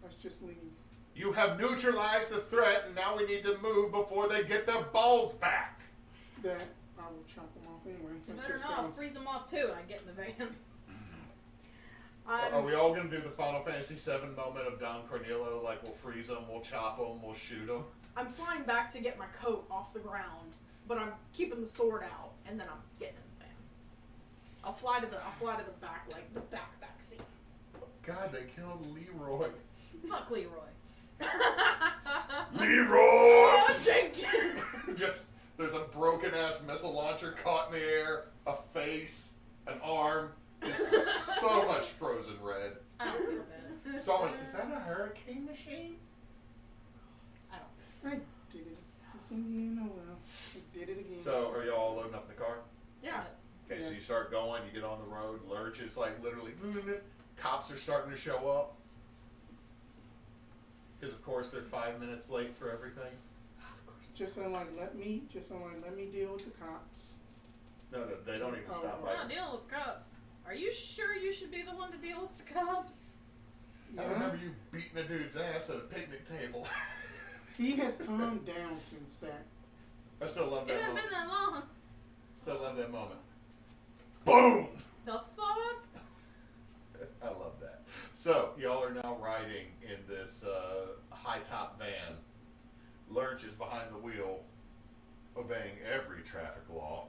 Let's just leave. You have neutralized the threat, and now we need to move before they get their balls back. That I will chop them off anyway. You Let's better just not. go. I'll freeze them off too. I get in the van. Are we all going to do the Final Fantasy VII moment of Don Cornelio? Like, we'll freeze them, we'll chop them, we'll shoot them? I'm flying back to get my coat off the ground, but I'm keeping the sword out, and then I'm getting in the van. I'll fly to the back, like the back seat. God, they killed Leroy. Fuck Leroy. Leroy! Oh, Jenkins! Just, there's a broken ass missile launcher caught in the air, a face, an arm, just so much frozen red. I don't feel bad. Someone, is that a hurricane machine? I don't. I did it again. Oh well. I did it again. So, are y'all loading up the car? Yeah. Okay, so Yeah. you start going, you get on the road, Lurch is like literally, cops are starting to show up. Because of course they're 5 minutes late for everything. Just so let me deal with the cops. No, they don't even stop I'm by. not dealing with cops. Are you sure you should be the one to deal with the cops? I remember you beating a dude's ass at a picnic table. He has calmed down since that. I still love It that hasn't moment. been that long. Still love that moment. Boom! The fuck? I love that. So, y'all are now riding in this high-top van. Lurch is behind the wheel, obeying every traffic law.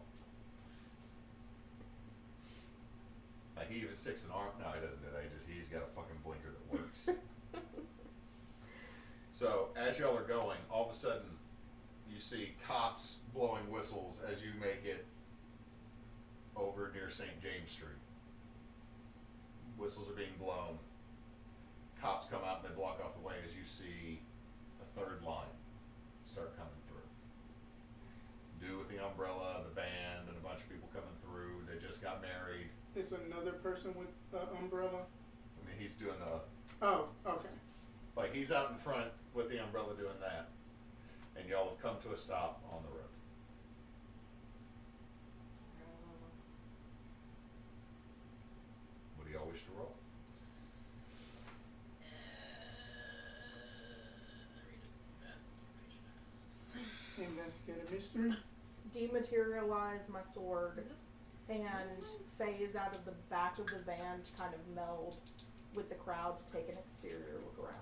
Like, he even sticks an arm. No, he doesn't do that. He's got a fucking blinker that works. So, as y'all are going, all of a sudden, you see cops blowing whistles as you make it over near St. James Street. Whistles are being blown. Cops come out and they block off the way as you see a third line start coming through. Dude with the umbrella, the band, and a bunch of people coming through. They just got married. It's another person with an umbrella. I mean, he's doing the, Oh, okay. like he's out in front with the umbrella doing that. And y'all have come to a stop on the road. What do y'all wish to roll? Investigate a mystery. Dematerialize my sword Is this? and phase out of the back of the van to kind of meld with the crowd to take an exterior look around.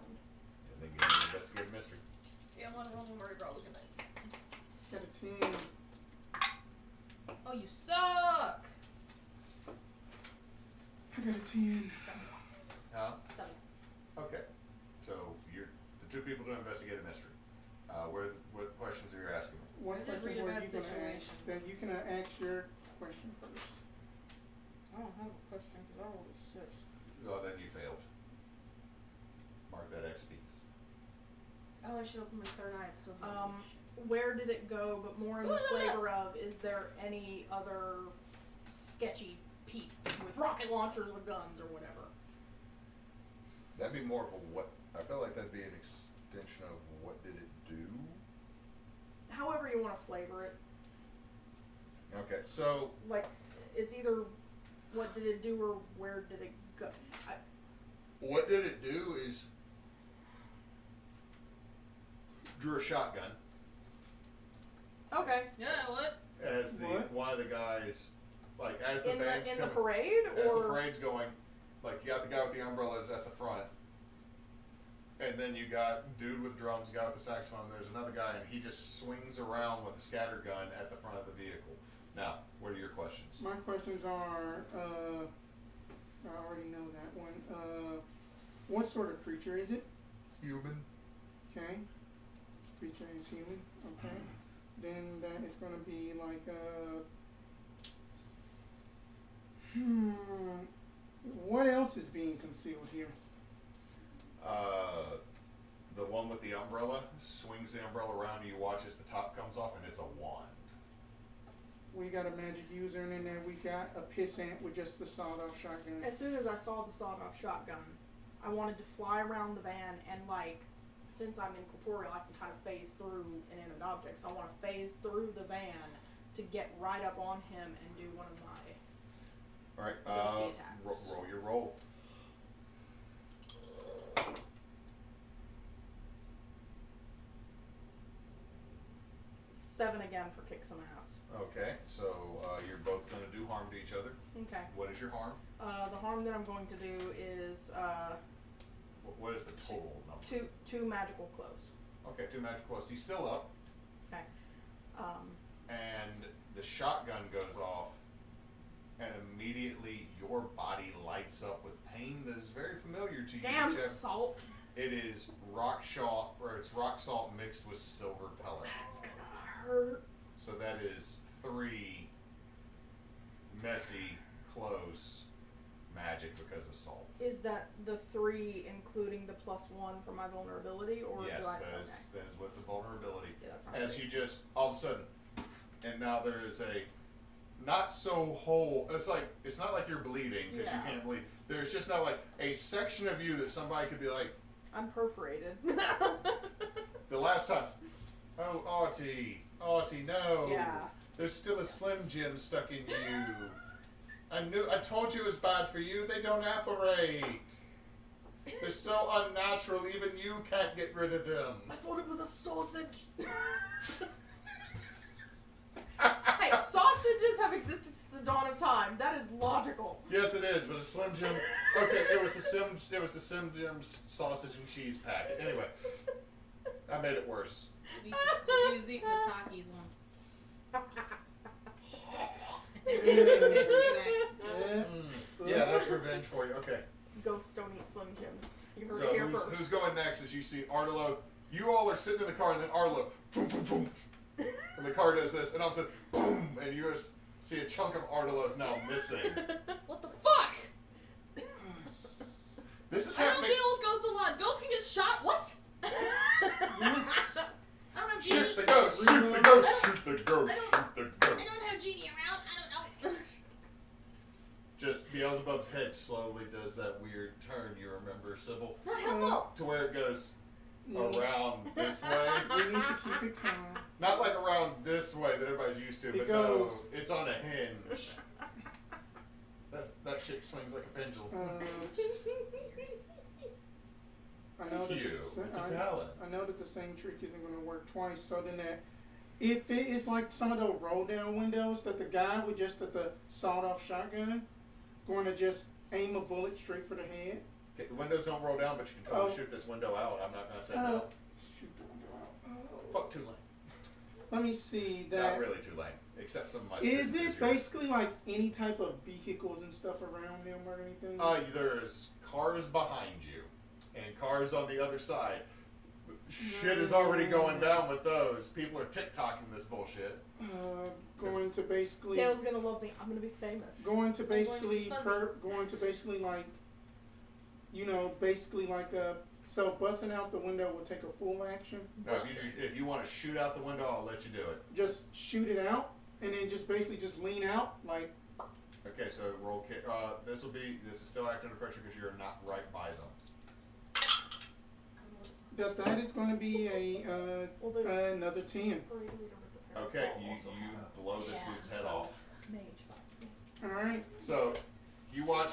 And then give me an investigative mystery. Yeah, I want to roll one word. Roll. Look at this. Got a 10. Oh, you suck. I got a 10. Huh? 7. Okay. So you're the two people to investigate a mystery. What questions are you asking me? What I just question read were about you going to situation. ask? Then you can ask your question first. I don't have a question because I rolled a 6. Well, then you failed. Mark that X piece. Oh, I should open my third eye. It's still Where did it go? But more in the Who's on flavor of, is there any other sketchy peep with rocket launchers or guns or whatever? That'd be more of a what? I felt like that'd be an extension of what did it do? However you want to flavor it. Okay, so Like, it's either what did it do or where did it go. what did it do is drew a shotgun Okay. Yeah, what? as the What? one of the guys, like as the In band's the coming, parade? as the Or parade's going, like you got the guy with the umbrellas at the front, and then you got dude with drums, guy with the saxophone. There's another guy, and he just swings around with a scatter gun at the front of the vehicle. Now, what are your questions? My questions are, I already know that one. What sort of creature is it? Human. Okay. Creature is human. Okay. Then that is going to be like what else is being concealed here? The one with the umbrella swings the umbrella around, and you watch as the top comes off, and it's a wand. We got a magic user, and then we got a pissant with just the sawed-off shotgun. as soon as I saw the sawed-off shotgun, I wanted to fly around the van and, like, since I'm incorporeal, I can kind of phase through inanimate objects. I want to phase through the van to get right up on him and do one of my. All right. Dusty attacks. Roll your roll. Seven again for kick some ass. Okay, so you're both going to do harm to each other. Okay. What is your harm? The harm that I'm going to do is What is the total number? two magical clothes. Okay, 2 magic close. He's still up, Okay. and the shotgun goes off, and immediately your body lights up with pain that is very familiar to you. Damn Jeff. salt. It is rock salt, or it's rock salt mixed with silver pellet. That's gonna hurt. So that is 3 messy, close magic because of salt. Is that the 3 including the +1 for my vulnerability, or Yes, do I? that is with the vulnerability. Yeah, that's not As great. you just all of a sudden, and now there is a not so whole. It's not like you're bleeding because Yeah. you can't bleed. There's just not like a section of you that somebody could be like, I'm perforated. the last time, oh Artie, no. Yeah. There's still a Slim Jim stuck in you. I told you it was bad for you. They don't apparate. They're so unnatural, even you can't get rid of them. I thought it was a sausage. Hey, sausages have existed since the dawn of time. That is logical. Yes, it is, but a Slim Jim. Okay, it was the Slim Jim's sausage and cheese packet. Anyway, I made it worse. He was eating the Takis one. Yeah, that's revenge for you. Okay. Ghosts don't eat Slim Jims. You heard So it here who's first. going next? As you see Arlo, you all are sitting in the car, and then Arlo, boom, boom, boom, and the car does this, and all of a sudden, boom, and you just see a chunk of Arlo now missing. What the fuck? This is I don't happening. deal with ghosts a lot. Ghosts can get shot. What? Yes. I don't have genie. Shoot the ghost! Shoot the ghost! Shoot the ghost! Shoot the I ghost! don't have genie around. I don't know. Just Beelzebub's head slowly does that weird turn. You remember, Sybil, Not helpful. to where it goes around this way. We need to keep it calm. Not like around this way that everybody's used to, It but goes- no, it's on a hinge. That shit swings like a pendulum. I know that Cute. It's a talent. I know that the same trick isn't going to work twice. So then that, if it is like some of those roll down windows, that the guy with just the sawed off shotgun going to just aim a bullet straight for the head. Okay, the windows don't roll down, but you can totally Oh. shoot this window out. I'm not gonna say no. Shoot the window out. Oh. Fuck too late. Let me see Not that. really too late, except some of my. Is students it yours. basically like any type of vehicles and stuff around them or anything? There's cars behind you, and cars on the other side. Shit is already going down with those. People are TikToking this bullshit. Going to basically. Dale's gonna love me. I'm gonna be famous. Going to basically going to be fuzzy. like, basically like so busting out the window will take a full action. No, if you want to shoot out the window, I'll let you do it. Just shoot it out and then just basically just lean out like. Okay, so roll kick. This is still acting under pressure because you're not right by them. That is going to be another 10. Okay, you blow this dude's head off. Mage fight. All right. So you watch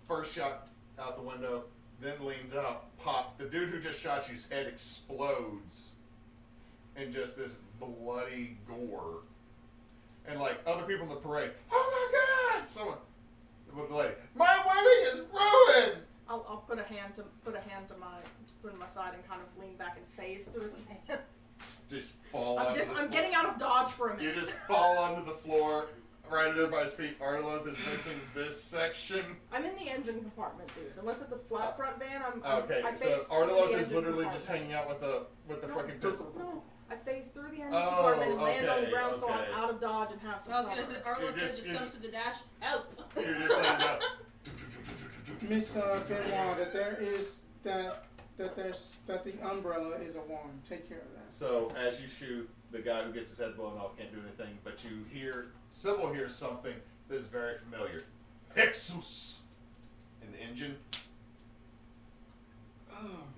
first shot out the window, then leans out, pops. The dude who just shot you's head explodes in just this bloody gore. And like other people in the parade, oh my God! Someone with the lady, my wedding is ruined. I'll put a hand to my side and kind of lean back and phase through the van. Just fall I'm onto the floor. getting out of dodge for a minute. You just fall onto the floor, right at everybody's feet. Arloth is missing this section. I'm in the engine compartment, dude. Unless it's a flat front van, Okay, I so phase through the Arloth is engine literally compartment. just hanging out with the fucking pistol. No, I phase through the engine Oh, compartment and land on the okay, ground so I'm okay. out of dodge and have some I was cover. gonna. Arlo You're just comes to the dash. Help! You're just saying that. Miss Benoit, that the umbrella is a wand. Take care of that. So as you shoot, the guy who gets his head blown off can't do anything, but you hear, Sybil hears something that is very familiar. Hexus! And the engine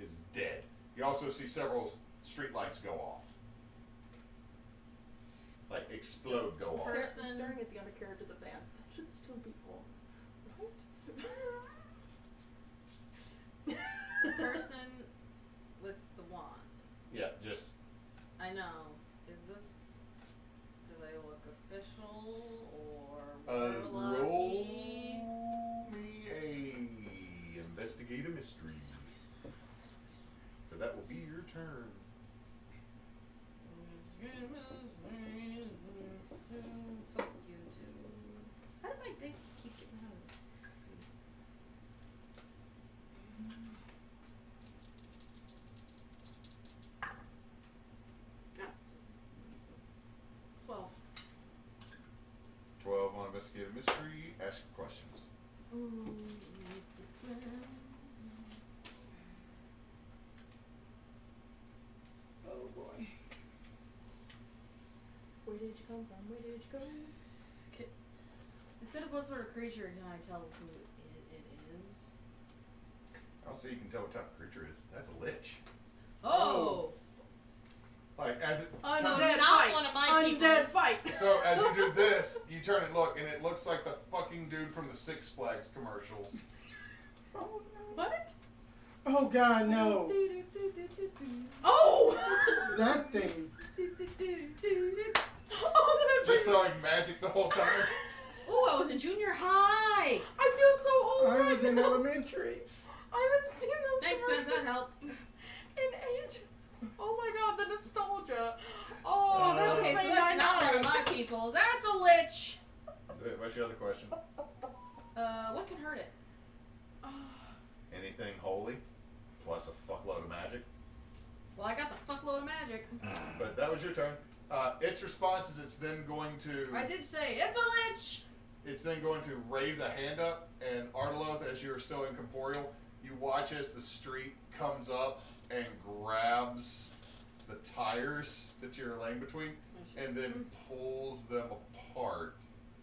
is dead. You also see several street lights go off. Like explode, go off. I'm staring at the undercarriage of the van. That should still be on, right? The person with the wand. Yeah, just I know. Is this? Do they look official or more roll lucky? me a investigate a mystery. For that will be your turn. Fuck you too. How did my dice keep getting out of this? Yeah. 12. 12 on investigate a mystery. Ask questions. Oh boy. Where did you come from? Where did you go? Instead of what sort of creature can I tell who it is? Also, you can tell what type of creature it is. That's a lich. Oh! Like as it. Undead not fight. one of my Undead fight. So as you do this, you turn and look, and it looks like the fucking dude from the Six Flags commercials. Oh no. What? Oh God, no. Oh! That thing. Oh, Just throwing magic the whole time. Ooh, I was in junior high! I feel so old. I was right in now. elementary. I haven't seen those Thanks, Spence, that commercials helped. in ages. Oh my God, the nostalgia. Oh, that Okay, just so made that's my not one of night. my people's. That's a lich! Wait, what's your other question? What can hurt it? Anything holy, plus a fuckload of magic. Well, I got the fuckload of magic. But that was your turn. Its response is it's then going to. I did say, it's a lich! It's then going to raise a hand up, and Arteloth, as you're still incorporeal, you watch as the street comes up and grabs the tires that you're laying between, and then pulls them apart.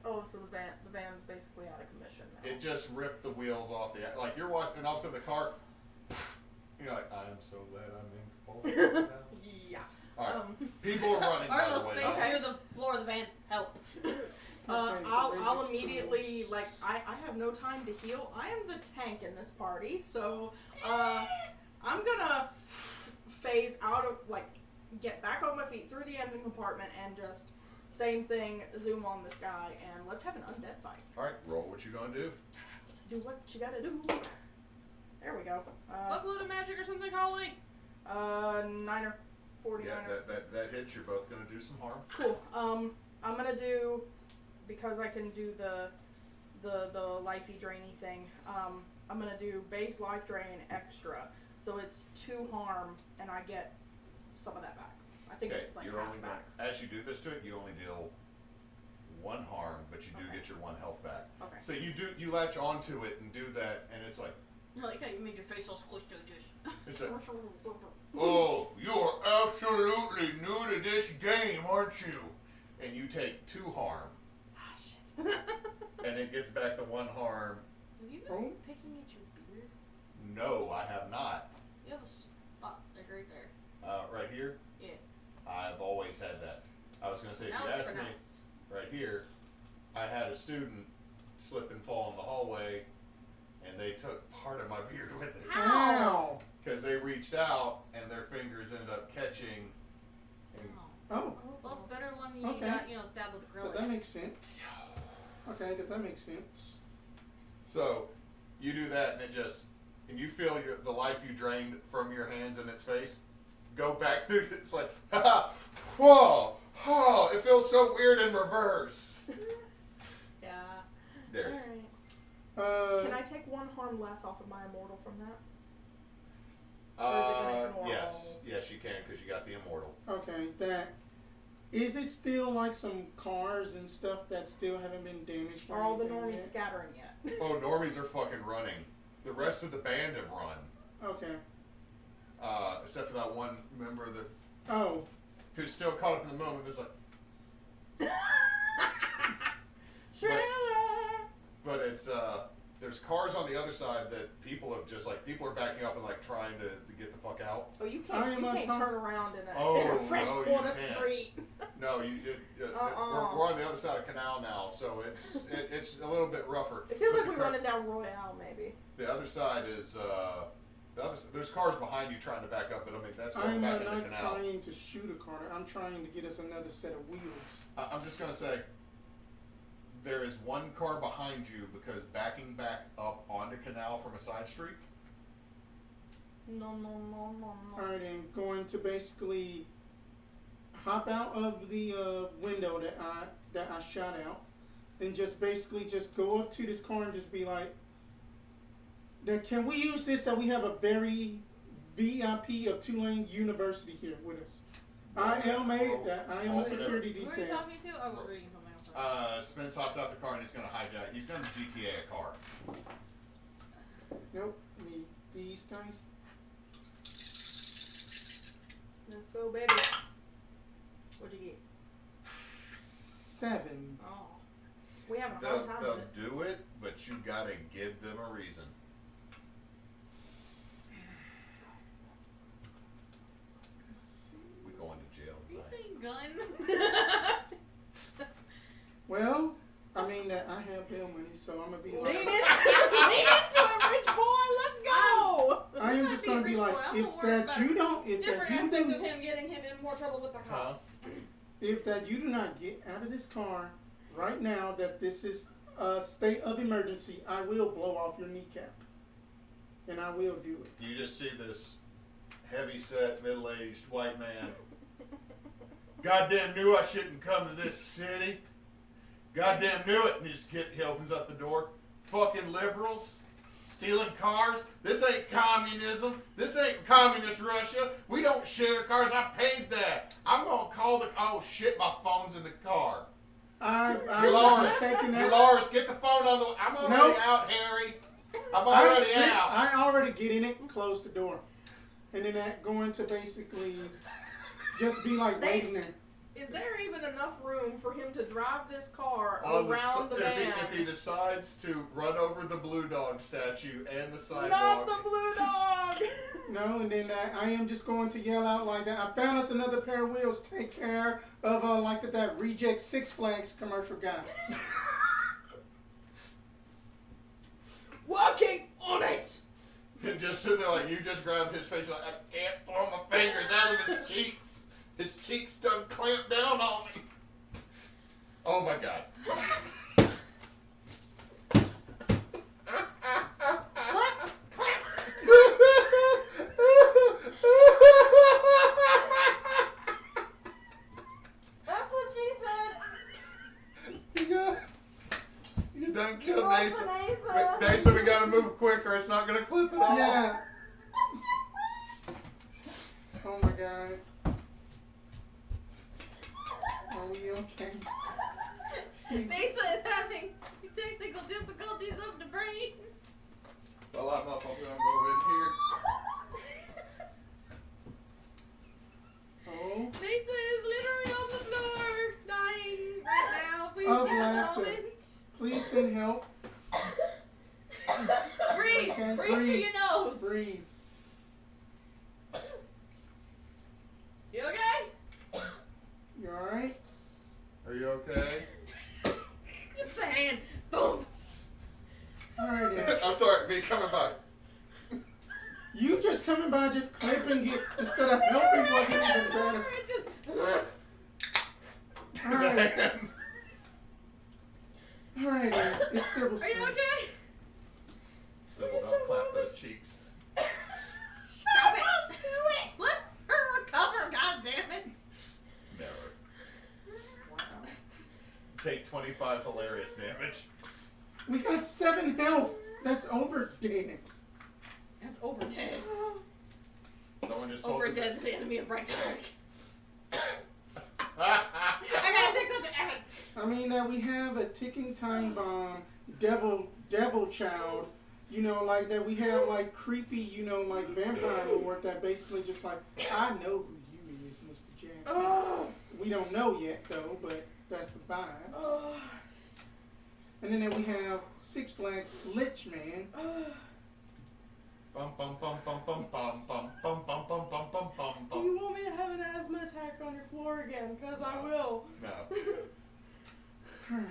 Oh, so the van's basically out of commission now. It just ripped the wheels off the. Like you're watching, and all of a sudden the car. You're like, I'm so glad I'm incorporeal now. Yeah. All right, people are running. By Arlo the way. space through the floor of the van. Help. Okay, so I'll Rangers immediately, tools. like, I have no time to heal. I am the tank in this party, so, I'm gonna phase out of, like, get back on my feet through the engine compartment and just, same thing, zoom on this guy, and let's have an undead fight. All right, roll what you gonna do. Do what you gotta do. There we go. Fuckload of magic or something, Holly? 9er. 49er. Yeah, that hits. You're both gonna do some harm. Cool. I'm gonna do, because I can do the lifey drainy thing. I'm gonna do base life drain extra, so it's 2 harm, and I get some of that back. I think Okay, it's like you're half only back. as you do this to it, you only deal 1 harm, but you do Okay. get your 1 health back. Okay. So you latch onto it and do that, and it's like, I like how you made your face all squished out, just. it's like, oh, you are absolutely new to this game, aren't you? And you take 2 harm, Ah, shit. and it gets back to 1 harm. Have you been Oh. picking at your beard? No, I have not. You have a spot like right there. Right here, Yeah. I've always had that. I was gonna say, if Now you it's asked me, pronounced. right here, I had a student slip and fall in the hallway, and they took part of my beard with it. Ow! Because they reached out, and their fingers ended up catching. And Oh. Oh, Well, it's better when you Okay. got, stabbed with but that acrylic. makes sense. Okay, that makes sense. so, you do that, and and you feel the life you drained from your hands and its face go back through. It's like, whoa, oh, it feels so weird in reverse. Yeah. There's. Alright. Can I take 1 harm less off of my immortal from that? Or is it gonna ignore Yes, yes, you can, because you got the immortal. Okay, that is it still like some cars and stuff that still haven't been damaged? Are all the anything normies yet? scattering yet? Oh, normies are fucking running. The rest of the band have run. Okay. Except for that one member Oh, who's still caught up in the moment. It's like, but it's there's cars on the other side that people have just like people are backing up and like trying to get the fuck out. Oh, you I can't. am You on can't top- turn around in a Oh, fresh no, you quarter can't. street. No, we're on the other side of Canal now, so it's a little bit rougher. It feels But like we're running down Royale, maybe. The other side is there's cars behind you trying to back up, but I mean that's going I'm back not into Canal. trying to shoot a car. I'm trying to get us another set of wheels. I'm just gonna say there is 1 car behind you because backing back up onto Canal from a side street. No. Alright, and going to basically hop out of the window that I shot out, and just basically just go up to this car and just be like, can we use this that we have a very VIP of Tulane University here with us? I am a security Who are you detail. talking to? I was reading something. I'm sorry. Spence hopped out the car and he's gonna hijack. He's gonna GTA a car. Nope, need these guys. Let's go, baby. What'd you get? 7. Oh, we have a hard time They'll with it. do it, but you gotta give them a reason. We going to jail. Are you tonight. saying gun? Well, I mean that I have bail money, so I'm gonna be Lean like, into it, rich boy. Let's go. I am just gonna be like, if that you don't, Different aspect of him getting him in more trouble with the cops. if that you do not get out of this car right now, that this is a state of emergency, I will blow off your kneecap, and I will do it. You just see this heavy-set, middle-aged white man. Goddamn knew I shouldn't come to this city. Goddamn knew it. And he opens up the door. Fucking liberals. Stealing cars. This ain't communism. This ain't communist Russia. We don't share cars. I paid that. I'm gonna call oh shit, my phone's in the car. I'm Dolores, taking that. Dolores, get the phone on the, I'm already Nope. out, Harry. I'm already out. I already get in it and close the door, and then that going to basically just be like waiting there. Is there even enough room for him to drive this car On around the if van? if he decides to run over the blue dog statue and the sidewalk. Not the blue dog. No, and then I am just going to yell out like that. I found us another pair of wheels. Take care of like that reject Six Flags commercial guy. Working on it. And just sitting there like you just grabbed his face, like I can't throw my fingers out of his cheeks. His cheeks done clamped down on me. Oh my god. That's what she said. You done killed Go for Neysa. Neysa. Neysa, we gotta move quicker. It's not gonna clip at all. Yeah. Oh my god. Okay. Neysa is having technical difficulties of the brain. Well, I'm up. I'm gonna go in here. Oh. Neysa is literally on the floor, dying right now. Please Of give us a laughter. moment. Please send help. Breathe. Okay, Breathe through your nose. Breathe. You okay? You alright? Are you okay? Just the hand. Boom. Alright then. I'm sorry, me coming by. You just coming by, just clipping it instead of helping wasn't even better. Alright. Alright then. It's Sybil's Are you turn. okay? Sybil, don't clap those cheeks. Stop it. Let her recover, goddammit. Never. Take 25 hilarious damage. We got 7 health. That's over dead. That's over dead. Someone just told Over me. dead to the enemy of Bright Dark. I gotta take something. I mean that we have a ticking time bomb, devil child, you know, like that we have like creepy, you know, like vampire lord that basically just like, I know who you is, Mr. Jackson. We don't know yet though, but that's the vibes. And then we have Six Flags Lich Man. Bum bum bum bum bum bum bum bum bum bum bum bum bum Do bum. you want me to have an asthma attack on your floor again? Because I will. No. Alright.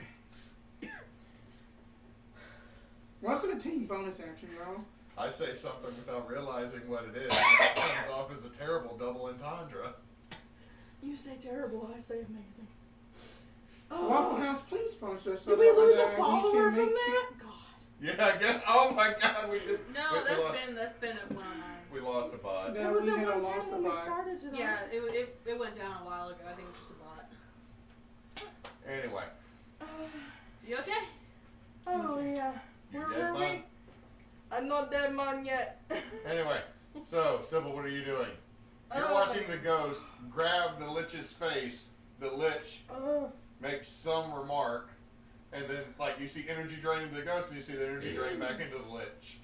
Welcome to Team Bonus Action, y'all. I say something without realizing what it is, and it comes off as a terrible double entendre. You say terrible, I say amazing. Waffle House, please sponsor us so Did we that lose a we follower can from make that? God. Yeah, I guess. Oh my God, we did. No, we lost, that's been a 109. we lost a bot. Yeah, It was we at had a 110 lost when we bot. started tonight. Yeah, it went down a while ago. I think it was just a bot. Anyway, You okay? Oh yeah. Where dead were man. we? I'm not dead man yet. Anyway, so Sybil, what are you doing? You're watching the ghost grab the lich's face. The lich makes some remark, and then like you see energy drain into the ghost, and you see the energy drain back into the lich.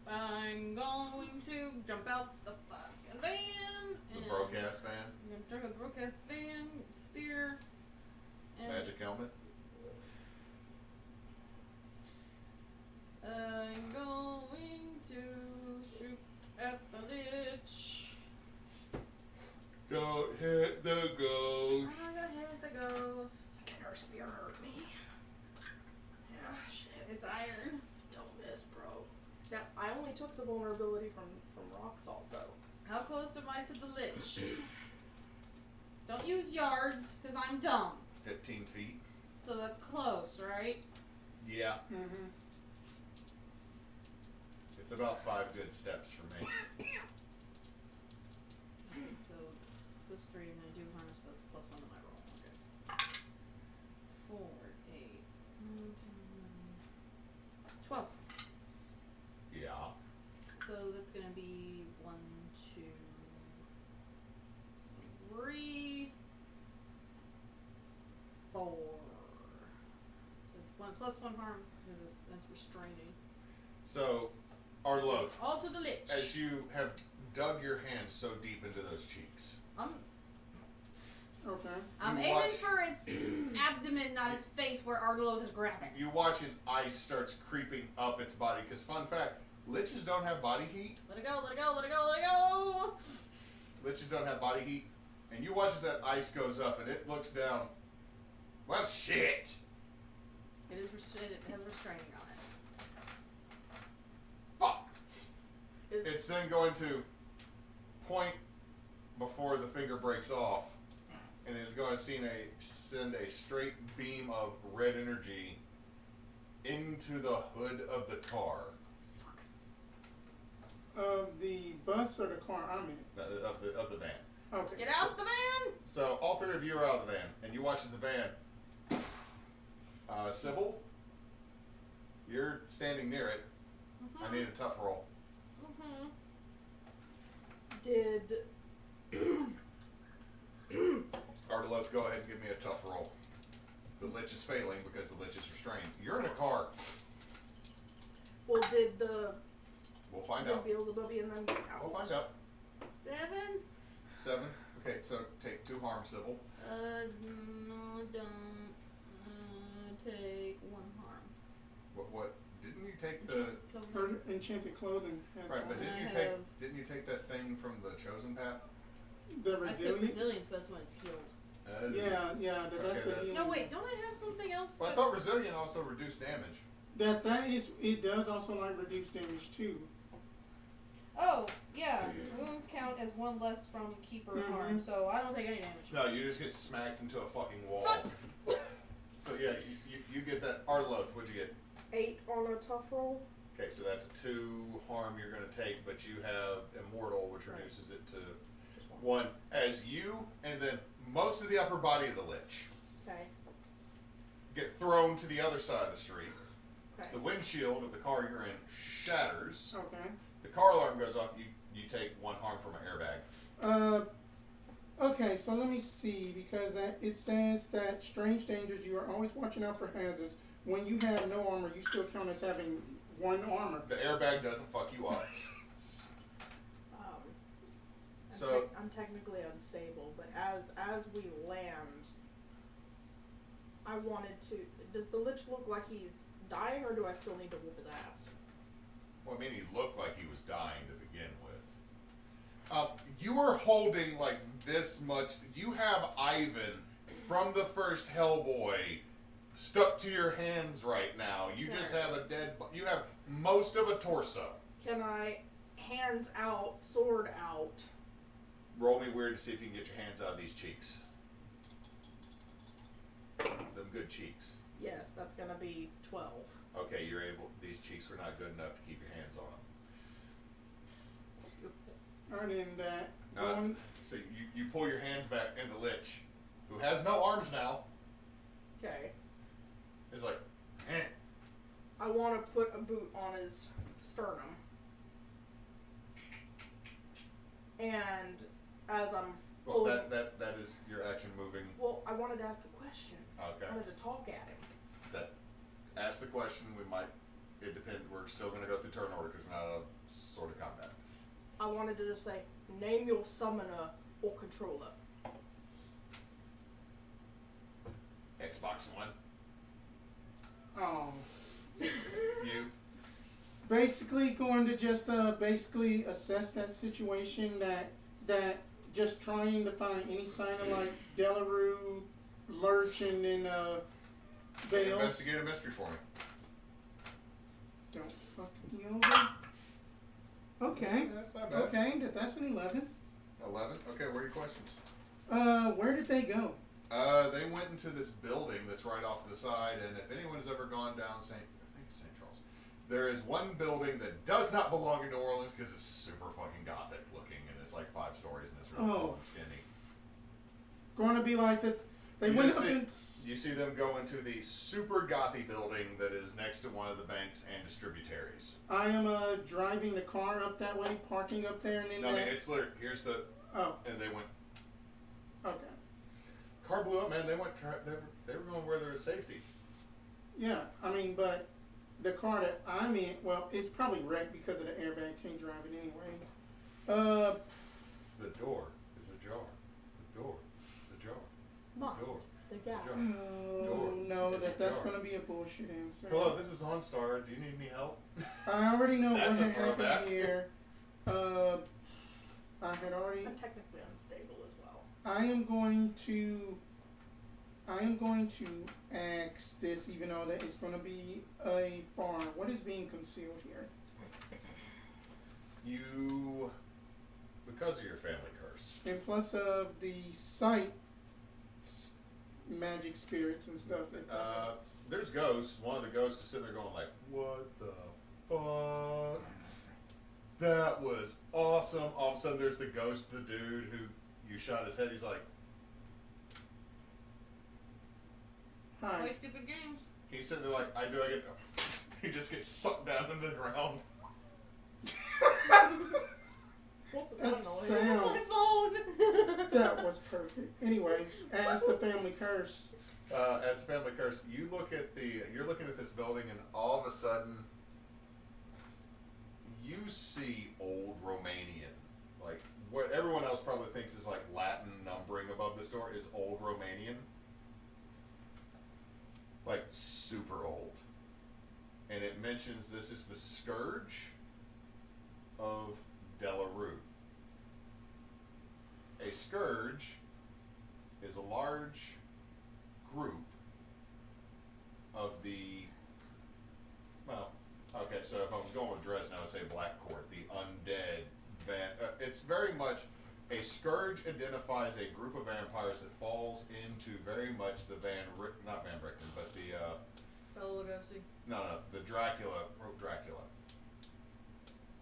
I'm going to jump out the fucking van. The and broke ass van, I'm gonna jump out the broke ass van, spear, and magic helmet. I'm going to shoot at the lich. Don't hit the ghost. I'm gonna hit the ghost. Her spear hurt me. Yeah, shit. It's iron. Don't miss, bro. Now, I only took the vulnerability from rock salt, though. How close am I to the lich? Don't use yards, because I'm dumb. 15 feet. So that's close, right? Yeah. Mm-hmm. It's about 5 good steps for me. Okay, so it's plus 3, and I do harness, so that's plus 1 to my roll. Okay. 4, 8, 9, 10, 12. Yeah. So that's gonna be 1, 2, 3, 4. That's 1 plus 1 harm because that's restraining. So, Arlo, This is all to the lich. as you have dug your hands so deep into those cheeks, Okay. I'm You aiming watch- for its abdomen, not its face, where Ardelos is grabbing. you watch as ice starts creeping up its body. Because, fun fact, liches don't have body heat. Let it go, let it go, let it go, let it go! Liches don't have body heat. And you watch as that ice goes up and it looks down. Well, shit! It has restraining on it. Fuck! Is It's then going to point before the finger breaks off, and is going to send a straight beam of red energy into the hood of the car. The bus or the car I'm in? Of the van. Okay. Get out the van! So all 3 of you are out of the van, and you watch as the van. Sybil, you're standing near it. I need a tough roll. Did Ardelos, go ahead and give me a tough roll. The lich is failing because the lich is restrained. You're in a car. well did the We'll find did out. Beelzebub and then get out? We'll find out. 7? 7. Okay, so take 2 harm, Sybil. No, don't. Take 1 harm. What? Didn't you take the? Her enchanted clothing has Right, but I didn't you take that thing from the chosen path? the I took resilience. resilience, but it's when it's healed. Yeah, that's Okay, the that's- healing. No, wait, don't I have something else? Well, I thought resilient also reduced damage. That is, it does also like reduce damage too. Oh, yeah. Wounds count as 1 less from keeper harm, so I don't take any damage. No, you just get smacked into a fucking wall. So yeah, you get that. Ardelos, what'd you get? 8 on a tough roll. Okay, so that's 2 harm you're going to take, but you have Immortal, which Right. reduces it to Just 1. 1. As you and then most of the upper body of the lich Okay. get thrown to the other side of the street. Okay. The windshield of the car you're in shatters. Okay. The car alarm goes off. You take 1 harm from an airbag. Okay, so let me see, because it says that strange dangers, you are always watching out for hazards. When you have no armor, you still count as having 1 armor. The airbag doesn't fuck you up. So- I'm technically unstable, but as we land, I wanted to. Does the lich look like he's dying, or do I still need to whoop his ass? Well, I mean, he looked like he was dying to begin with. You are holding like this much. You have Ivan from the first Hellboy stuck to your hands right now. You just have a dead. You have most of a torso. Can I, hands out, sword out? Roll me weird to see if you can get your hands out of these cheeks. Them good cheeks. Yes, that's gonna be 12. Okay, you're able. These cheeks were not good enough to keep your hands on them. Alright, and that Uh, going. So you pull your hands back, and the lich, who has no arms now, Okay. is like, eh. I want to put a boot on his sternum. And as I'm Well, pulling, that is your action moving. well, I wanted to ask a question. Okay. I wanted to talk at him. That ask the question. We might. It depends. We're still going to go through turn order because we're not out of sort of combat. I wanted to just say, name your summoner or controller. Xbox One. Oh. You. Basically going to just basically assess that situation, that just trying to find any sign of like Delarue lurching in Bales. Investigate a mystery for me. Don't fuck me over. Okay. That's not bad. Okay, that's an 11. 11. Okay. What are your questions? Where did they go? They went into this building that's right off to the side, and if anyone has ever gone down I think it's St. Charles, there is one building that does not belong in New Orleans because it's super fucking gothic looking, and it's like 5 stories, and it's really tall and skinny. Going to be like that. They You went just up see- and. You see them go into the super gothy building that is next to one of the banks and distributaries. I am driving the car up that way, parking up there, and then. No, I mean, it's literally, here's the, Oh, and they went, okay. car blew up, man, they went, they were going where there was safety. Yeah, I mean, but the car that I'm in, well, it's probably wrecked because of the airbag. Can't drive it anyway. The door is ajar. The door is ajar. Locked. Door. They It's got ajar. Oh Door. no, It's that's ajar. going to be a bullshit answer. Hello, this is OnStar. Do you need me help? I already know That's what a had throwback. happened here. I had already. I'm technically unstable as well. I am going to ask this, even though that it's going to be a farm. What is being concealed here? You, because of your family curse. And plus of the sight, magic spirits and stuff. If that happens. There's ghosts. One of the ghosts is sitting there going like, "What the fuck? That was awesome!" All of a sudden, there's the ghost of the dude who you shot his head. He's like, Hi. Play stupid games. he's sitting there like, I get. He just gets sucked down into the ground. What was That that noise? sound. My phone. That was perfect. Anyway, as the family curse. As a family curse, you're looking at this building, and all of a sudden, you see old Romanian. Like, what everyone else probably thinks is like Latin numbering above this door is old Romanian. Like, super old. And it mentions this is the Scourge of Delarue. A Scourge is a large group of the, well, okay, so if I was going with Dresden, I would say Black Court, the undead it's very much, a Scourge identifies a group of vampires that falls into very much the not Van Richten, but the, Bela Lugosi. no, the Dracula.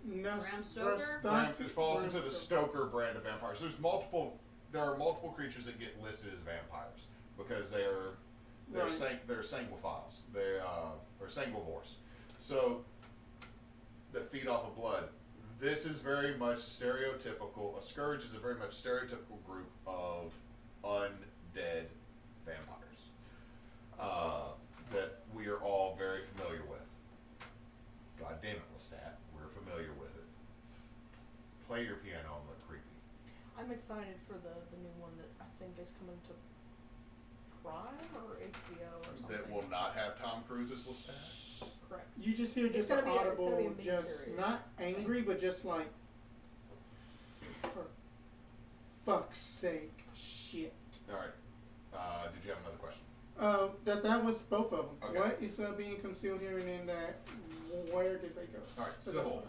No, Bram Stoker? It falls into the Stoker brand of vampires. There are multiple creatures that get listed as vampires because they're sanguiphiles. They are sanguivores. So that feed off of blood. This is very much stereotypical. A Scourge is a very much stereotypical group of undead vampires that we are all very familiar with. God damn it, Lestat. We're familiar with it. Play your piano and look creepy. I'm excited for the new one that I think is coming to Prime or HBO or something. That will not have Tom Cruise as Lestat. Correct. You just hear It's just gonna an be a audible, miniseries. just not angry, but just like, for fuck's sake, shit. All right. Did you have another question? That was both of them. Okay. What is being concealed here, and then that? Where did they go? All right, So that's Sybil. what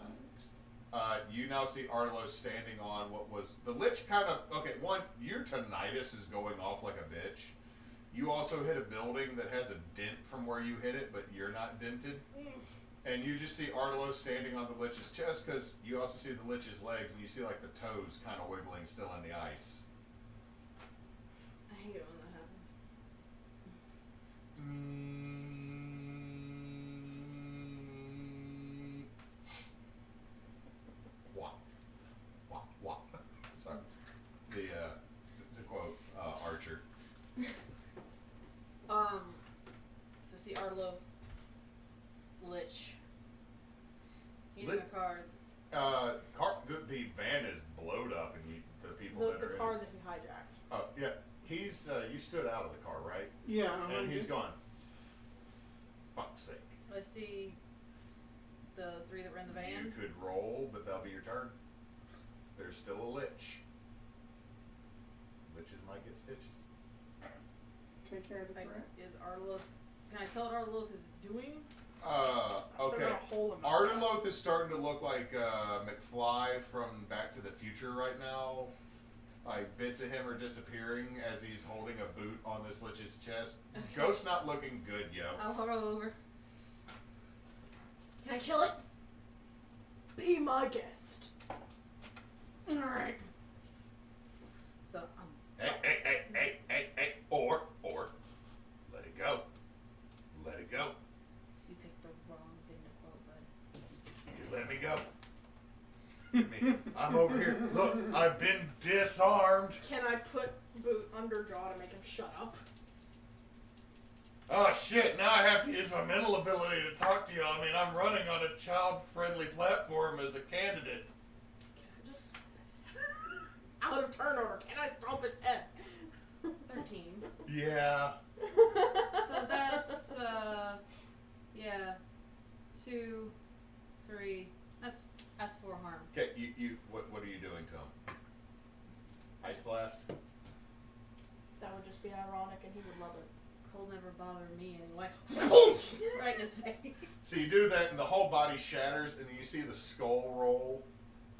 I asked. You now see Arlo standing on what was the lich. Kind of okay. One, your tinnitus is going off like a bitch. You also hit a building that has a dent from where you hit it, but you're not dented. And you just see Arlo standing on the lich's chest because you also see the lich's legs, and you see like the toes kind of wiggling still in the ice. I hate it when that happens. Wop. Wop, wop. Sorry. To quote Archer. So see Arloth, Lich. He's in Lit- the card. The van is blowed up, and the people that The are car in it. that he hijacked. Oh yeah, he's you stood out of the car, right? Yeah, And he's gone. Fuck's sake. I see the three that were in the van. You could roll, but that'll be your turn. There's still a lich. Liches might get stitches. Take care of the Like, threat. is Arloth? Can I tell what Arloth is doing? I still Okay. got a hole in my Ardeloth is starting to look like McFly from Back to the Future right now. Like, bits of him are disappearing as he's holding a boot on this lich's chest. Ghost's not looking good, yo. I'll roll over. Can I kill it? Be my guest. Alright. So, Hey. Or, let it go. Let it go. you picked the wrong thing to quote, bud. You let me go. I'm over here. Look, I've been disarmed. Can I put Boot under Jaw to make him shut up? Oh shit, now I have to use my mental ability to talk to you. I mean, I'm running on a child-friendly platform as a candidate. Can I just stomp his head? Out of turnover, can I stomp his head? 13. Yeah. So that's, yeah. 2, 3. That's 4 harm. Okay, what are you doing to him? Ice blast? That would just be ironic and he would love it. Cold never bothered me anyway. Right in his face. So you do that and the whole body shatters and then you see the skull roll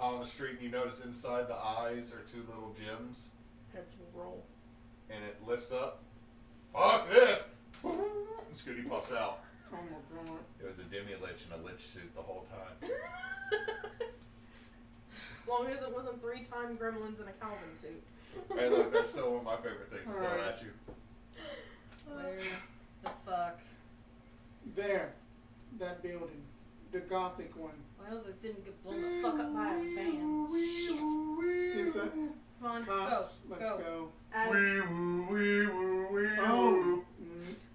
on the street and you notice inside the eyes are 2 little gems Heads will roll. and it lifts up. Fuck this! And Scooty pops out. Oh my god. It was a demi-lich in a lich suit the whole time. As long as it wasn't 3-time gremlins in a Calvin suit. Hey look, that's still one of my favorite things to throw Alright. at you. Where the fuck? There. That building. The gothic one. Well, that didn't get blown the fuck up by a van. Shit. It's a Come on, cops. let's Let's go. go. As, Oh.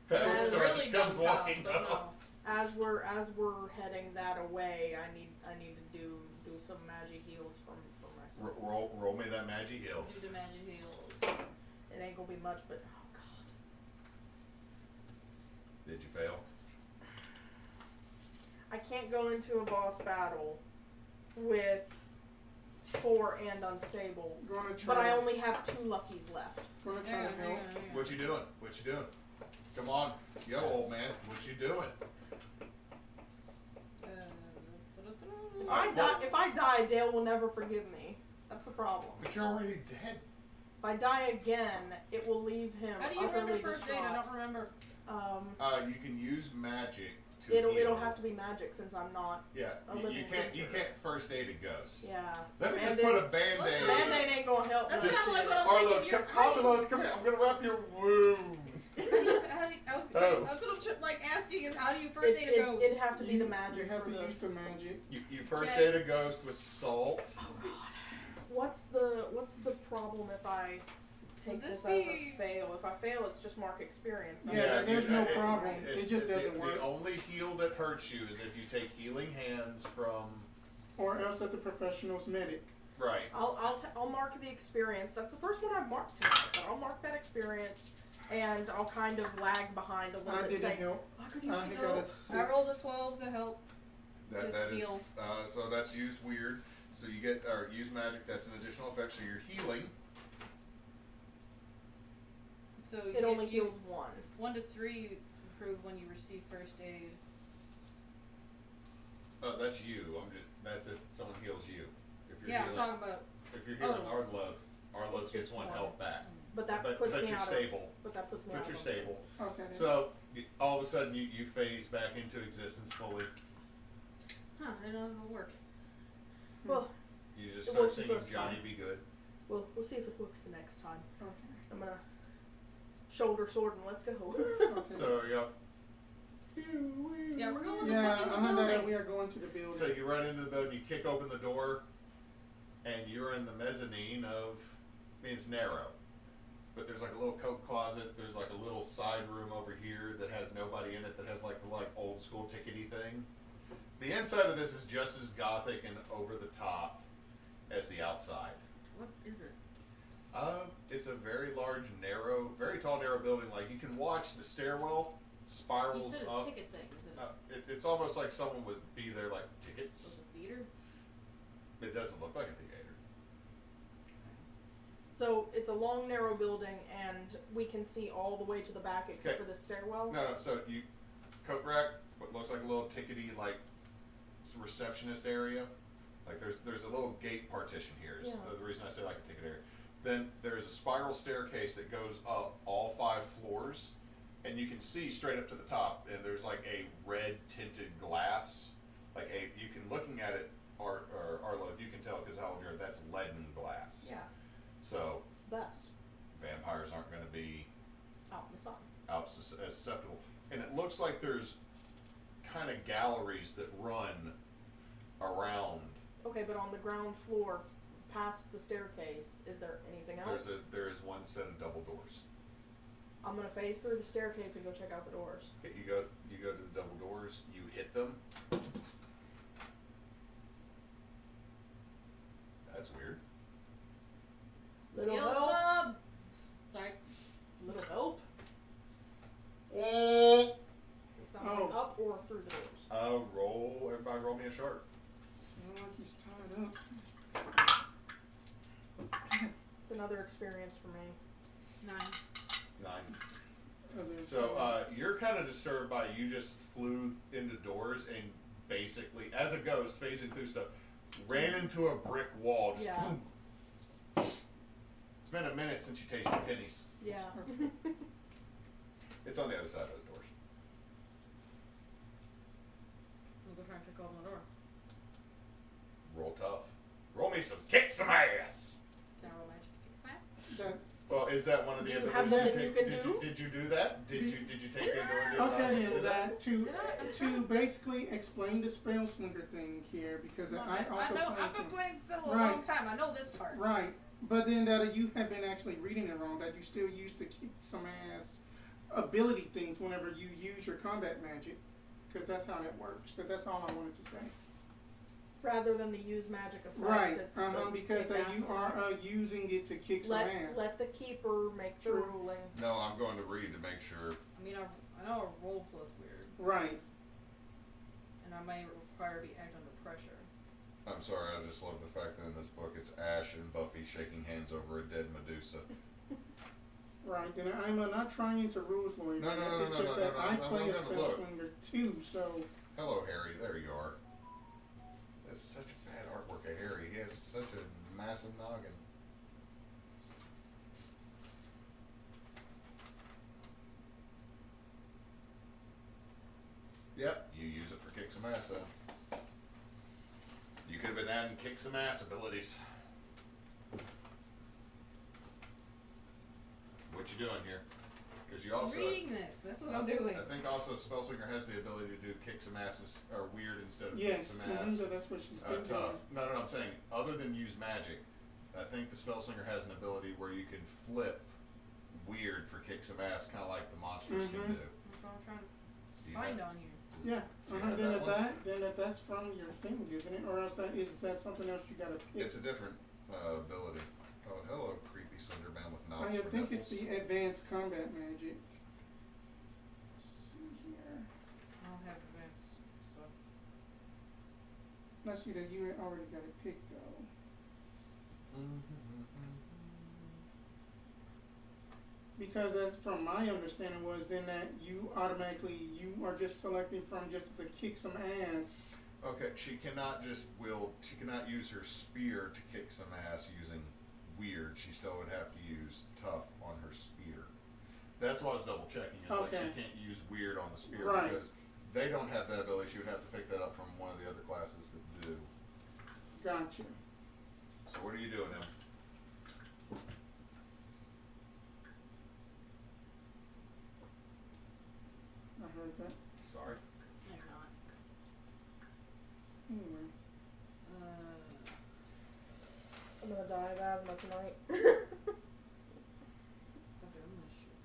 Patrick As Star really just comes dumb walking cops, so up. no. as we're heading that away, I need to do some magic heals for myself. Roll me that magic heals. Do the magic heals. It ain't gonna be much, but oh god. Did you fail? I can't go into a boss battle with 4 and unstable. Gonna try. But I only have 2 luckies left. Gonna try to help. What you doing? What you doing? Come on, yo, old man. What you doing? If I die, Dale will never forgive me. That's the problem. But you're already dead. If I die again, it will leave him How do you render utterly first aid? distraught. I don't remember. You can use magic to It'll heal. have to be magic since I'm not. Yeah, a you living can't creature. first aid a ghost. Yeah. Let me just Band-Aid- put a band-aid. Band-Aid ain't gonna help. That's me. kinda like what I'm Arlo, thinking. You're come here. I'm gonna wrap your wound. That's what I'm asking is how do you first aid a ghost? It'd have to be the magic. You have for to the, use the magic. You first Okay. aid a ghost with salt. Oh god. What's the problem if I take Would this this as a be- fail? If I fail, it's just mark experience. not- Yeah, there's no it- problem. it's- It just doesn't the work. The only heal that hurts you is if you take healing hands from. Or else at the professional's medic. Right. I'll mark the experience. That's the first one I've marked tonight. But I'll mark that experience, and I'll kind of lag behind a little I bit. didn't Saying, know. I could use I some got a help. 6. I rolled a 12 to help. That Just is heal. so that's used weird. So you get or use magic. That's an additional effect. So you're healing. So It only heals 1. 1 to 3 improve when you receive first aid. Oh, that's you. That's if someone heals you. If you're Yeah, I'm healing, talking about. if you're healing Oh. Arloth It's gets just 1 one. health back. But that But puts me you're out stable. of. But that puts me But out you're of stable. Okay. Then. So all of a sudden you phase back into existence fully. Huh, I don't know if it'll work. Well, You just It start works the singing first Johnny time. Be Good. we'll see if it works the next time. Okay. I'm gonna shoulder sword and let's go. Okay. So Yeah, we're going to the Yeah, fucking that building. we are going to the building. So you run into the building, you kick open the door, and you're in the mezzanine of. I mean, it's narrow, but there's like a little coat closet. There's like a little side room over here that has nobody in it. That has like old school tickety thing. The inside of this is just as gothic and over the top as the outside. What is it? It's a very large, narrow, very tall, narrow building. Like you can watch the stairwell You spirals said a up. ticket thing, is it? It's almost like someone would be there, like Was tickets. it theater? It doesn't look like a theater. So it's a long, narrow building, and we can see all the way to the back except Okay. for the stairwell. No, so you coat rack, what looks like a little tickety receptionist area. Like there's a little gate partition here. Is Yeah. the reason I say like a ticket area. Then there's a spiral staircase that goes up all 5 floors, and you can see straight up to the top. And there's like a red tinted glass, you can looking at it, Arlo, you can tell because how old you are. That's leaden glass. Yeah, So it's the best. vampires aren't going to be Out in the sun. out as susceptible. And it looks like there's kind of galleries that run around. Okay, but on the ground floor, past the staircase, is there anything else? There is 1 set of double doors. I'm gonna phase through the staircase and go check out the doors. Okay, you go to the double doors. You hit them. That's weird. Little help. Beelzebub! Sorry. Little help. Oh. They sound like Oh. up or through the doors. Everybody roll me a sharp. Sound like he's tied up. It's another experience for me. 9. 9. So you're kind of disturbed by you just flew into doors and basically, as a ghost, phasing through stuff, ran into a brick wall. Just Yeah. boom. It's been a minute since you tasted pennies. Yeah. It's on the other side of those doors. We'll go try and kick open the door. Roll tough. Roll me kick some ass. Can I roll magic to kick some ass? That Well, is that one of the Do you abilities have anything you can do? Did you do that? Did you take the ability that Okay, allows you to then do that? to basically explain the spell slinger thing here, because I also know. play I've been some- playing Sybil a Right. long time. I know this part. Right, but then that you have been actually reading it wrong. That you still use the kick some ass ability things whenever you use your combat magic, because that's how that works. That's all I wanted to say. Rather than the use magic effects, Right, it's the because kick ass you are effects. using it to kick some ass. Let the keeper make the True. ruling. No, I'm going to read to make sure. I mean, I know a roll plus weird, Right. and I may require to be act under pressure. I'm sorry, I just love the fact that in this book it's Ash and Buffy shaking hands over a dead Medusa. Right, and I'm not trying to rules lawyer. No, it's just that I I'm play a gonna spell look. slinger too, so Hello, Harry. There you are. That's such bad artwork of Harry. He has such a massive noggin. Yep, you use it for kick some ass though. You could have been adding kick some ass abilities. What you doing here? Because you also Reading this, that's what I'm doing. I think also Spellslinger has the ability to do kick some asses or weird instead of yes, kick some ass. so that's what she's been Tough. doing. No, I'm saying other than use magic, I think the Spellslinger has an ability where you can flip weird for kick some ass, kind of like the monsters can do. That's what I'm trying to Do you find have- on here. Yeah, do you have then that one? that's from your thing, isn't it? Or else is that something else you gotta pick? It's a different ability. Oh, hello, creepy slender man with knobs. I for think it's nipples. the advanced combat magic. Let's see here. I don't have advanced stuff. Let's see that you already got it picked though. Because from my understanding was then that you are just selecting from just the kick some ass. Okay, she cannot use her spear to kick some ass using weird. She still would have to use tough on her spear. That's why I was double checking. Is like Okay. she can't use weird on the spear Right. because they don't have that ability. She would have to pick that up from one of the other classes that do. Gotcha. So what are you doing now? I heard that. Sorry. No, you're not. Anyway. I'm gonna die of asthma tonight. Okay, I'm gonna shoot.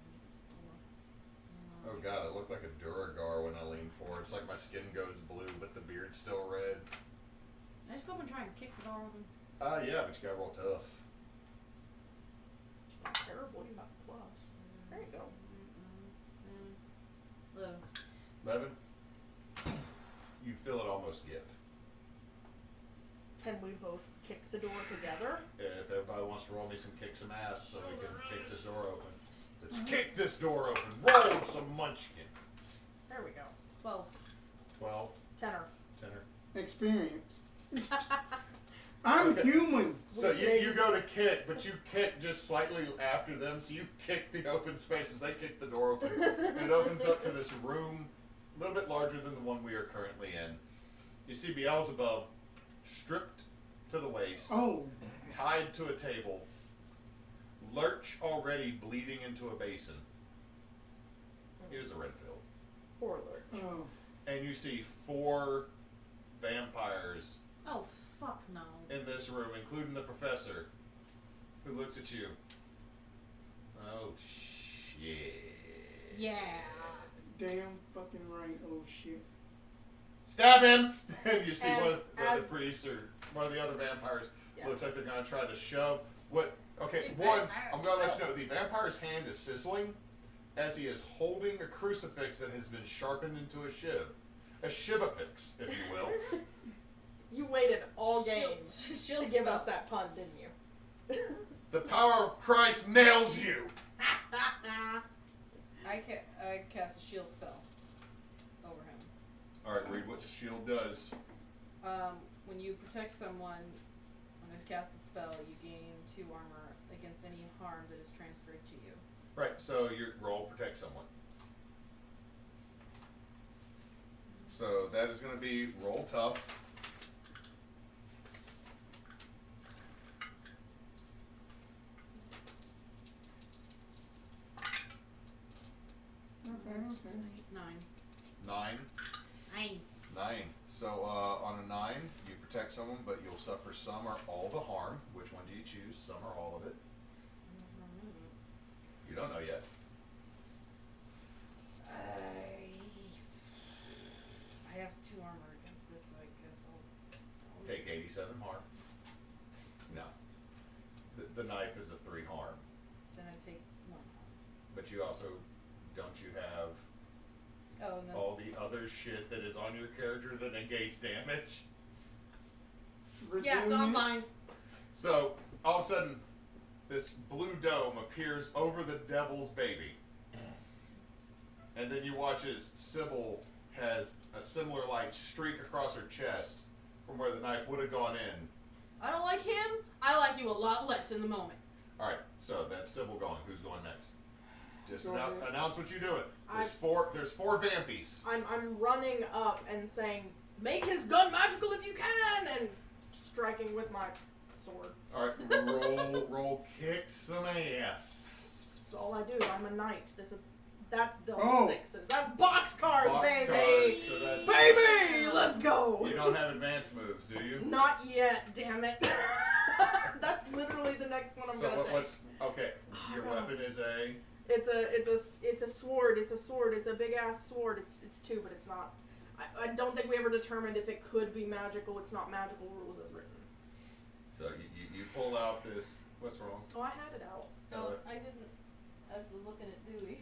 Oh god, it looked like a Duragar when I leaned forward. It's like my skin goes blue, but the beard's still red. I just go up and try and kick the door open. Yeah, but you gotta roll tough. It's not terrible, you have a plus. There you go. 11. 11. You feel it almost give. Can we both kick the door together? If everybody wants to roll me some kick some ass so we can kick this door open. Let's kick this door open. Roll some munchkin. There we go. 12. 12, Tenor. tenor. Experience. I'm Okay. human. So you go to kick, but you kick just slightly after them, so you kick the open spaces. They kick the door open. And it opens up to this room, a little bit larger than the one we are currently in. You see Beelzebub stripped to the waist, Oh, tied to a table, Lurch already bleeding into a basin. Here's a Renfield. Poor Lurch. oh. And you see 4 vampires Oh, fuck no. in this room, including the professor, who looks at you. Oh, shit. Yeah. Damn fucking right. Oh shit. Stab him! And you see And one of the as- priests or one of the other vampires Yeah. looks like they're going to try to shove what... Okay, The one, vampires I'm going to let you know, the vampire's hand is sizzling as he is holding a crucifix that has been sharpened into a shiv. A shivafix, if you will. You waited all She'll- games she'll to give spell. us that pun, didn't you? The power of Christ nails you! I cast a shield spell over him. Alright, read what shield does. When you protect someone, when I cast the spell, you gain 2 armor against any harm that is transferred to you. Right, so your roll protect someone. So that is going to be roll tough. on a 9, you protect someone, but you'll suffer some or all the harm. Which one do you choose? Some or all of it? You don't know yet. I have 2 armor against it, so I guess I'll Take 87 harm. No. The knife is a 3 harm. then I take 1 harm. But you also, don't you have Oh, and then all the other shit that is on your character that negates damage? yeah, so I'm fine. Resilience. So, all of a sudden, this blue dome appears over the devil's baby. And then you watch as Sybil has a similar light streak across her chest from where the knife would have gone in. I don't like him. I like you a lot less in the moment. Alright, so that's Sybil going. Who's going next? Just Go ahead. announce what you're doing. There's four vampies. I'm running up and saying, make his gun magical if you can, and striking with my sword. Alright, roll kick some ass. That's all I do. I'm a knight. That's double Oh. 6s. That's boxcars, Box baby. cars, so that's- Baby, let's go. You don't have advanced moves, do you? Not yet, damn it. That's literally the next one I'm So gonna take. what's okay? Your weapon is a. It's a sword. It's a sword. It's a big ass sword. It's 2, but it's not. I don't think we ever determined if it could be magical. It's not magical rules as written. So you pull out this. What's wrong? Oh, I had it out. I didn't. I was looking at Dewey.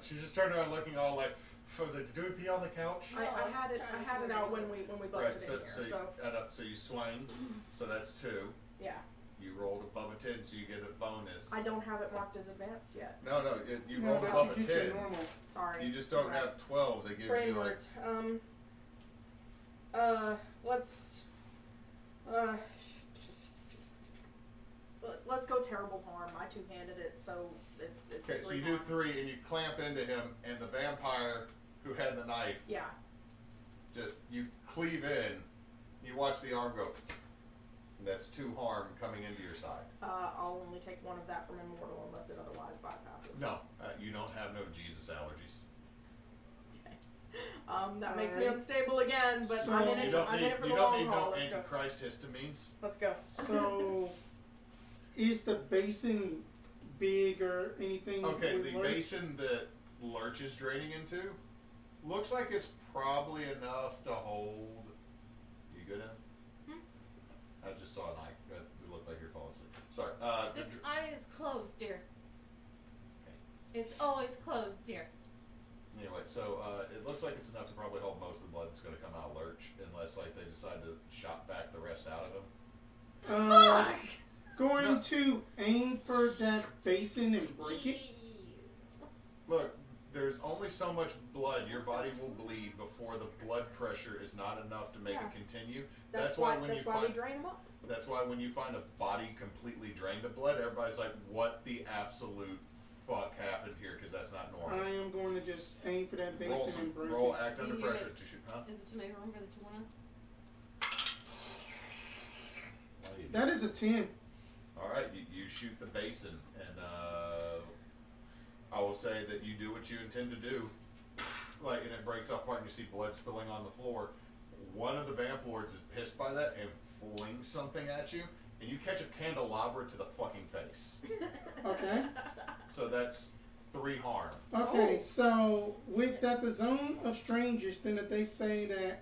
She just turned around looking all like. I was like, did we pee on the couch? I had it. I had it out when we busted Right. in So here. So you add up. So you swing. So that's 2. yeah, You rolled above a 10, so you get a bonus. I don't have it marked as advanced yet. No, you No, rolled that above a you get 10. your normal. Sorry. You just don't Right. have 12. They give Brain you like. words. Let's go terrible harm. I 2-handed it, so it's. Okay, so 3 you do harm. 3, and you clamp into him, and the vampire who had the knife Yeah. just you cleave in. You watch the arm go. That's 2 harm coming into your side. I'll only take 1 of that from immortal unless it otherwise bypasses. No, you don't have no Jesus allergies. That makes me Alright. unstable again, but So- I'm in You it. don't I'm need, in it for you the don't long need haul. no Let's go. antichrist histamines. Let's go. So, is the basin big or anything? Okay, with the lurch? basin that Lurch is draining into looks like it's probably enough to hold. You good in? I just saw an eye. That it looked like you're falling asleep. Sorry. This eye is closed, dear. It's always closed, dear. Anyway, so it looks like it's enough to probably hold most of the blood that's going to come out of Lurch, unless like they decide to shot back the rest out of him. Going No. to aim for that basin and break it? Look, there's only so much blood your body will bleed before the blood pressure is not enough to make Yeah. it continue. That's why why. when That's you why find we drain them up. that's why when you find a body completely drained of blood, everybody's like, "What the absolute fuck happened here?" Because that's not normal. I am going to just aim for that roll basin and break roll it. act under You hear pressure it. to shoot. Huh? Is it to make room for the 2-1? What do you do? That is a 10. All right, you shoot the basin, and I will say that you do what you intend to do. Like, and it breaks off apart, and you see blood spilling on the floor. One of the vamp lords is pissed by that and flings something at you, and you catch a candelabra to the fucking face. Okay. So that's 3 harm. Okay, Oh. so with that, the zone of strangers, then that they say that,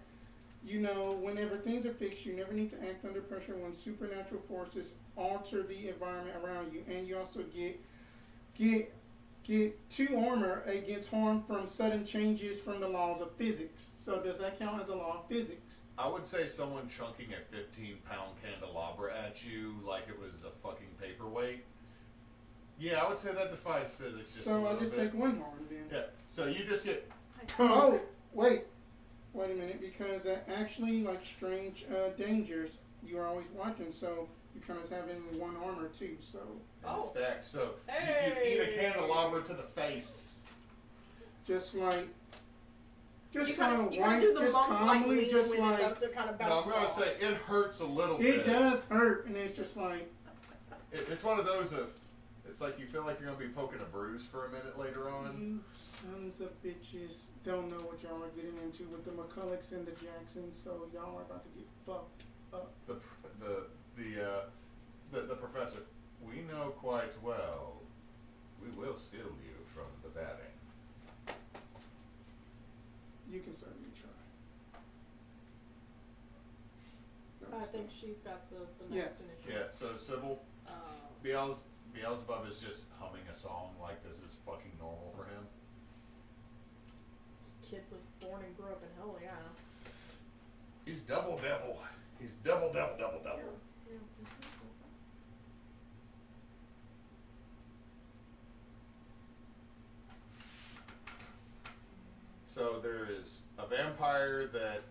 whenever things are fixed, you never need to act under pressure when supernatural forces alter the environment around you, and you also get 2 armor against harm from sudden changes from the laws of physics. So does that count as a law of physics? I would say someone chunking a 15-pound candelabra at you like it was a fucking paperweight. Yeah, I would say that defies physics just a So little I'll just bit. take 1 harm then. Yeah, so you just get Oh, wait a minute, because that actually, like strange dangers, you are always watching, so you kind of having 1 armor too, so. in the Oh. stack. So you eat a candelabra to the face. Just like, You just kind kind of do the just monk like calmly, lean just with it, like, though, so it kind of No, I'm bounces gonna off. say it hurts a little it bit. does hurt, and it's just like, It's one of those of It's like you feel like you're gonna be poking a bruise for a minute later on. You sons of bitches don't know what y'all are getting into with the McCullochs and the Jacksons, so y'all are about to get fucked up. The professor. We know quite well. We will steal you from the batting. You can certainly try. I think she's got the Yeah. next initiative. Yeah. So Sybil, Beelzebub is just humming a song like this is fucking normal for him. This kid was born and grew up in hell, yeah. He's double devil. He's double devil, double devil. Yeah. So there is a vampire that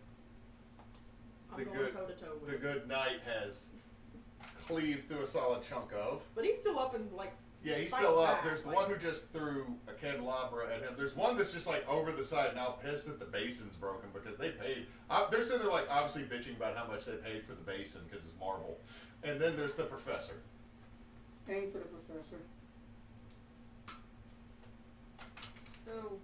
I'm The going good- toe to toe with. the good knight has cleaved through a solid chunk of. But he's still up and like. Yeah, he's Fight still up. back, There's the like- one who just threw a candelabra at him. There's one that's just like over the side now pissed that the basin's broken because they paid. They're sitting there like obviously bitching about how much they paid for the basin because it's marble. And then there's the professor. Aim for the professor. So,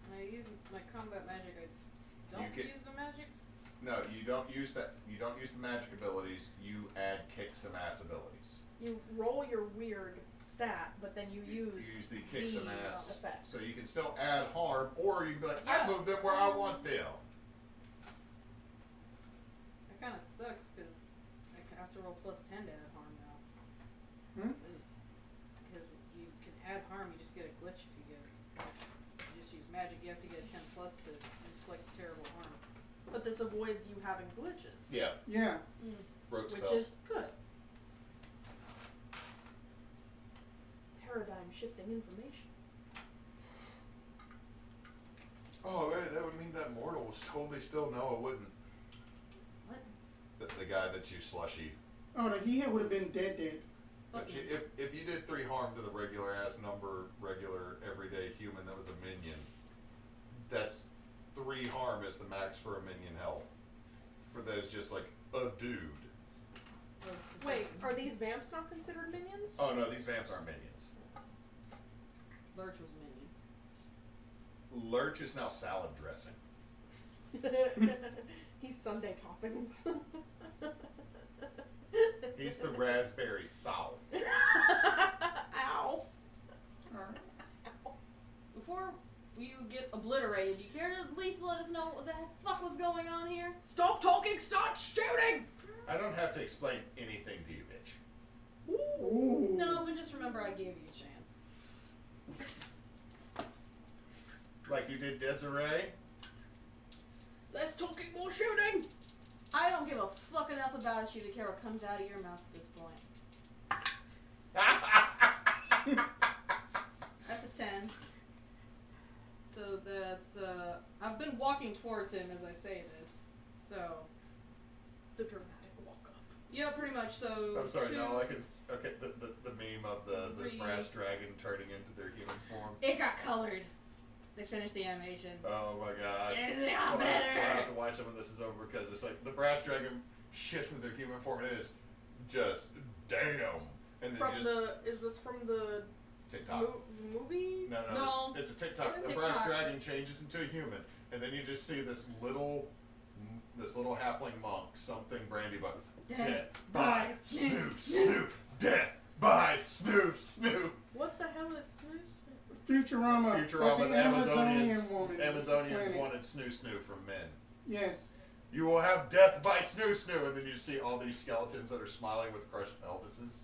when I use my combat magic, I don't You get- use the magics? No, you don't use that. You don't use the magic abilities. You add kick some ass abilities. You roll your weird stat, but then you You use the kick some these ass. effects. So you can still add harm, or you can be like, Yeah. I move them where I want them. That kind of sucks because I have to roll +10 to add harm now. Because you can add harm, you just get a glitch if you get it. If you just use magic, you have to get a 10+ to inflict terrible harm. But this avoids you having glitches. Yeah, Yeah. rote Which spells. is good. Paradigm shifting information. Oh, that would mean that mortal was totally still Noah, wouldn't? What? The guy that you slushied. Oh, no, he would have been dead. Fuck If you. you, if you did 3 harm to the regular ass number, regular everyday human that was a minion, that's 3 harm is the max for a minion health. For those just like a dude. Wait, are these vamps not considered minions? Oh no, these vamps aren't minions. Lurch was minion. Lurch is now salad dressing. He's Sunday toppings. He's the raspberry sauce. Ow. Before you get obliterated, do you care to at least let us know what the fuck was going on here? Stop talking, start shooting! I don't have to explain anything to you, bitch. Ooh. No, but just remember I gave you a chance. Like you did Desiree. Less talking, more shooting! I don't give a fuck enough about you to care what comes out of your mouth at this point. That's a 10. So that's, I've been walking towards him as I say this. So, The dramatic walk up. yeah, pretty much. So, I'm sorry, 2, no, I can. Okay, the meme of the 3. brass dragon turning into their human form. It got colored. They finished the animation. Oh my god. It got We'll better. have to watch it when this is over because it's like the brass dragon shifts into their human form and it is just damn. And then From you just is this from the TikTok. movie? No, No. it's a TikTok. It's a The brass TikTok. dragon changes into a human, and then you just see this little halfling monk, something brandy, but death by Snoop Snoop, death by Snoop Snoop. What the hell is Snooze? Futurama. Futurama, But the the Amazonian woman. Amazonians planet. wanted Snoo Snoo from men. Yes. You will have death by Snoo Snoo, and then you see all these skeletons that are smiling with crushed pelvises.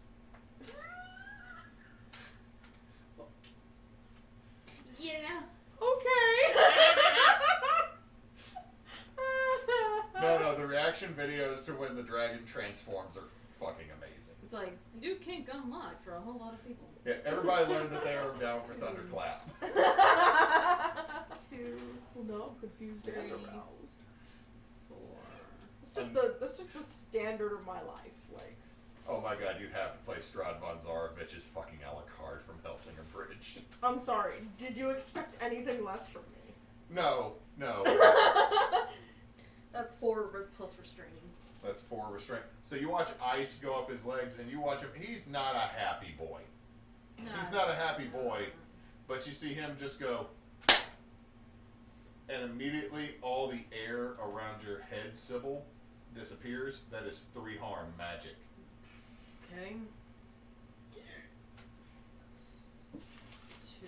Yeah. Okay. No, the reaction videos to when the dragon transforms are fucking amazing. It's like, new kink unlocked for a whole lot of people. Yeah, everybody learned that they were down for Thunderclap. 2, Well, no, I'm confused and 3, aroused. 4. That's just the standard of my life. Like, Oh my god, you have to play Strahd von Zarovich's fucking Alucard from Hellsinger Bridge. I'm sorry. Did you expect anything less from me? No. That's 4 plus restraining. That's 4 restraint. So you watch ice go up his legs, and you watch him. He's not a happy boy. No. He's not a happy boy, but you see him just go, and immediately all the air around your head, Sybil, disappears. That is 3 harm magic. Okay. That's 2.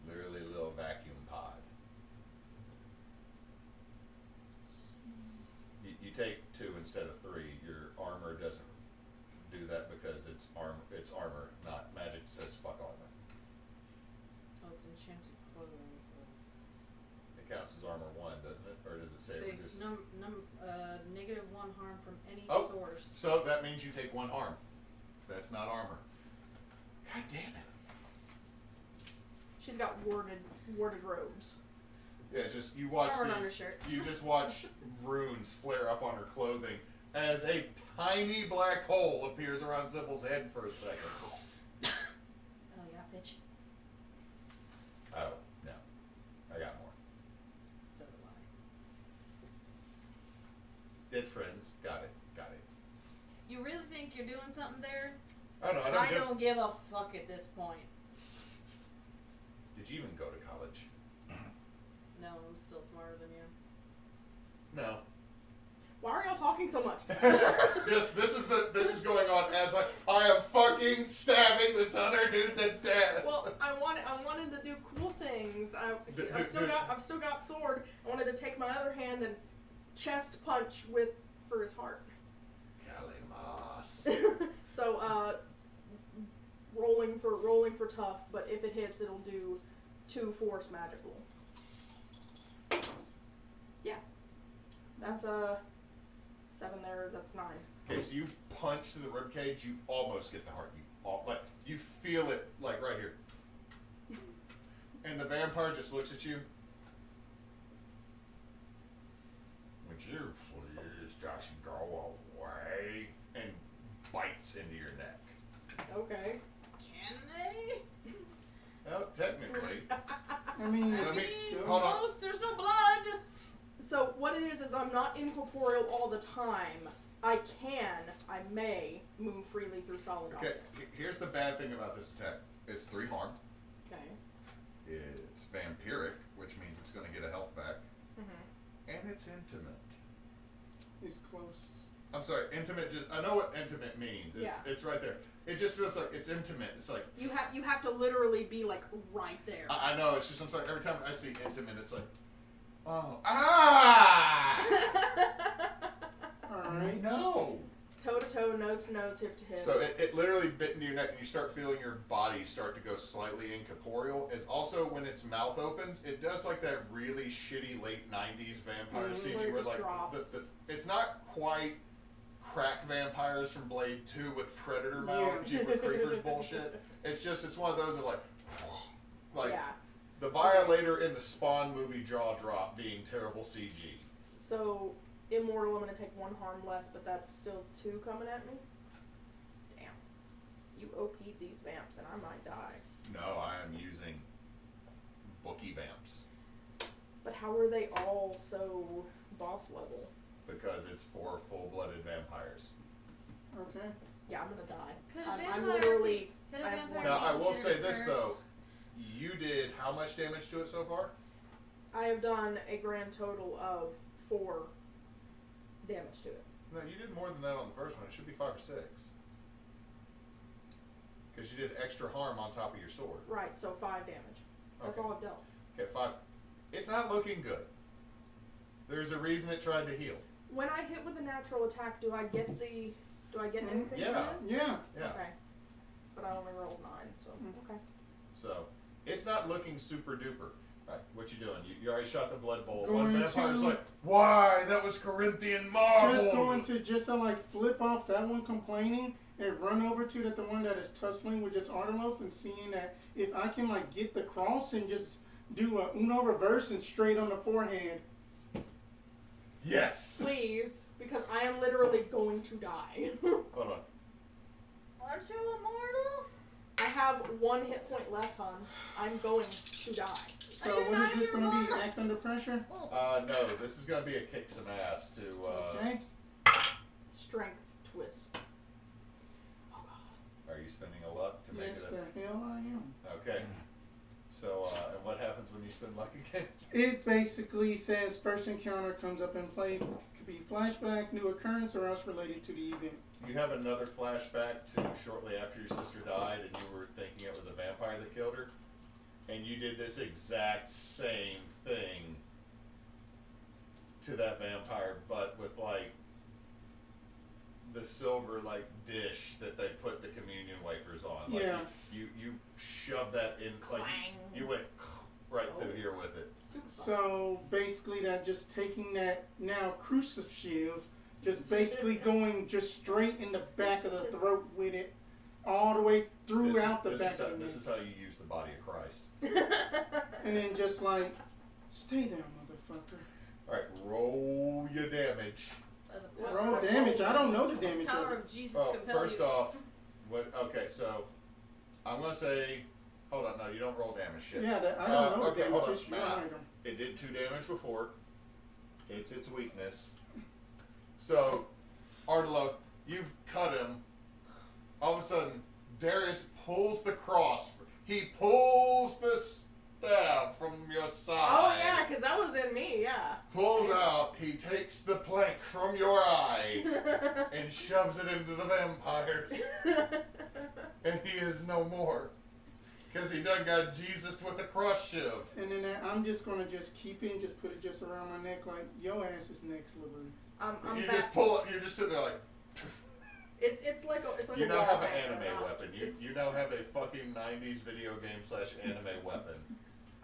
Literally a little vacuum pod. You take 2 instead of 3. Your armor doesn't do that because it's armor, not magic says fuck armor. Oh, it's enchanted clothing, so. It counts as armor 1, doesn't it? Or does it say It reduced? takes negative 1 harm from any Oh. source. So that means you take 1 harm. That's not armor. God damn it. She's got warded robes. Yeah, just you watch Armor and these, undershirt. you just watch runes flare up on her clothing as a tiny black hole appears around Sybil's head for a second. Oh yeah, bitch. Oh, no. I got more. So do I. Dead friends. Got it. You really think you're doing something there? I don't know. I don't give a fuck at this point. Did you even go to college? No, I'm still smarter than you. No. Why are y'all talking so much? this is going on as I am fucking stabbing this other dude to death. Well, I wanted to do cool things. I've still got sword. I wanted to take my other hand and chest punch for his heart. Kalimas. So rolling for tough, but if it hits, it'll do 2 force magical. Yeah, that's 7 there. That's 9. Okay, so you punch through the ribcage, you almost get the heart. You feel it like right here, and the vampire just looks at you. Would you please just go away? And bites into your neck. Okay. Can they? Well, technically. I mean, Let me- go. hold on. Close, there's no blood. So what it is I'm not incorporeal all the time. I may move freely through solid Okay, objects. here's the bad thing about this attack. It's 3 harm. Okay. It's vampiric, which means it's going to get a health back. Mm-hmm. And it's intimate. It's close. I'm sorry, intimate. I know what intimate means. It's right there. It just feels like it's intimate. It's like You have to literally be like right there. I know. It's just I'm sorry. Every time I see intimate, it's like, oh, Alright. no. Toe to toe, nose to nose, hip to hip. So it literally bit into your neck, and you start feeling your body start to go slightly incorporeal. As also when its mouth opens, it does like that really shitty late '90s vampire where CG it where just like drops. it's not quite crack vampires from Blade 2 with predator mouth, Jeepers Creepers bullshit. It's one of those that like yeah. the Violator in the Spawn movie jaw drop being terrible CG. So immortal, I'm gonna take 1 harm less, but that's still 2 coming at me. Damn. You OP'd these vamps, and I might die. No, I am using bookie vamps But how are they all so boss level? because it's 4 full-blooded vampires. Okay. Yeah, I'm gonna die. Could a I'm vampire literally. Could a I have vampire one- Now, I be will say considered this cursed? though. You did how much damage to it so far? I have done a grand total of 4 damage to it. No, you did more than that on the first one. It should be 5 or 6. Because you did extra harm on top of your sword. Right, so 5 damage. That's Okay. all I've dealt. Okay, 5. It's not looking good. There's a reason it tried to heal. When I hit with a natural attack, do I get anything Yeah. from this? Yeah. Yeah. Okay. But I only rolled 9, so okay. So, it's not looking super duper. Right, what you doing? You already shot the blood bowl. Going One vampire's to- like, why? That was Corinthian marble. Just going to like flip off that one complaining and run over to the one that is tussling with just Artelof and seeing that if I can like get the cross and just do a Uno reverse and straight on the forehead. Yes. Please, because I am literally going to die. Hold on. Aren't you immortal? I have 1 hit point left, hon. I'm going to die. So Are you what not is this your going to be? mom? Act under pressure? No, this is gonna be a kick some ass to, Okay. Strength twist. Oh god. Are you spending a luck to make Yes, it the hell I am. Okay. So, and what happens when you spend luck again? It basically says first encounter comes up in play. Could be flashback, new occurrence, or else related to the event. You have another flashback to shortly after your sister died and you were thinking it was a vampire that killed her. And you did this exact same thing to that vampire, but with like the silver like dish that they put the communion wafers on. Like, Yeah. You shoved that in like Clang. you went right through here with it. Super fun. So basically, that just taking that now crucifix, just basically going just straight in the back of the throat with it, all the way throughout the back of the This neck. is how you use the body of Christ. And then just like, stay there, motherfucker. Alright, roll your damage. The power Roll of- damage. I don't know the damage Power of it. of Jesus Well, compel first you. off, okay, so I'm gonna say, hold on, no, you don't roll damage shit. Yeah, that, I don't know okay, the hold damage. on, It's your math. item. It did 2 damage before. It's its weakness. So, Ardelof, you've cut him. All of a sudden, Darius pulls the cross. He pulls the stab from your side. Oh yeah, because that was in me, yeah. Pulls out, he takes the plank from your eye and shoves it into the vampires. And he is no more. Because he done got Jesus with a cross shiv. And then I'm just gonna just keep it and just put it just around my neck like your ass is next, Liberty. I'm You back. just pull up, you're just sitting there like, It's like you a now wall have an hanger anime now. weapon. You It's- now have a fucking 90s video game / anime weapon.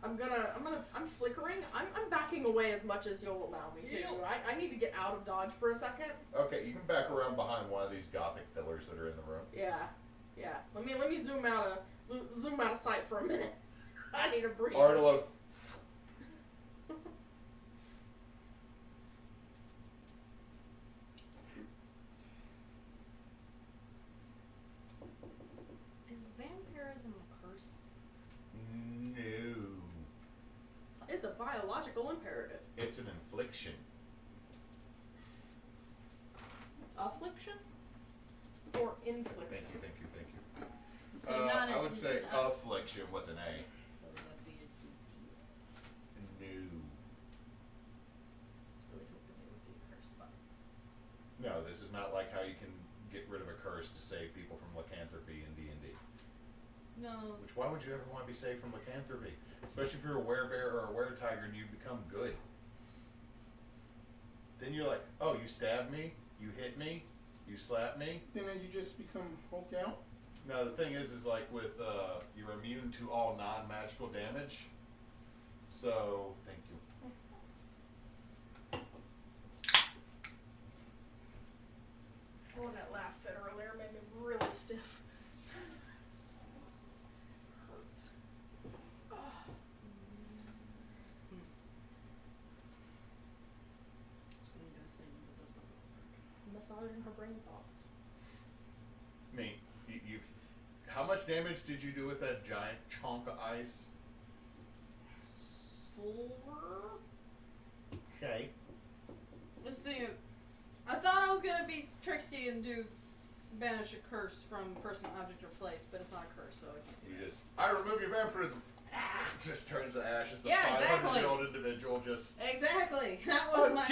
I'm flickering. I'm backing away as much as you'll allow me to. I need to get out of dodge for a second. Okay, you can back around behind one of these gothic pillars that are in the room. Yeah. Let me zoom out of sight for a minute. I need to breathe. Ardelof. Is vampirism a curse? No. It's a biological imperative. It's an infliction. Affliction? Or infliction? Thank you. So not a I would say uh, affliction with an A. So that'd be a disease. No. I was really hoping it would be a curse, but No, this is not like how you can get rid of a curse to save people from lycanthropy in D&D. no. Which, why would you ever want to be saved from lycanthropy? Especially if you're a werebear or a weretiger and you become good. Then you're like, oh, you stabbed me, you hit me, you slapped me. Then you just become Hulk out. No, the thing is like with, you're immune to all non-magical damage. So, thank you. Oh, that laugh fit earlier made me really stiff. Hurts. It's gonna do a thing, but that's not gonna work. Massaging her brain thoughts. I mean, you've... How much damage did you do with that giant chunk of ice? 4? Okay. Just thinking, I thought I was gonna be tricksy and do banish a curse from person, object, or place, but it's not a curse, so I can't do You that. just... I remove your vampirism. Just turns to ashes. The Yeah, exactly. 500-year-old individual just... Exactly. That was my hope.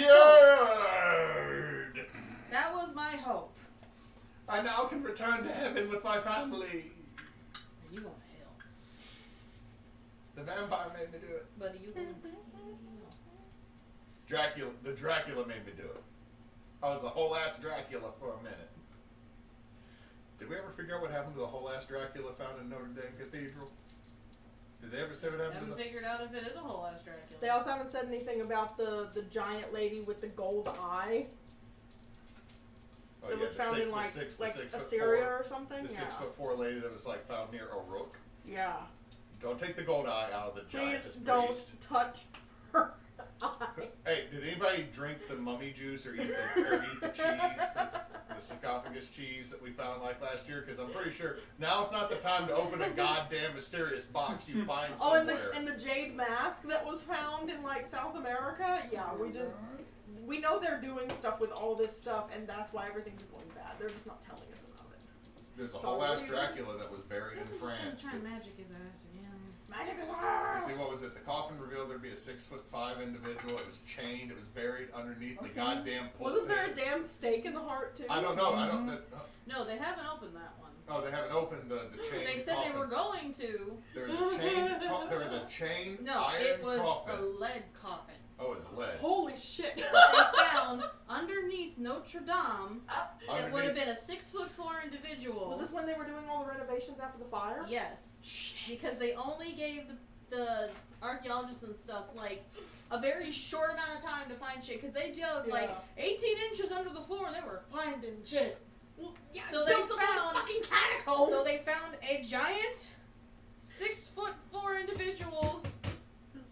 Cured! That was my hope. I now can return to heaven with my family. And you going to hell, The vampire made me do it. buddy. You going to hell. The Dracula made me do it. I was a whole ass Dracula for a minute. Did we ever figure out what happened to the whole ass Dracula found in Notre Dame Cathedral? Did they ever say what happened to Haven't the... figured out if it is a whole ass Dracula. They also haven't said anything about the giant lady with the gold eye Oh, that yeah, was the found six- in the like six- like the 6'4" Assyria or something. The Yeah. 6'4" lady that was like found near Uruk. Yeah. Don't take the gold eye out of the Please giantess don't priest. touch her eye. Hey, did anybody drink the mummy juice or eat the cheese, the sarcophagus cheese that we found like last year? Because I'm pretty sure now it's not the time to open a goddamn mysterious box you find Oh, somewhere. and the jade mask that was found in like South America. Yeah, we know they're doing stuff with all this stuff, and that's why everything's going bad. They're just not telling us about it. There's a So whole what ass do you- Dracula that was buried in France. Try magic his ass again. Magic is You ours. see, what was it? The coffin revealed there'd be a 6'5" individual. It was chained. It was buried underneath the goddamn pulpit. Wasn't there a damn stake in the heart too? I don't know. I don't. No, they haven't opened that one. Oh, they haven't opened the chain. They said coffin. they were going to. There was a chain. There was a chain. No, iron it was coffin. a lead coffin. Oh, it's lead. Holy shit! They found underneath Notre Dame that would have Underneath- been a 6'4" individual. Was this when they were doing all the renovations after the fire? Yes, Shit. because they only gave the archaeologists and stuff like a very short amount of time to find shit. Because they dug like Yeah. 18 inches under the floor and they were finding shit. Well, yeah, So it's they built up in the found- fucking catacombs. So they found a giant 6'4" individual's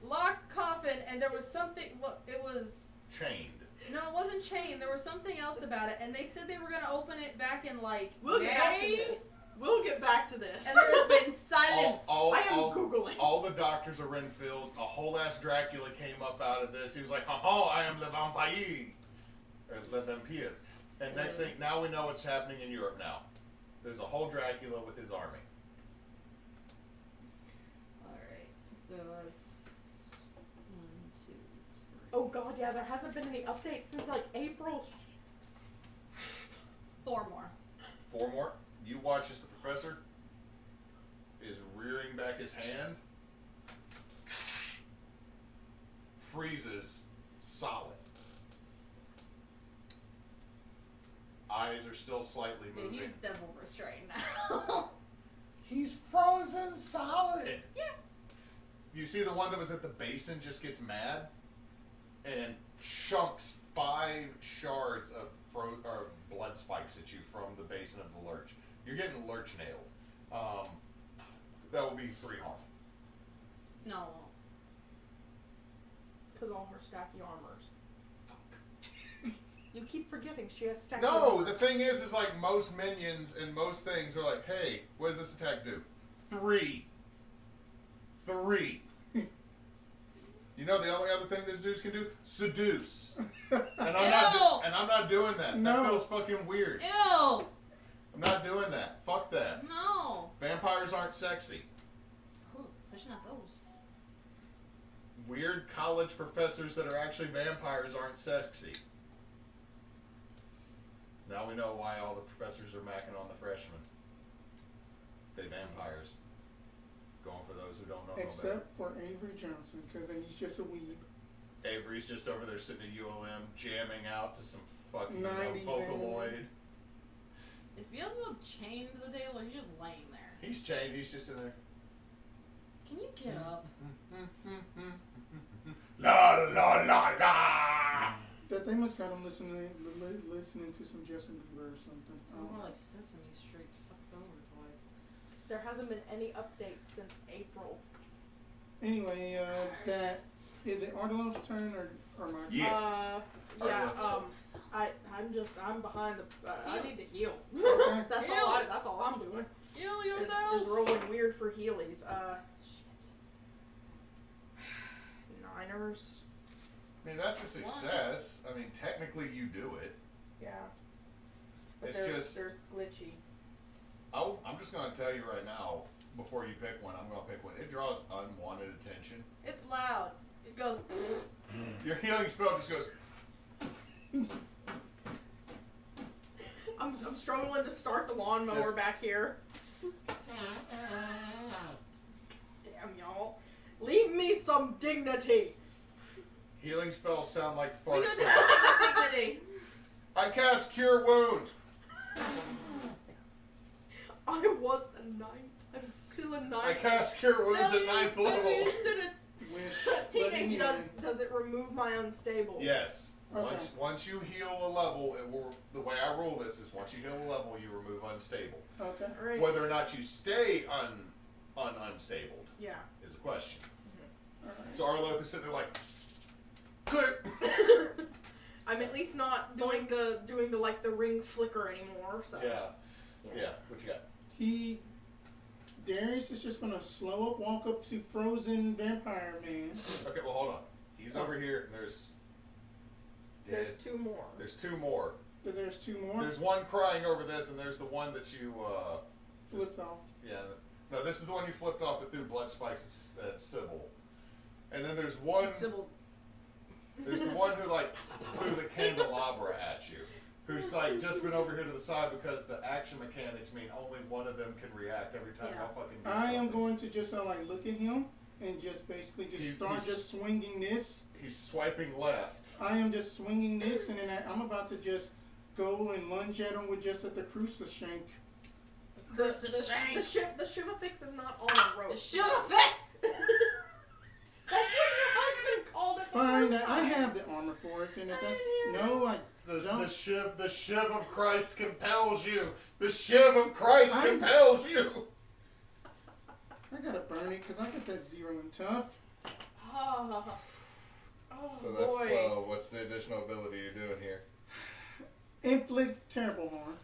locked coffin, and there was something. Well, it was. chained. No, it wasn't chained. There was something else about it, and they said they were going to open it back in like We'll May. get back to this. We'll get back to this. And there has been silence. I am Googling. All the doctors are Renfields. A whole ass Dracula came up out of this. He was like, "Ha I am the vampire, or le vampire." And next thing, now we know what's happening in Europe. Now, there's a whole Dracula with his army. Alright, so it's 1, 2, 3. Oh god, yeah, there hasn't been any updates since like April. 4 more. 4 more. You watch as the professor is rearing back his hand, freezes solid. Eyes are still slightly Yeah, moving. he's devil restrained now. He's frozen solid. Yeah. You see the one that was at the basin just gets mad and chunks 5 shards of or blood spikes at you from the basin of the lurch. You're getting lurch nailed. That will be 3 harm. No. Because all her stacky armors. Fuck. You keep forgetting she has stacky No, armor. the thing is like most minions and most things are like, hey, what does this attack do? 3. You know the only other thing this dude can do? Seduce. And I'm not doing that. No. That feels fucking weird. Ew! I'm not doing that. Fuck that. No! Vampires aren't sexy. Ooh, especially not those. Weird college professors that are actually vampires aren't sexy. Now we know why all the professors are macking on the freshmen. They vampires. Going for those who don't know no better. Except for Avery Johnson, because he's just a weeb. Avery's just over there sitting at ULM jamming out to some fucking 90s Vocaloid. Is Beelzebub chained to the table or he's just laying there? He's chained, he's just in there. Can you get up? La la la la! That they must got him listening to some Justin Bieber or something. Sounds more like Sesame Street. Fucked over twice. There hasn't been any updates since April. Anyway, that is it Ardelo's turn or my Yeah. Yeah, Alright, I'm behind the, I need to heal. Okay. that's Heal. that's all I'm doing. Heal Is yourself! rolling weird for Heelys. Shit. Niners. I mean, that's a success. I mean, technically you do it. Yeah. But It's there's glitchy. I'm just going to tell you right now, before you pick one, I'm going to pick one. It draws unwanted attention. It's loud. It goes. Your healing spell just goes, I'm struggling to start the lawnmower Yes. back here. Damn y'all. Leave me some dignity. healing spells sound like We fart don't sounds. have dignity. I cast Cure Wound. I was a 9th. I'm still a 9th. I cast Cure Wounds at 9th level. You said wish? it. Teenage does it remove my unstable? Yes. Okay. Once you heal a level, it will. The way I rule this is once you heal a level, you remove unstable. Okay. Alright. Whether or not you stay unstable Yeah. is a question. Alright. So Arloth is sitting there like, click. at least not doing the like the ring flicker anymore. So Yeah. What you got? Darius is just gonna slow up, walk up to frozen vampire man. Okay, well hold on. He's over here, and there's two more. There's two more. But there's two more. There's one crying over this, and there's the one that you Flipped off. Yeah. No, this is the one you flipped off that threw blood spikes at Sybil. And then there's one. Sybil. There's the one who like threw the candelabra at you. Who's like just been over here to the side because the action mechanics mean only one of them can react every time y'all fucking do I am something. going to just like look at him and just basically just start just swinging this. He's swiping left. I am just swinging this, and then I'm about to just go and lunge at him with just at the crucifix. The Shiva fix is not on a rope. The Shiva fix! That's what your husband called it. Fine, I have the armor for it. And if that's no, I don't. The shiv of Christ compels you. The shiv of Christ compels you. I gotta burn it because I got that 0 in tough. Oh So that's boy. 12. What's the additional ability you're doing here? Inflict terrible harm.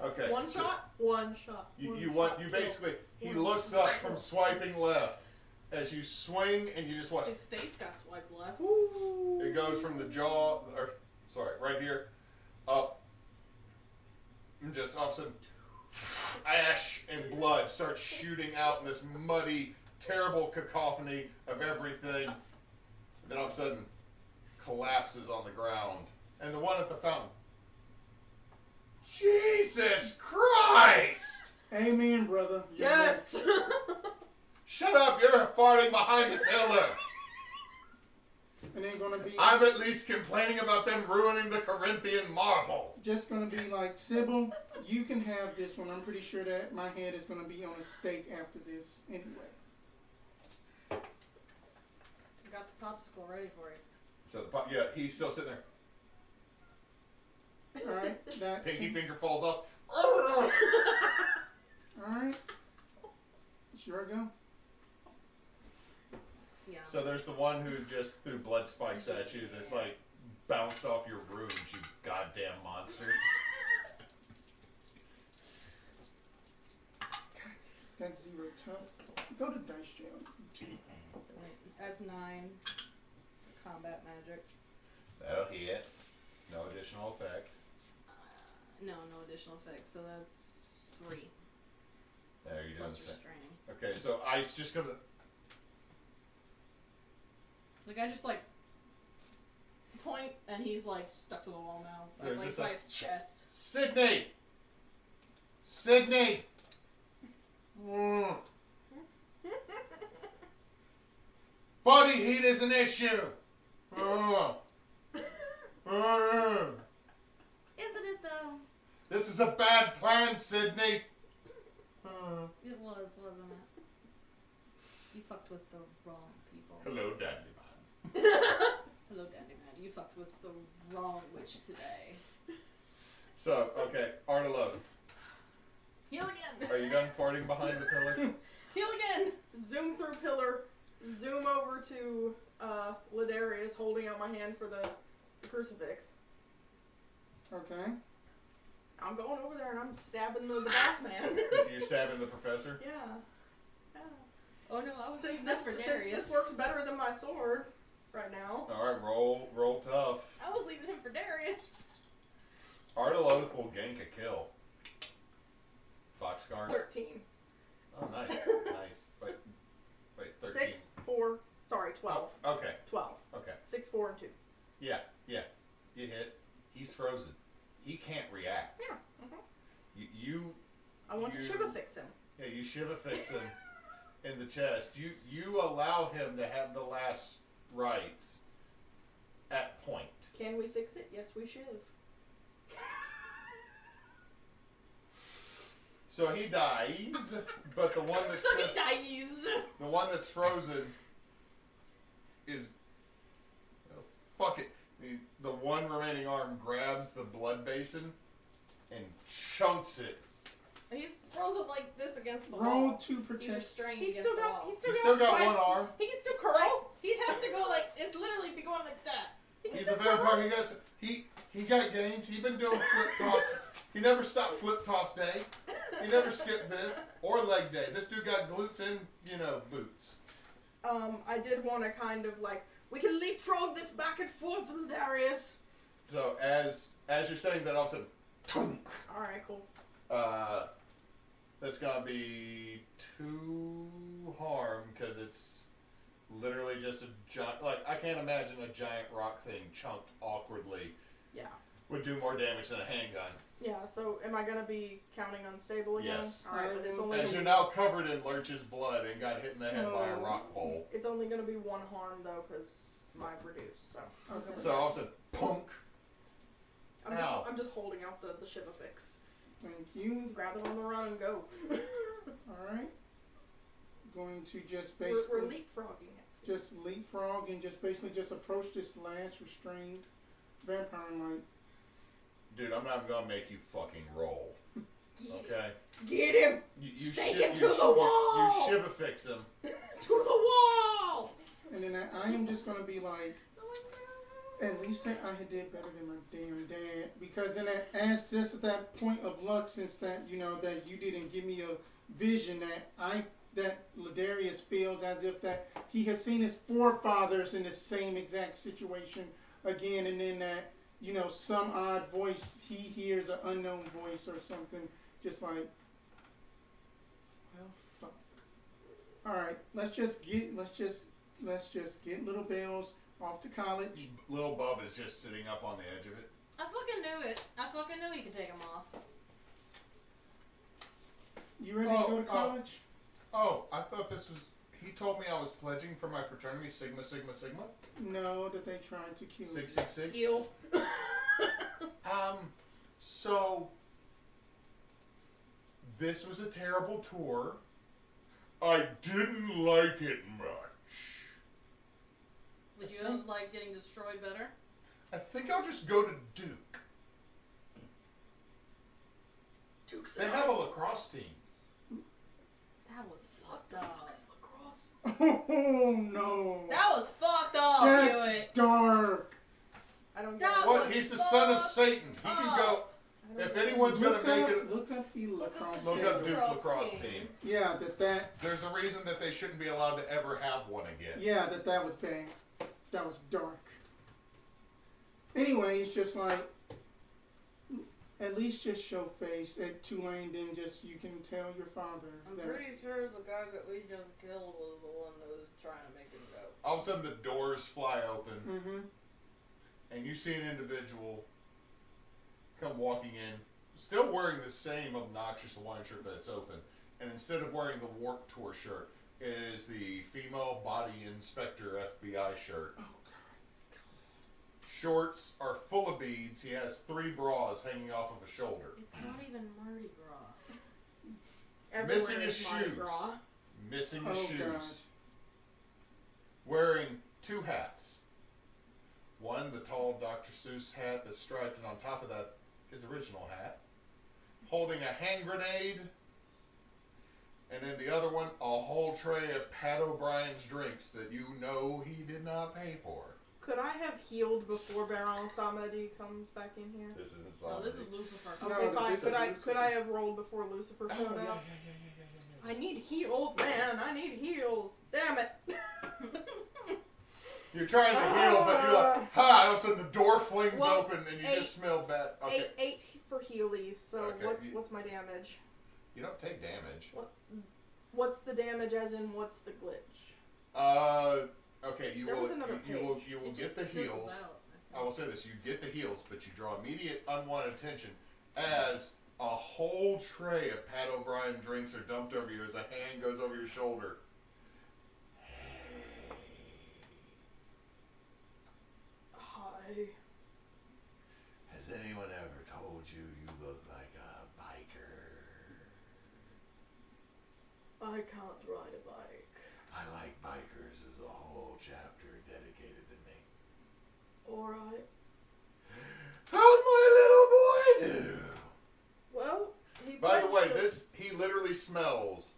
Okay. One shot. You basically he looks up from swiping left as you swing and you just watch. His face got swiped left. Ooh. It goes from the jaw, right here, up, and just all of a sudden, ash and blood start shooting out in this muddy, terrible cacophony of everything. Then all of a sudden, collapses on the ground, and the one at the fountain. Jesus Christ! Amen, brother. You're Yes. next. Shut up! You're farting behind the pillar. And then gonna be I'm at least complaining about them ruining the Corinthian marble. just gonna be like, Sybil, you can have this one. I'm pretty sure that my head is gonna be on a stake after this anyway. I got the popsicle ready for you. So he's still sitting there. Alright, that Pinky finger falls off. Alright. It's your go. Yeah. So there's the one who just threw blood spikes at you that like bounced off your runes, you goddamn monster. That's 0 tough. Go to dice jail. That's 9. Combat magic. That'll hit. No additional effect. No additional effects, so that's 3. There, you're doing the Plus same. restraining. Okay, so ice just comes. Like I just like point and he's like stuck to the wall now. There's Like just by like- his chest. Sydney! Body heat is an issue! Isn't it though? This is a bad plan, Sydney! It was, wasn't it? You fucked with the wrong people. Hello, Dandy Man. Hello, Dandy Man. You fucked with the wrong witch today. So, okay, Arteloth, Heal again! are you done farting behind the pillar? Heal again. Zoom through pillar. Zoom over to Ladarius, holding out my hand for the crucifix. Okay. I'm going over there and I'm stabbing the boss man. You're stabbing the professor? Yeah. Oh no, I was Since saying this for since Darius. this works better than my sword right now. Alright, roll tough. I was leaving him for Darius. Arteloth will gank a kill. Boxcars. 13. Oh, nice. Nice. Wait, 13. 6, 4, sorry, 12. Oh, okay, 12. okay. 6, 4, and 2. Yeah. You hit. He's frozen. He can't react. Yeah. You I want to Shiva fix him. Yeah, you Shiva fix him in the chest. You allow him to have the last rites at point. Can we fix it? Yes, we should. So he dies, but the one that's So he dies. the one that's frozen is fuck it. The one remaining arm grabs the blood basin and chunks it. He's frozen like this against the Roll wall. to He's protect. restrained He's against still the got. wall. He's He's still got twice- one arm. He can still Like, curl. he'd have to go like, is It's literally be going like that. He's a vampire. He got gains. He been doing flip toss. He never stopped flip toss day. He never skipped this or leg day. This dude got glutes and boots. I did want to kind of like, we can leapfrog this back and forth, Ladarius. So as you're saying that, all of a sudden, tunk. All right, cool. That's gonna be 2 harm because it's literally just a giant. Like I can't imagine a giant rock thing chunked awkwardly. Yeah. Would do more damage than a handgun. Yeah. So am I gonna be counting unstable again? Yes. All right, but it's only. As you're now covered in Lurch's blood and got hit in the head by a rock bowl. It's only gonna be 1 harm though, because mine reduced. So. Okay. So all of a sudden, punk. Ow. I'm just holding out the Shiva fix. Thank you. Grab it on the run and go. Alright. Going to just We're basically leapfrogging it. just leapfrog and just basically just approach this last restrained vampire like. Dude, I'm not gonna make you fucking roll. Okay? Get him! You Stake shi- him you to the shi- wall! You Shiva fix him. To the wall! And then I am just gonna be like, at least that I had did better than my damn dad. Because then as just at that point of luck, since that, that you didn't give me a vision that Ladarius feels as if that he has seen his forefathers in the same exact situation again, and then that, some odd voice, he hears an unknown voice or something, just like, well, fuck. Alright, let's just get Little Bells off to college. Lil Bub is just sitting up on the edge of it. I fucking knew it. I fucking knew you could take him off. You ready to go to college? Oh, I thought this was... He told me I was pledging for my fraternity Sigma Sigma Sigma. No, that they tried to kill Sig you. Sig Sig. Heal. So... This was a terrible tour. I didn't like it much. Would you have liked getting destroyed better? I think I'll just go to Duke. Duke's They have a lacrosse team. That was fucked up. lacrosse. Oh no! That was fucked up, That's Hewitt. dark. I don't get That it. What? was He's the son of fucked Satan. He can go... I don't If get it. anyone's gonna Look make up, it... look up the lacrosse. Look team. up Duke Lacrosse lacrosse team. team. Yeah, that. There's a reason that they shouldn't be allowed to ever have one again. Yeah, that was bad. That was dark. Anyways, just like, at least just show face at Tulane, then just you can tell your father. I'm that, pretty sure the guy that we just killed was the one that was trying to make him go. All of a sudden the doors fly open Mm-hmm. and you see an individual come walking in, still wearing the same obnoxious Hawaiian shirt but it's open. And instead of wearing the Warped Tour shirt, it is the female body inspector FBI shirt. Oh, Shorts are full of beads. He has 3 bras hanging off of a shoulder. It's not even Mardi Gras. Everywhere Missing his is Mardi shoes. Gras. Missing Oh, his shoes. God. Wearing 2 hats. One, the tall Dr. Seuss hat that's striped, and on top of that, his original hat. Holding a hand grenade. And then the other one, a whole tray of Pat O'Brien's drinks that you know he did not pay for. Could I have healed before Baron Samedi comes back in here? This isn't No, solid. this is Lucifer. No, Okay, fine. this Could is I Lucifer. have rolled before Lucifer Oh, showed yeah, up? yeah. I need heals, man. I need heals. Damn it. You're trying to heal, but you're like, ha! All of a sudden the door flings Well, open and you 8. just smell bad. Okay. 8 for Heelys. So Okay, what's my damage? You don't take damage. What's the damage as in what's the glitch? Okay, you There will was another you will page. you will It get just the fizzles heals. out, I I think. will say this, you get the heals, but you draw immediate unwanted attention as a whole tray of Pat O'Brien drinks are dumped over you as a hand goes over your shoulder. Hi. Has anyone ever told you you look like a biker? I can't ride a bike. I like bikers as a whole chapter dedicated to me. Alright. How'd my little boy do? Well, he By the way, pledged to- he literally smells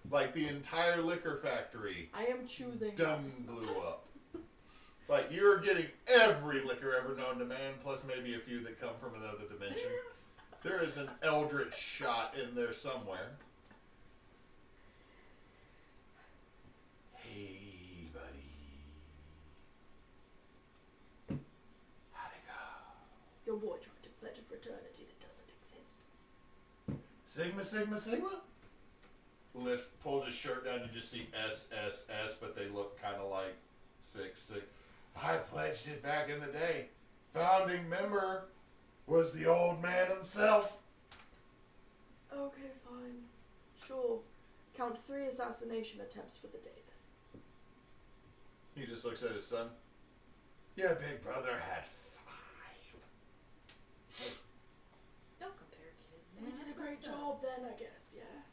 like the entire liquor factory I am choosing not done to smell. blew up. Like, you're getting every liquor ever known to man, plus maybe a few that come from another dimension. There is an eldritch shot in there somewhere. Hey, buddy. How'd it go? Your boy tried to pledge a fraternity that doesn't exist. Sigma, Sigma, Sigma? Pulls his shirt down, you just see SSS, but they look kind of like 6. I pledged it back in the day. Founding member was the old man himself. Okay, fine. Sure. Count 3 assassination attempts for the day then. He just looks at his son. Your big brother had 5. Don't compare kids, man. We did a That's great messed up. job then, I guess, yeah.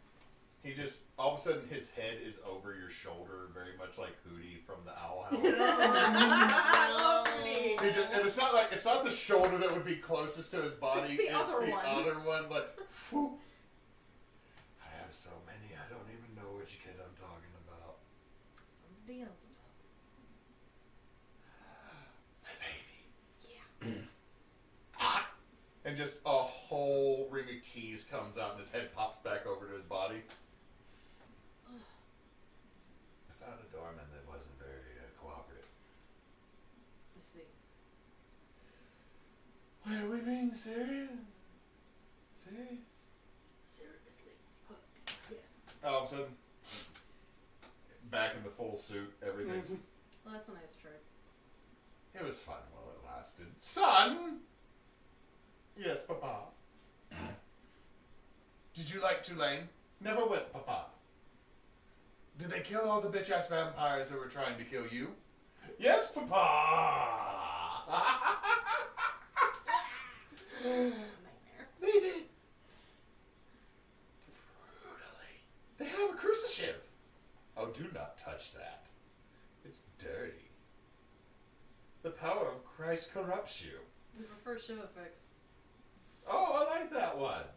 He just, all of a sudden, his head is over your shoulder, very much like Hootie from the Owl House. I love Hootie. He just, and it's not the shoulder that would be closest to his body. It's the other one. Other one. Like, whew. I have so many, I don't even know which kid I'm talking about. This one's Beelzebub. My baby. Yeah. And just a whole ring of keys comes out, and his head pops back over to his body. I found a doorman that wasn't very cooperative. Let's see. Wait, are we being serious? Serious? Seriously. Yes. All of a sudden, back in the full suit, everything's... Well, that's a nice trick. It was fun while it lasted. Son! Yes, Papa. Did you like Tulane? Never went, Papa. Did they kill all the bitch-ass vampires that were trying to kill you? Yes, Papa! Nightmare. They did. Brutally. They have a crucifix. Oh, do not touch that. It's dirty. The power of Christ corrupts you. We prefer show effects. Oh, I like that one.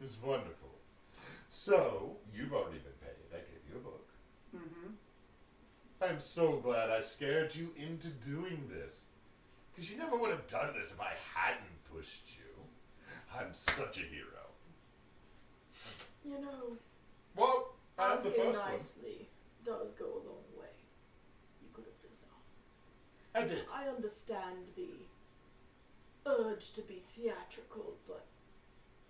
It's wonderful. So, you've already been paid. I gave you a book. Mm-hmm. I'm so glad I scared you into doing this. Because you never would have done this if I hadn't pushed you. I'm such a hero. You know, Well, that's the asking first one. nicely does go a long way. You could have just asked. I did. I understand the urge to be theatrical, but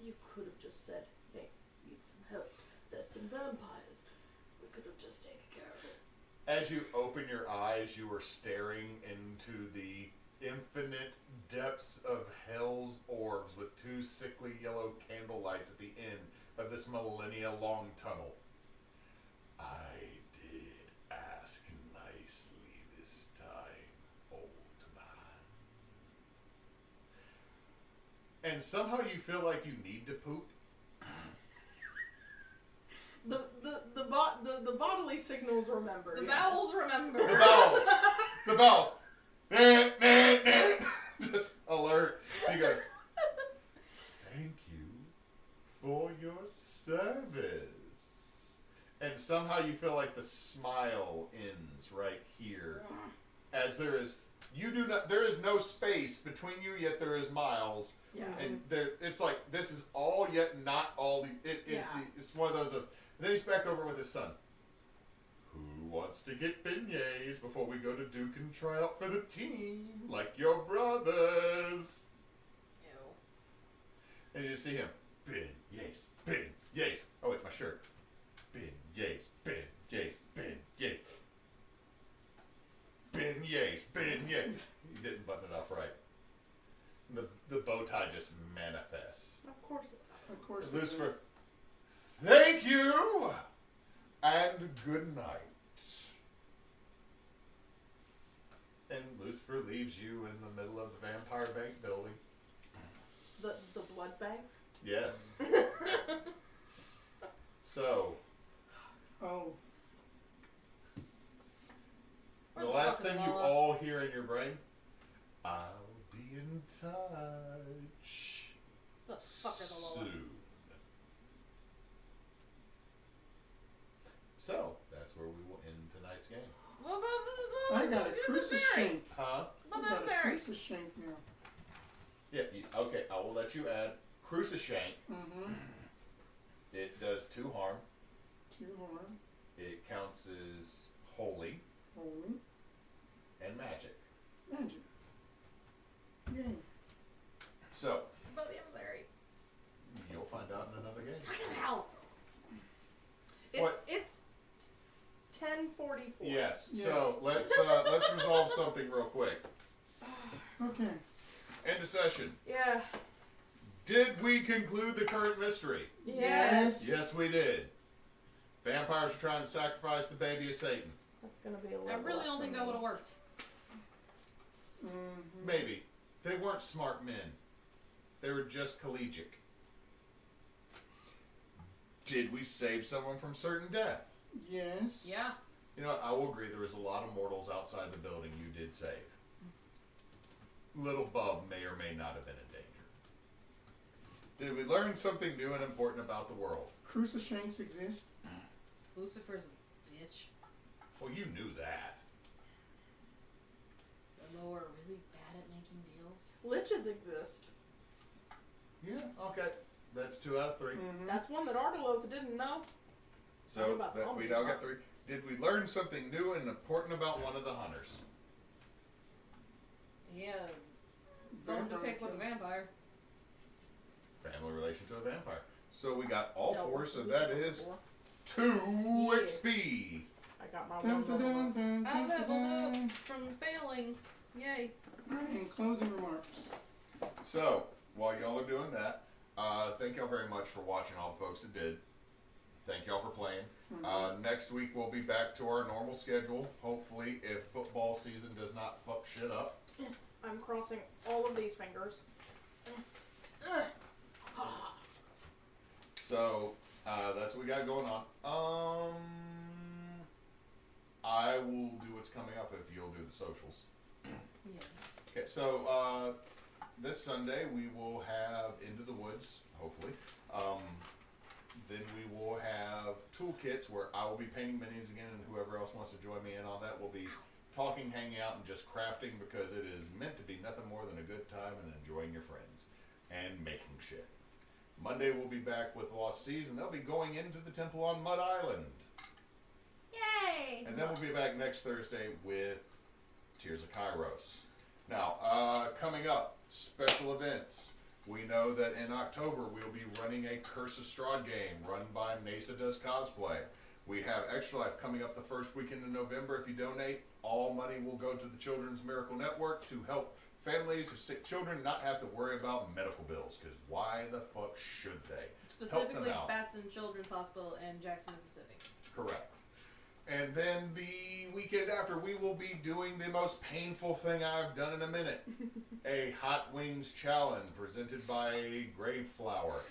you could have just said, hey, need some help. There's some vampires. We could have just taken care of it. As you open your eyes, you are staring into the infinite depths of hell's orbs with 2 sickly yellow candle lights at the end of this millennia-long tunnel. I did ask nicely this time, old man. And somehow you feel like you need to poop. The bodily signals remember. The yes. bowels remember. The bowels. The bowels. Just alert. He goes, thank you for your service. And somehow you feel like the smile ends right here. As there is no space between you, yet there is miles. Yeah. And it's like, this is all yet not all it's one of those of, and then he's back over with his son. Who wants to get beignets before we go to Duke and try out for the team, like your brothers? Ew. And you see him, beignets, beignets. Oh wait, my shirt. Beignets, beignets, beignets. Beignets, beignets. He didn't button it up right. The bow tie just manifests. Of course it does. Of course. Lucifer, thank you, and good night. And Lucifer leaves you in the middle of the Vampire Bank building. The blood bank? Yes. So, Oh, the last thing you all hear in your brain, I'll be in touch The fuck are the Lola? soon. So, that's where we will end tonight's game. What about the I got a Cruiser Sherry. shank. Huh? But We got that's a Harry. Cruiser shank now. Yeah, okay, I will let you add Crucishank. Mm-hmm. It does 2 harm. 2 harm. It counts as holy Holy. and magic. Magic. Yay. So, But the emissary. you'll find out in another game. Fucking hell. It's 10:44. Yes. Yes. So let's resolve something real quick. Okay. End of session. Yeah. Did we conclude the current mystery? Yes. Yes, we did. Vampires are trying to sacrifice the baby of Satan. That's gonna be a I level really up don't for think me. that would have worked. Mm-hmm. Maybe. They weren't smart men. They were just collegiate. Did we save someone from certain death? Yes. Yeah. You know what? I will agree there was a lot of mortals outside the building you did save. Little Bub may or may not have been in danger. Did we learn something new and important about the world? Cruiser shanks exist. Lucifer's a bitch. Well, you knew that. The Lower are really bad at making deals. Liches exist. Yeah, okay. That's 2 out of 3. Mm-hmm. That's one that Ardeloth didn't know. Talk So about that we zombies, now huh? got 3. Did we learn something new and important about one of the hunters? Yeah. Bone to pick with a vampire. Family relation to a vampire. So we got all Dealt 4, with so Lucifer that is before. 2 Yeah. XP. I got my Dun, one dun, level dun, up. dun, I dun, leveled dun. up from failing. Yay. Alright, in closing remarks. So, while y'all are doing that, thank y'all very much for watching, all the folks that did. Thank y'all for playing. Next week we'll be back to our normal schedule, hopefully, if football season does not fuck shit up. I'm crossing all of these fingers. So, that's what we got going on. I will do what's coming up if you'll do the socials. Yes. Okay, so this Sunday we will have Into the Woods, hopefully. Then we will have toolkits where I will be painting minis again, and whoever else wants to join me in on that will be talking, hanging out, and just crafting, because it is meant to be nothing more than a good time and enjoying your friends and making shit. Monday we'll be back with Lost Seas, and they'll be going into the temple on Mud Island. Yay! And then we'll be back next Thursday with Tears of Kairos. Now, coming up, special events. We know that in October we'll be running a Curse of Strahd game run by Neysa Does Cosplay. We have Extra Life coming up the first weekend in November. If you donate, all money will go to the Children's Miracle Network to help families of sick children not have to worry about medical bills, because why the fuck should they? Specifically, out. Batson Children's Hospital in Jackson, Mississippi. Correct. And then the weekend after, we will be doing the most painful thing I've done in a minute. A Hot Wings Challenge presented by Graveflower.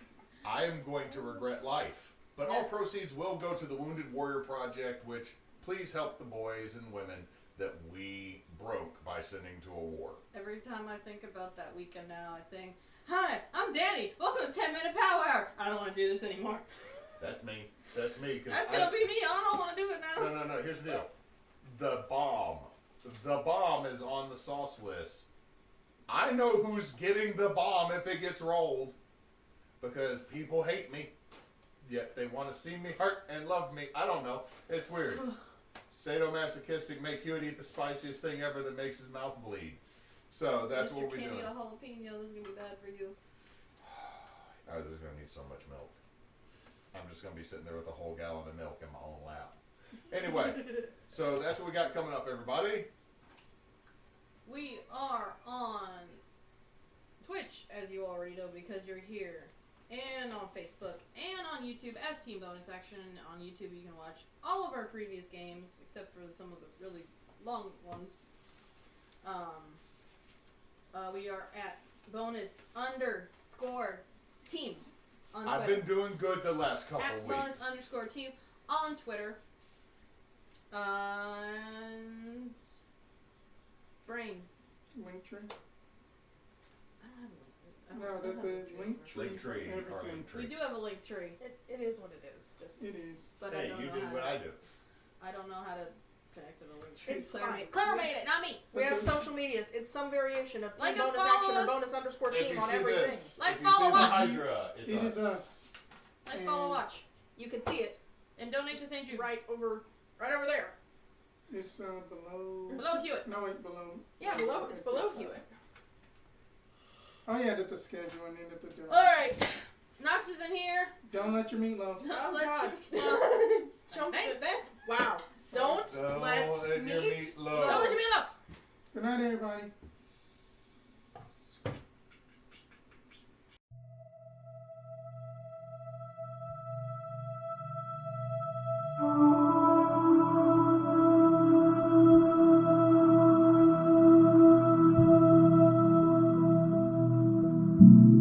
I am going to regret life. But all proceeds will go to the Wounded Warrior Project, which please help the boys and women that we broke by sending to a war. Every time I think about that weekend now, I think, hi, I'm Danny. Welcome to 10-Minute Power Hour. I don't want to do this anymore. That's me. That's me. 'Cause That's going to be me. I don't want to do it now. No. Here's the deal. The bomb. The bomb is on the sauce list. I know who's getting the bomb if it gets rolled. Because people hate me. Yet they want to see me hurt and love me. I don't know. It's weird. Sadomasochistic, make Hewitt eat the spiciest thing ever that makes his mouth bleed. So that's Mr. what we're can't doing. eat a jalapeno. This is going to be bad for you. I was just going to need so much milk. I'm just going to be sitting there with a whole gallon of milk in my own lap. Anyway, so that's what we got coming up, everybody. We are on Twitch, as you already know, because you're here. And on Facebook. And on YouTube as Team Bonus Action. On YouTube you can watch all of our previous games, except for some of the really long ones. We are at bonus_team on Twitter. I've been doing good the last couple At weeks. bonus_team on Twitter. And Brain. Link tree. I don't have a link. I No, don't that have a the link link tree. tree Link for tree, our everything. link tree. We do have a link tree, It is what it is. Just It is. but I Hey, don't you know did how what to, I do. I don't know how to connected on Linktree. It's Claire fine. made, Claire made it, not me. We have social medias. It's some variation of team Like us, bonus follow action or us. bonus underscore If team you on see everything. this, Like, if you follow, see the watch. Hydra, it's It us. is us. Like, follow, And watch, You can see it and donate to St. Jude. right over there. It's below. Below Hewitt. No, wait, below. Yeah, below. It's below this side. Hewitt. Oh yeah, that's the schedule and then at the door. All right, Knox is in here. Don't let your meatloaf. Oh, Let God. you. Chunk Thanks, it. Vince. Wow. Don't Don't let let your meat meat loaf. loaf. Don't let your meat loaf. Good night, everybody. Thank you.